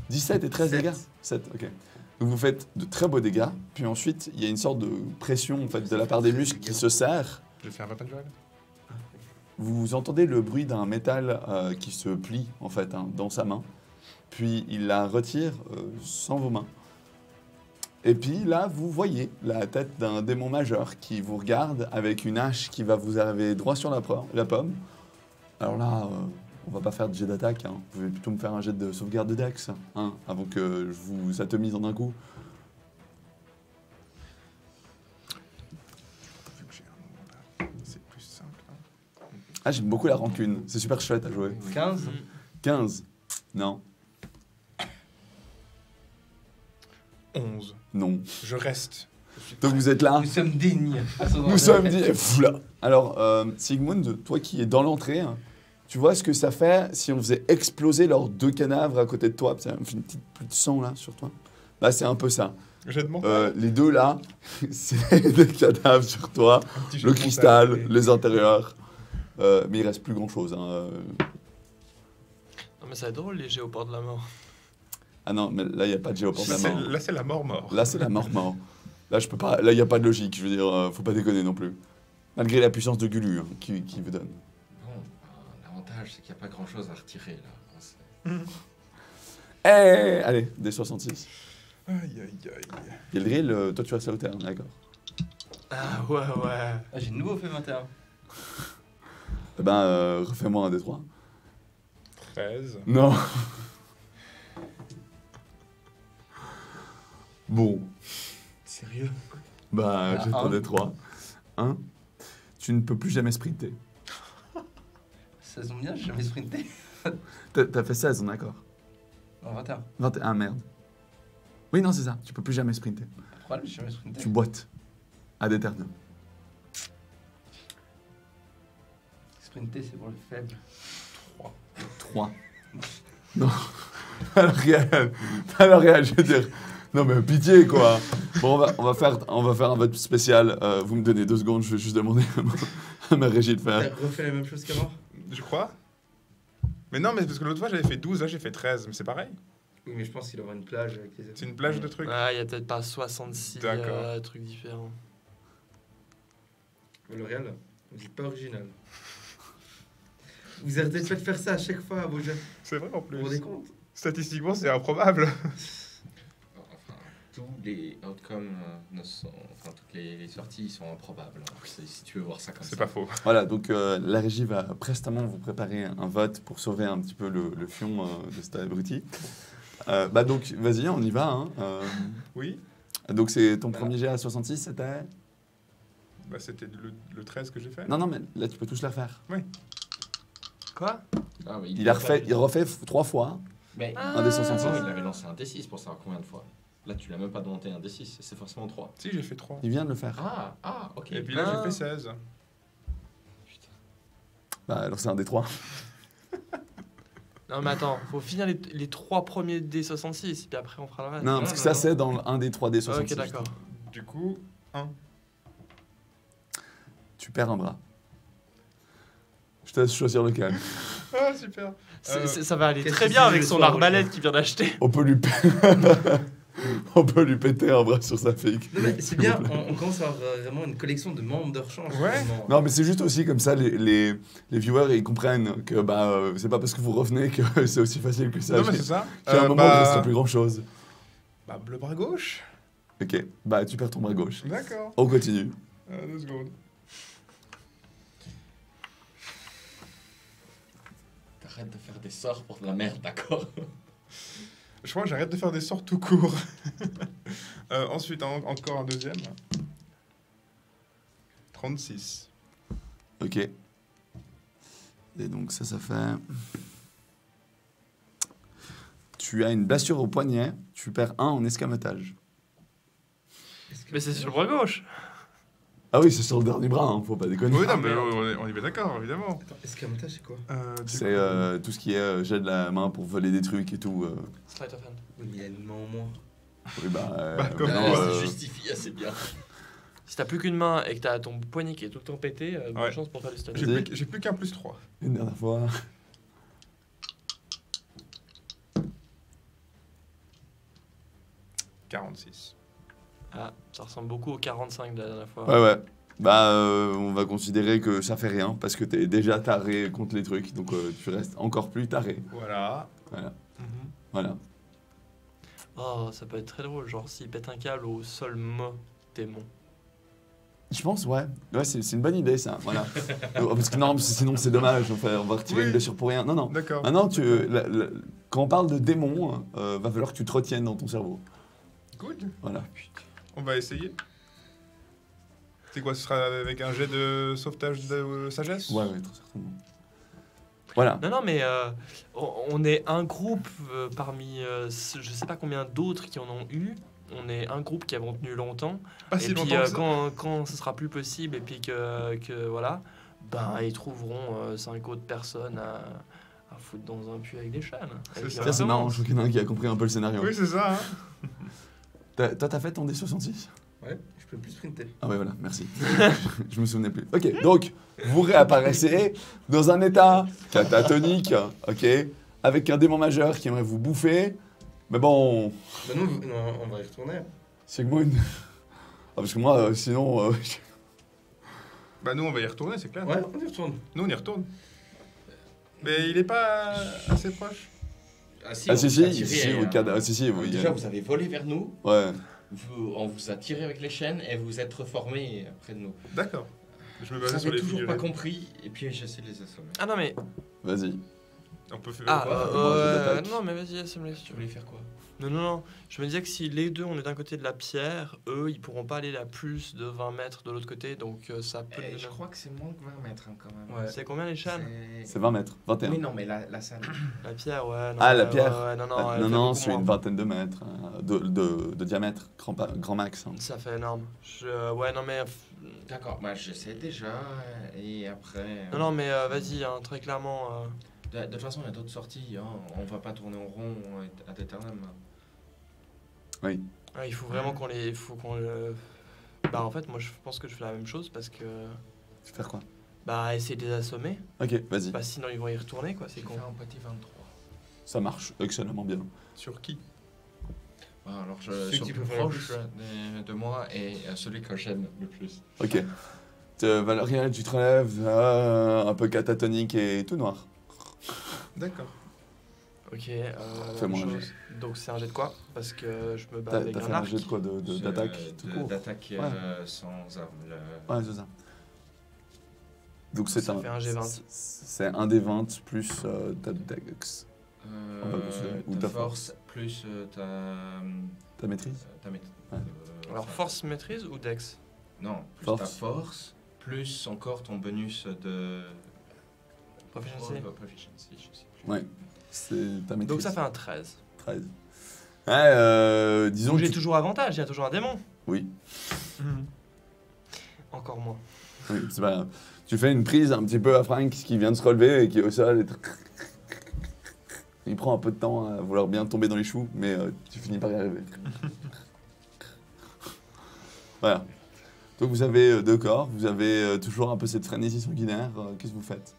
17 et 13 Sept. dégâts 7, ok. Donc vous faites de très beaux dégâts, puis ensuite, il y a une sorte de pression en fait, de la part des muscles qui se serrent. J'ai fait un weapon duel. Vous entendez le bruit d'un métal qui se plie en fait hein, dans sa main, puis il la retire sans vos mains. Et puis là, vous voyez la tête d'un démon majeur qui vous regarde avec une hache qui va vous arriver droit sur la pomme. Alors là, on va pas faire de jet d'attaque, hein. Vous pouvez plutôt me faire un jet de sauvegarde de Dex, hein, avant que je vous atomise en un coup. Vu que j'ai un nom là, c'est plus simple. Hein. Ah, j'aime beaucoup la rancune, c'est super chouette à jouer. 15. 15. Non. 11. Non. Je reste. Donc vous êtes là. Nous sommes dignes. Nous sommes dit. Là. Alors, Sigmund, toi qui es dans l'entrée, tu vois ce que ça fait si on faisait exploser leurs 2 cadavres à côté de toi. Ça me fait une petite pluie de sang là sur toi. Bah, c'est un peu ça. J'ai de mon Les 2 là, c'est des cadavres sur toi. Le cristal, les intérieurs. Mais il reste plus grand chose. Non, mais ça va être drôle, les géoports de la mort. Ah non, mais là, il n'y a pas de géoport de la mort. Là, c'est la mort. Là, c'est la mort. Là, je peux pas. Là, il n'y a pas de logique. Je veux dire, faut pas déconner non plus. Malgré la puissance de Gulu qui vous donne. Bon, l'avantage, c'est qu'il n'y a pas grand-chose à retirer, là. Allez, des 66. Aïe, aïe, aïe. Gildril, toi, tu vas sauter, hein, d'accord. Ah ouais. Ah, j'ai de nouveau fait 21. Eh ben, refais-moi un des 3. 13. Non. Bon. Sérieux? Bah, Ah, j'ai ton un. des 3. 1. Tu ne peux plus jamais sprinter. Ça tombe bien, j'ai jamais sprinté. T'as fait 16, on est d'accord. Non, 21. 21, merde. Oui, non, c'est ça. Tu peux plus jamais sprinter. Pourquoi j'ai jamais sprinté? Tu boites. Ad aeternum. Sprinter, c'est pour le faible. 3. Non. Alors, réel, je veux dire. Non, mais pitié, quoi. Bon, on va faire un vote spécial. Vous me donnez 2 secondes, je vais juste demander à ma régie de faire. T'as refait la même chose qu'avant? Je crois. Mais non, mais parce que l'autre fois, j'avais fait 12, là, j'ai fait 13. Mais c'est pareil. Oui, mais je pense qu'il aura une plage avec les. C'est une plage de trucs. Ah, il y a peut-être pas 66 D'accord. trucs différents. L'Oréal, vous dites pas original. Vous arrêtez pas de faire ça à chaque fois à vos jeux. C'est vrai en Vous vous rendez plus. compte? Statistiquement, c'est improbable. Enfin, tous les outcomes enfin, toutes les sorties sont improbables. Hein, si tu veux voir ça comme ça. C'est pas faux. Voilà, donc la régie va prestement vous préparer un vote pour sauver un petit peu le fion de cet abruti. Bah donc, vas-y, on y va. Hein. Oui. Donc, c'est ton premier jet à 66, c'était... Bah, c'était le 13 que j'ai fait. Non, mais là, tu peux tous les refaire. Quoi? Ah, mais Il refait 3 fois. Mais Un des 66. il avait lancé un D6 pour savoir combien de fois. Là, tu l'as même pas monté un D6, c'est forcément 3. Si, j'ai fait 3. Il vient de le faire. Ok. Et puis là, j'ai fait 16. Bah, alors, c'est un des 3. Non, mais attends, faut finir les 3 premiers D66, puis après on fera le reste. Non, parce que ça, c'est dans un des 3 des 66. Ok, d'accord. Du coup, 1. Tu perds un bras. Je te laisse choisir lequel. Ah, super. Ça va aller qu'est-ce très que bien c'est avec le son soir, arbalète qu'il vient d'acheter. On peut lui On peut lui péter un bras sur sa fille. Non, mais c'est bien, on commence à avoir vraiment une collection de membres de rechange. Ouais. vraiment. Non, mais c'est juste aussi comme ça, les viewers, ils comprennent que c'est pas parce que vous revenez que c'est aussi facile que ça. Non, mais c'est ça. Qu'à un moment, il reste plus grand chose. Bah, le bras gauche. Ok, bah tu perds ton bras gauche. D'accord. On continue. 2 secondes. T'arrêtes de faire des sorts pour de la merde, d'accord? Je crois que j'arrête de faire des sorts tout court. Ensuite, encore un deuxième. 36. Ok. Et donc ça fait... Tu as une blessure au poignet, tu perds 1 en escamotage. Mais c'est sur le bras gauche. Ah oui, c'est sur le dernier bras, hein, faut pas déconner. Oui, non, mais on est bien d'accord, évidemment. Attends, escamotage, c'est quoi? Du C'est coup, tout ce qui est jet de la main pour voler des trucs et tout. Sleight of hand. Oui, mais il y a une main au moins. Oui, comme maintenant, Ça se justifie assez bien. Si t'as plus qu'une main et que t'as ton poignet qui est tout le temps pété, bonne Ouais. chance pour faire du stun. j'ai plus qu'un plus 3. une dernière fois. 46. Ah, ça ressemble beaucoup au 45 de la dernière fois. Ouais. Bah, on va considérer que ça fait rien parce que t'es déjà taré contre les trucs, donc tu restes encore plus taré. Voilà. Voilà. Mhm. Voilà. Oh, ça peut être très drôle, genre s'il pète un câble au sol mot démon. Je pense, ouais. Ouais, c'est une bonne idée, ça. Voilà. Parce que non, sinon c'est dommage. On va retirer Oui. une blessure pour rien. Non. D'accord. Maintenant, quand on parle de démon, va falloir que tu te retiennes dans ton cerveau. Good. Voilà. On va essayer. C'est quoi, ce sera avec un jet de sauvetage de sagesse? Ouais, très certainement. Voilà. Non, mais on est un groupe parmi je sais pas combien d'autres qui en ont eu. on est un groupe qui avons tenu longtemps. Pas Et si puis longtemps que ça. quand ce sera plus possible et puis que voilà, ben ils trouveront 5 autres personnes à foutre dans un puits avec des chaînes. C'est Et puis ça. on Tiens, c'est commence. marrant, je crois qu'il y en a un qui a compris un peu le scénario. Oui, c'est ça. Hein. Toi, t'as fait ton D66? Ouais, je peux plus sprinter. Ah ouais, voilà, merci. Je me souvenais plus. Ok, donc, vous réapparaissez dans un état catatonique, ok, avec un démon majeur qui aimerait vous bouffer. Mais bon, Bah non, on va y retourner. Sigmund... Ah, parce que moi, sinon... Bah, nous, on va y retourner, c'est clair. Ouais, on y retourne. Nous, on y retourne. Mais il est pas assez proche. Ah si, Ah on si, vous a si, tiré, si, hein. au cadre... Ah, si, si, oui. Déjà, vous avez volé vers nous, Ouais. on vous a tiré avec les chaînes et vous êtes reformé près de nous. D'accord. Je me Vous basais sur avez les toujours pas figurines. compris et puis j'essaie de les assommer. Ah non mais Vas-y. On peut faire ah quoi moi, je l'attaque. non mais vas-y assume-les si tu Tu veux. voulais faire quoi? Non, je me disais que si les deux on est d'un côté de la pierre, eux ils pourront pas aller à plus de 20 mètres de l'autre côté, donc ça peut. Je crois que c'est moins que 20 mètres hein, quand même. C'est combien les chaînes? C'est 20 mètres. 21. Mais non, mais la salle. La pierre, ouais. Non, Ah, la ouais, pierre. ouais, non, Ah, elle fait non, beaucoup c'est une moins. vingtaine de mètres, hein, de diamètre, grand max. Hein. Ça fait énorme. Ouais, non, mais. D'accord, bah j'essaie déjà et après. Non, mais vas-y, hein, très clairement. De toute façon, il y a d'autres sorties. Hein. On va pas tourner en rond ad aeternam. Oui. Il faut vraiment qu'on les. Faut qu'on le. Bah, en fait, moi, je pense que je fais la même chose parce que. Tu veux faire quoi? Bah, essayer de les assommer. Ok, vas-y. Bah, sinon, ils vont y retourner, quoi. C'est J'ai con. fait un petit 23. Ça marche excellemment bien. Sur qui Bah, alors, Celui sur qui le peut plus faire le proche de moi et celui que j'aime le plus. Ok. Valérian, tu te relèves, un peu catatonique et tout noir. D'accord. Ok, Fais-moi même un chose. Donc, c'est un jet de quoi? Parce que je me bats T'as avec fait un un arc. jet de quoi? D'attaque tout court? D'attaque Ouais. sans arme. Ouais, c'est ça. Donc c'est Ça un... fait un G20. C'est un des 20 plus ta dex. On va considérer. Ou ta ta force plus Ta maîtrise? ta maîtrise. Ouais. Alors, force maîtrise ou dex? Non, plus Force. ta force, plus encore ton bonus de... Proficiency. Proficiency, je sais plus. Ouais. C'est ta maîtrise. Donc, ça fait un 13. 13. Ouais, disons Donc, que j'ai toujours avantage, il y a toujours un démon. Oui, Encore moins. oui, c'est pas grave. Tu fais une prise un petit peu à Frank qui vient de se relever et qui est au sol. Il prend un peu de temps à vouloir bien tomber dans les choux, mais tu finis par y arriver. Voilà. Donc vous avez deux corps, vous avez toujours un peu cette frénésie sanguinaire. Qu'est-ce que vous faites?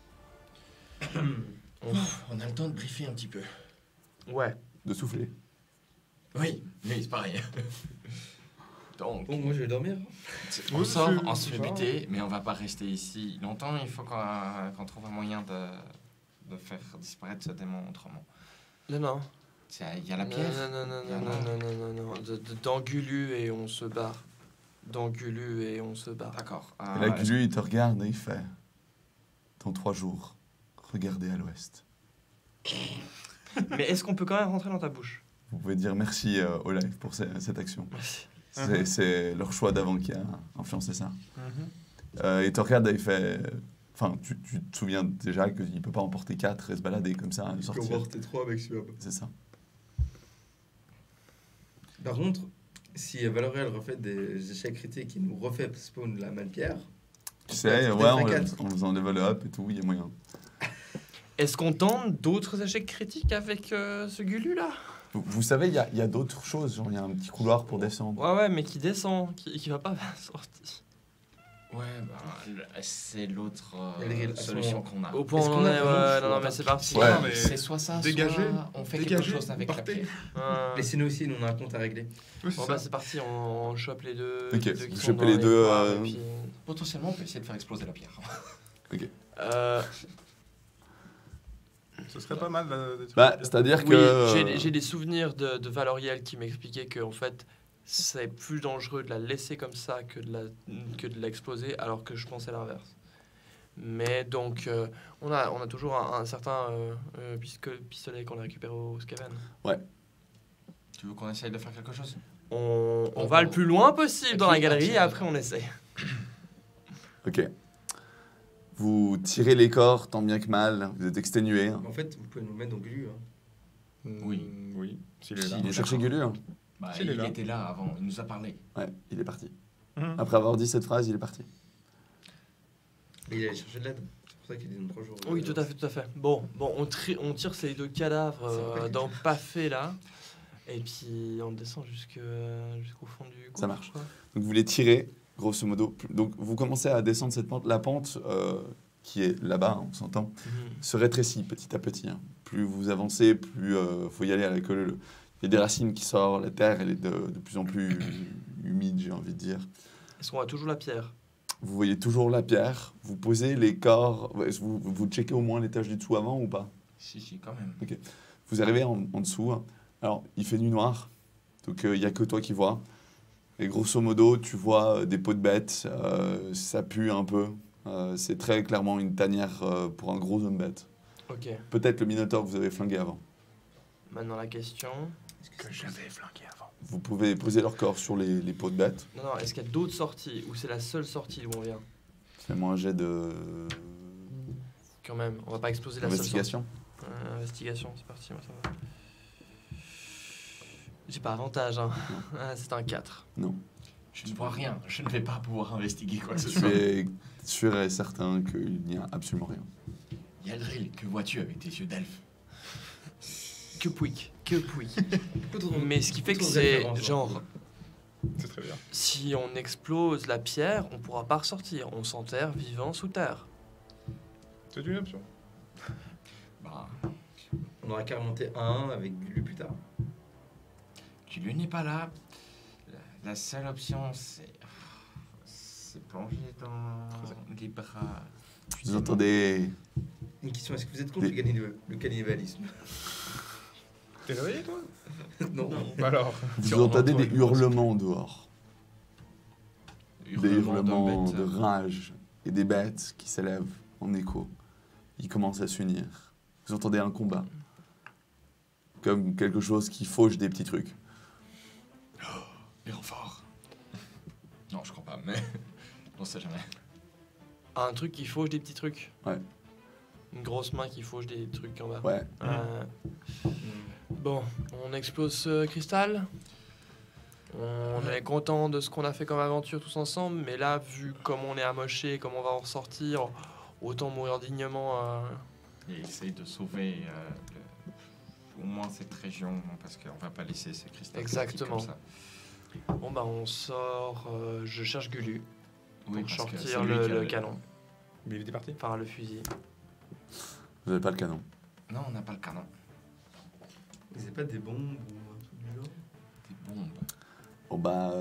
On a le temps de briefer un petit peu. Ouais. De souffler. Oui, c'est pareil. Donc, Bon, moi je vais dormir. on Oui, sort, c'est- on se fait ça va. buter, mais on va pas rester ici longtemps. Il faut qu'on trouve un moyen de faire disparaître ce démon autrement. Non. Il y a la pierre. Non. D'Angulu et on se barre. D'Angulu et on se barre. D'accord. Et là, lui, il te regarde et il fait... Dans 3 jours, regardez à l'ouest. Mais est-ce qu'on peut quand même rentrer dans ta bouche? Vous pouvez dire merci au live pour cette action. Merci. C'est leur choix d'avant qui a influencé ça. Mhm. Et te regarde et il fait... Enfin, tu te souviens déjà qu'il ne peut pas emporter 4 et se balader comme ça, et sortir. Comporter 3 maximum. C'est ça. Par contre, si Valorel refait des échecs critiques qui nous refait spawn la même pierre, Tu sais, Des ouais, fois en faisant level up et tout, il y a moyen. Est-ce qu'on tente d'autres échecs critiques avec ce Gulu là? Vous savez, il y a d'autres choses, genre il y a un petit couloir pour descendre. Ouais, mais qui descend, qui va pas vers la sortie. Ouais, c'est l'autre Gabriel, à ce solution moment- qu'on a. Au point Est-ce où qu'on on a est, vraiment le ouais, choix? non, mais c'est parti. Ouais. Non, mais C'est soit ça, dégagez, soit on fait quelque dégagez, chose avec la partez. pierre. laissez-nous aussi, nous on a un compte à régler. Oui, c'est Bon ça. bah c'est parti, on chope les deux. Ok, les deux qui vous sont chopez dans les deux, couloirs, et puis, Potentiellement, on peut essayer de faire exploser la pierre. Ce serait pas mal de tuer Bah, la pierre. c'est-à-dire oui, que... j'ai des souvenirs de Valoriel qui m'expliquait que en fait c'est plus dangereux de la laisser comme ça que de l'exploser, alors que je pensais l'inverse. Mais donc on a toujours un certain pistolet qu'on a récupéré au Skaven. Tu veux qu'on essaye de faire quelque chose? On va le plus loin possible dans la Ok, galerie ok. et après on essaie. Ok. Vous tirez les corps tant bien que mal, vous êtes exténué. En fait, vous pouvez nous mettre dans Gulu. Hein. Oui. Oui, s'il est là. S'il Vous est cherchez d'accord. Gulu hein? Bah, Il est il là. était là avant, il nous a parlé. Ouais, il est parti. Mhm. Après avoir dit cette phrase, il est parti. Et il allait chercher de l'aide. C'est pour ça qu'il dit dans 3 jours. Oui, tout à fait, tout à fait. Bon, on tire ces 2 cadavres dans le Pafé là, et puis on descend jusqu'au fond du gouffre. Ça marche. quoi. Donc vous les tirez, grosso modo. Donc vous commencez à descendre cette pente. La pente, qui est là-bas, on s'entend, se rétrécit petit à petit. Hein. Plus vous avancez, plus faut y aller à la queue. Il y a des racines qui sortent, la terre elle est de plus en plus humide, j'ai envie de dire. Est-ce qu'on a toujours la pierre? Vous voyez toujours la pierre, vous posez les corps, vous checkez au moins l'étage du dessous avant ou pas? Si, quand même. Vous arrivez en dessous, hein. Alors il fait nuit noire, donc il n'y a que toi qui vois. Et grosso modo, tu vois des peaux de bêtes, ça pue un peu. C'est très clairement une tanière pour un gros homme bête. Ok. Peut-être le Minotaure que vous avez flingué avant. Maintenant la question. Que j'avais flanqué avant. Vous pouvez poser leur corps sur les peaux de bêtes. Non, est-ce qu'il y a d'autres sorties ou c'est la seule sortie d'où on vient? Fais-moi un jet de Quand même, on va pas exploser la seule sortie. investigation. Investigation, c'est parti, moi ça va. J'ai pas avantage, hein. Ah, c'est un 4. Non. Je ne vois rien, je ne vais pas pouvoir investiguer quoi que ce Tu soit. es sûr et certain qu'il n'y a absolument rien. Yaldril, que vois-tu avec tes yeux d'elfe? Que pouic, que pouic. Beaucoup trop- Mais ce qui fait que beaucoup de c'est références, genre, C'est très bien. si on explose la pierre, on pourra pas ressortir. On s'enterre vivant sous terre. C'est une option. Bah, On aura qu'à remonter à 1 avec Gulu plus tard. Gulu n'est pas là. La seule option, c'est plonger dans les bras. Vous entendez Une question, est-ce que vous êtes contre le cannibalisme? T'es réveillé toi? Non. Alors. Vous entendez des hurlements dehors. Des hurlements d'un de bête. rage et des bêtes qui s'élèvent en écho. Ils commencent à s'unir. Vous entendez un combat. Comme quelque chose qui fauche des petits trucs. Les renforts. Non, je crois pas, mais on sait jamais. Un truc qui fauche des petits trucs. Ouais. Une grosse main qui fauche des trucs en bas. Ouais. Bon, on explose ce cristal. On est content de ce qu'on a fait comme aventure tous ensemble, mais là, vu comme on est amoché, comme on va en ressortir, autant mourir dignement. Et essaye de sauver au moins cette région, parce qu'on va pas laisser ces cristaux. Exactement. comme ça. Bon bah on sort, je cherche Gulu Oui, pour parce que sortir c'est lui qui a le canon, Mais il était parti. enfin le fusil. Vous n'avez pas le canon. Non, on n'a pas le canon. Vous n'avez pas des bombes ou un truc du genre? Des bombes. Bon bah,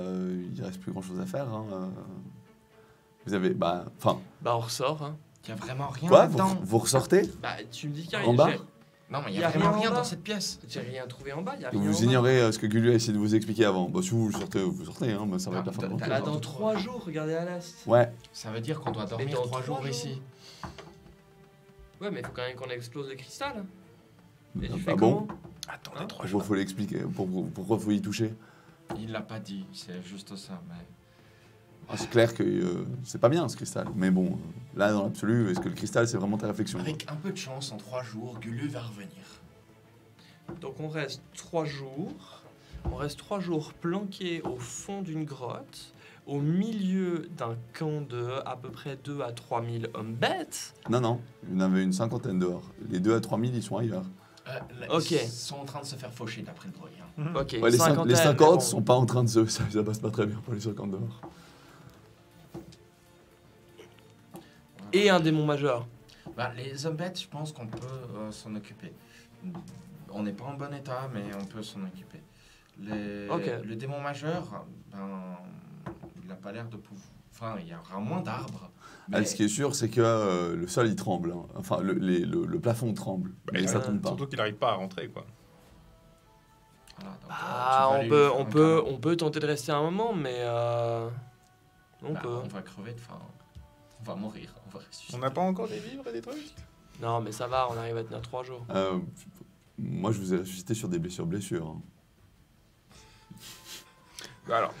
il reste plus grand chose à faire. Hein. Vous avez, bah, enfin, Bah on ressort, hein. Il y a vraiment rien quoi là-dedans. vous ressortez Bah tu me dis qu'il y a En bas Non, mais il Y y a a vraiment rien en rien bas. dans cette pièce. J'ai rien trouvé en bas, y a rien Vous en bas. ignorez ce que Gulu a essayé de vous expliquer avant. Bah, si vous sortez, hein, mais ça va Ah, être la fin de t'as- l'aventure. Bah dans 3 jours, regardez à l'est. Ouais, Ça veut dire qu'on doit dormir dans 3 jours 3 jours. ici. Ouais mais faut quand même qu'on explose le cristal. Et tu ah fais bon comment? Attendez Hein 3 Pourquoi jours. faut l'expliquer Pourquoi faut y toucher Il l'a pas dit, c'est juste ça. Mais Ah, c'est clair que c'est pas bien ce cristal. Mais bon, là dans l'absolu, est-ce que le cristal c'est vraiment ta réflexion avec un peu de chance, en 3 jours, Gulu va revenir. Donc on reste 3 jours. On reste 3 jours planqués au fond d'une grotte, au milieu d'un camp de à peu près 2 à 3 000 hommes bêtes. Non, il y en avait une cinquantaine dehors. Les 2 à 3 000, ils sont ailleurs. Ok. Ils sont en train de se faire faucher d'après le bruit. Hein. Ok, Ouais, les cinquantaine, 50 mais bon. sont pas en train de ça passe pas très bien pour les 50 dehors. Et un démon majeur. Bah, les hommes bêtes, je pense qu'on peut s'en occuper. On n'est pas en bon état, mais on peut s'en occuper. Ok. Le démon majeur, ben, il n'a pas l'air de pouvoir. Enfin, il y aura moins d'arbres. Ah, ce qui est sûr, c'est que le sol il tremble. Hein. Enfin, le plafond tremble. Mais ça tombe pas. Surtout qu'il n'arrive pas à rentrer quoi. Voilà, donc, Ah, tu vas on aller peut, lui faire on un peut, câlin. on peut tenter de rester un moment, mais on Bah, peut. on va crever de faim. On va mourir. On va ressusciter. On n'a pas encore des vivres et des trucs? Non, mais ça va, on arrive à tenir 3 jours. Moi, je vous ai ressuscité sur des blessures. Hein.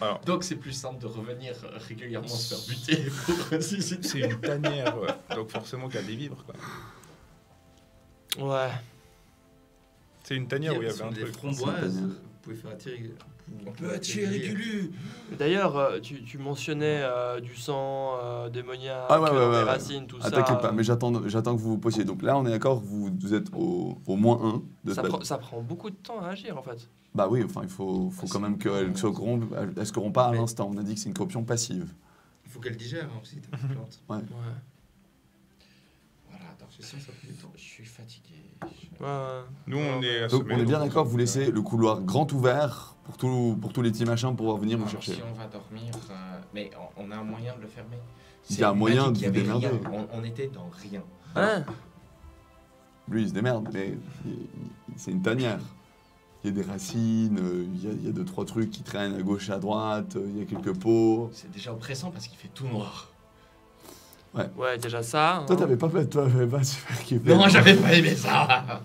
Alors, Donc c'est plus simple de revenir régulièrement se faire buter pour ressusciter. c'est une tanière, ouais. Donc forcément qu'il y a des vivres quoi. Ouais. C'est une tanière où il y avait Sur un des truc. framboises, C'est vous pouvez faire attirer. On peut attirer Gulu. D'ailleurs, tu mentionnais du sang démoniaque, Ah ouais, des ouais. racines, tout ça. Attaquez pas, mais j'attends que vous vous posiez. Donc là, on est d'accord, vous êtes au moins 1 de ça, spell. ça prend beaucoup de temps à agir en fait. Bah oui, enfin, il faut Ah, quand même c'est qu'elle bon. se corrompe. Elle se corrompt pas à Mais- l'instant. On a dit que c'est une corruption passive. Il faut qu'elle digère hein, aussi ta plante. Ouais. Voilà, donc Je sens que ça prend du temps. je suis fatigué. Ouais. Nous, on est Donc assommés, on est bien donc- d'accord, vous laissez le couloir grand ouvert pour tous les petits machins pour pouvoir venir vous Alors, chercher. si on va dormir, mais on a un moyen de le fermer. Il y a un moyen m'a dit de qu'il y vous avait démerder. rien. On était dans rien. Hein Lui, il se démerde, mais c'est une tanière. Il y a des racines, il y a 2-3 trucs qui traînent à gauche et à droite, il y a quelques pots. C'est déjà oppressant parce qu'il fait tout noir. Ouais, déjà ça. Toi, hein. t'avais pas super kiffé. Non, j'avais pas aimé ça.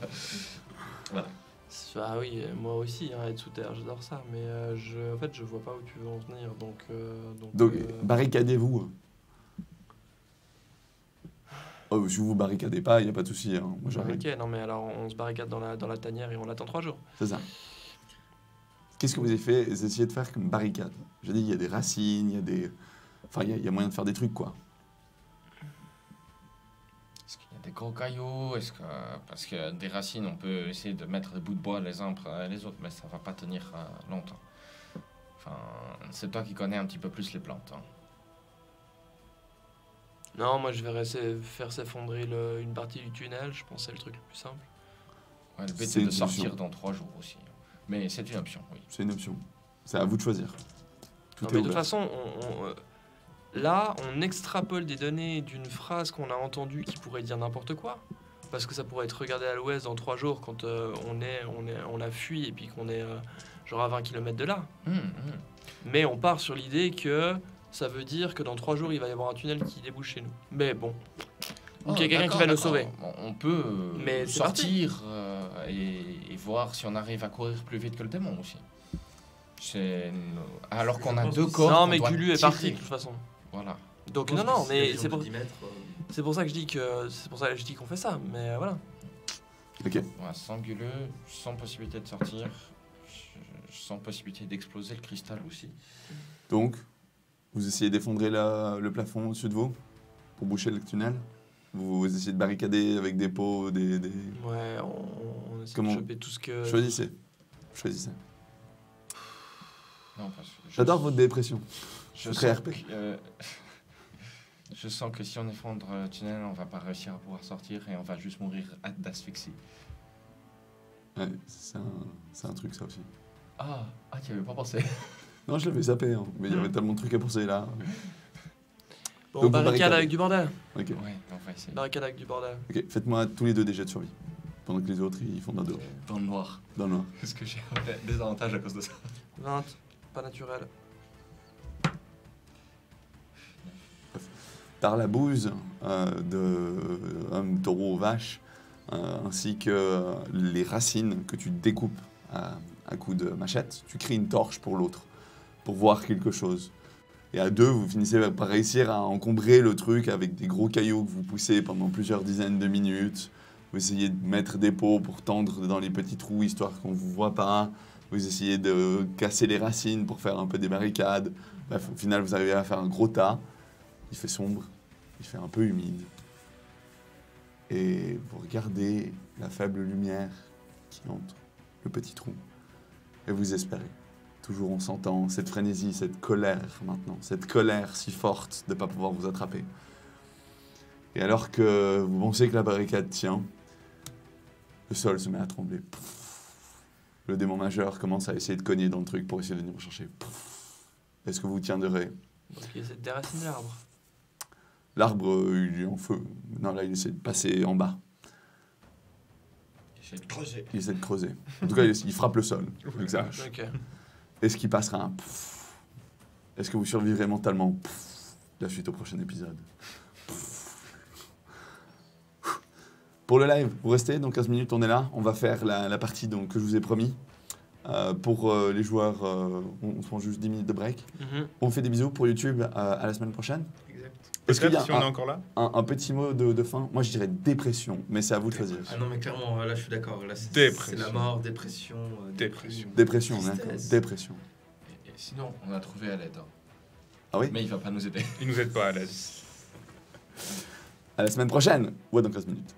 Ah oui, moi aussi, hein, être sous terre, j'adore ça. Mais en fait, je vois pas où tu veux en venir. Donc, barricadez-vous. Oh, si vous vous barricadez pas, il n'y a pas de souci. Hein. Moi, j'arrive. Ok, non mais alors on se barricade dans la tanière et on attend 3 jours. C'est ça. Qu'est-ce que vous avez fait essayé de faire comme barricade? J'ai dit, il y a des racines, il y a des... Enfin, il y a moyen de faire des trucs, quoi. Est-ce qu'il y a des gros cailloux? Parce que des racines, on peut essayer de mettre des bouts de bois les uns après les autres, mais ça va pas tenir longtemps. Enfin, c'est toi qui connais un petit peu plus les plantes. Hein. Non, moi je vais faire s'effondrer une partie du tunnel, je pense que c'est le truc le plus simple. Ouais, le but C'est c'est de une sortir solution. dans 3 jours aussi. Mais c'est une option, oui. C'est une option. C'est à vous de choisir. Tout Non, est mais de toute ouvert. façon, là, on extrapole des données d'une phrase qu'on a entendue qui pourrait dire n'importe quoi. Parce que ça pourrait être regardé à l'ouest dans 3 jours quand on a fui et puis qu'on est genre à 20 km de là. Mais on part sur l'idée que ça veut dire que dans 3 jours, il va y avoir un tunnel qui débouche chez nous. Mais bon. Ou qu'il y a quelqu'un qui va nous sauver. On peut Mais c'est sortir et voir si on arrive à courir plus vite que le démon aussi. Alors qu'on a pense 2 aussi. corps. Non, qu'on mais doit Gulu est tirer. parti de toute façon. Voilà. Donc Je pense non, que mais si c'est les gens pour, de 10 mètres, c'est pour ça que je dis que mais voilà. Ok. Voilà, sans Gulu, sans possibilité de sortir, sans possibilité d'exploser le cristal aussi. Donc, vous essayez d'effondrer le plafond au-dessus de vous pour boucher le tunnel. Vous essayez de barricader avec des pots, des... Ouais, on essaie Comment- de choper tout ce que... Choisissez. Choisissez. Non, parce que J'adore votre dépression. Je très sens RP. que, je sens que si on effondre le tunnel, on va pas réussir à pouvoir sortir et on va juste mourir d'asphyxie. Ouais, c'est un truc, ça aussi. Ah, tu avais pas pensé. Non, je l'avais zappé, hein, mais il y avait tellement de trucs à penser là. Bon, Donc, vous barricade barricadez. avec du bordel. Ok. Ouais, on va essayer. Barricade avec du bordel. Ok, faites-moi tous les deux des jets de survie. Pendant que les autres, ils font d'un dos. Dans le noir. Dans le noir. Parce que j'ai des avantages à cause de ça. 20, pas naturel. Par la bouse de homme, taureau, vache, ainsi que les racines que tu découpes à coups de machette, tu crées une torche pour l'autre, pour voir quelque chose. Et à deux, vous finissez par réussir à encombrer le truc avec des gros cailloux que vous poussez pendant plusieurs dizaines de minutes. Vous essayez de mettre des pots pour tendre dans les petits trous, histoire qu'on ne vous voit pas. Vous essayez de casser les racines pour faire un peu des barricades. Bref, au final, vous arrivez à faire un gros tas. Il fait sombre, il fait un peu humide. Et vous regardez la faible lumière qui entre le petit trou. Et vous espérez. Toujours en sentant cette frénésie, cette colère maintenant. Cette colère si forte de ne pas pouvoir vous attraper. Et alors que vous pensez que la barricade tient, le sol se met à trembler. Le démon majeur commence à essayer de cogner dans le truc pour essayer de venir vous chercher. Est-ce que vous tiendrez? Donc il essaie de déraciner l'arbre. L'arbre, il est en feu. Non, là, il essaie de passer en bas. J'essaie de creuser. Il essaie de creuser. En tout cas, il frappe le sol avec sa hache. Ok. Est-ce qu'il passera un pfff? Est-ce que vous survivrez mentalement? Pfff. La suite au prochain épisode. Pfff. Pour le live, vous restez, dans 15 minutes, on est là. On va faire la partie donc, que je vous ai promis. Pour les joueurs, on se prend juste 10 minutes de break. On fait des bisous pour YouTube à la semaine prochaine. Exact. Est-ce qu'il y a Si on est encore là. un petit mot de fin? Moi, je dirais dépression, mais c'est à vous de choisir. Ah non, mais clairement, là, je suis d'accord. Là, c'est Dépression. la mort, dépression. Dépression. Dépression, Tristesse. d'accord. Dépression. Et sinon, on a trouvé à l'aide. Hein. Ah oui? Mais il va pas nous aider. Il nous aide pas à l'aide. À la semaine prochaine. Ouais, dans 15 minutes.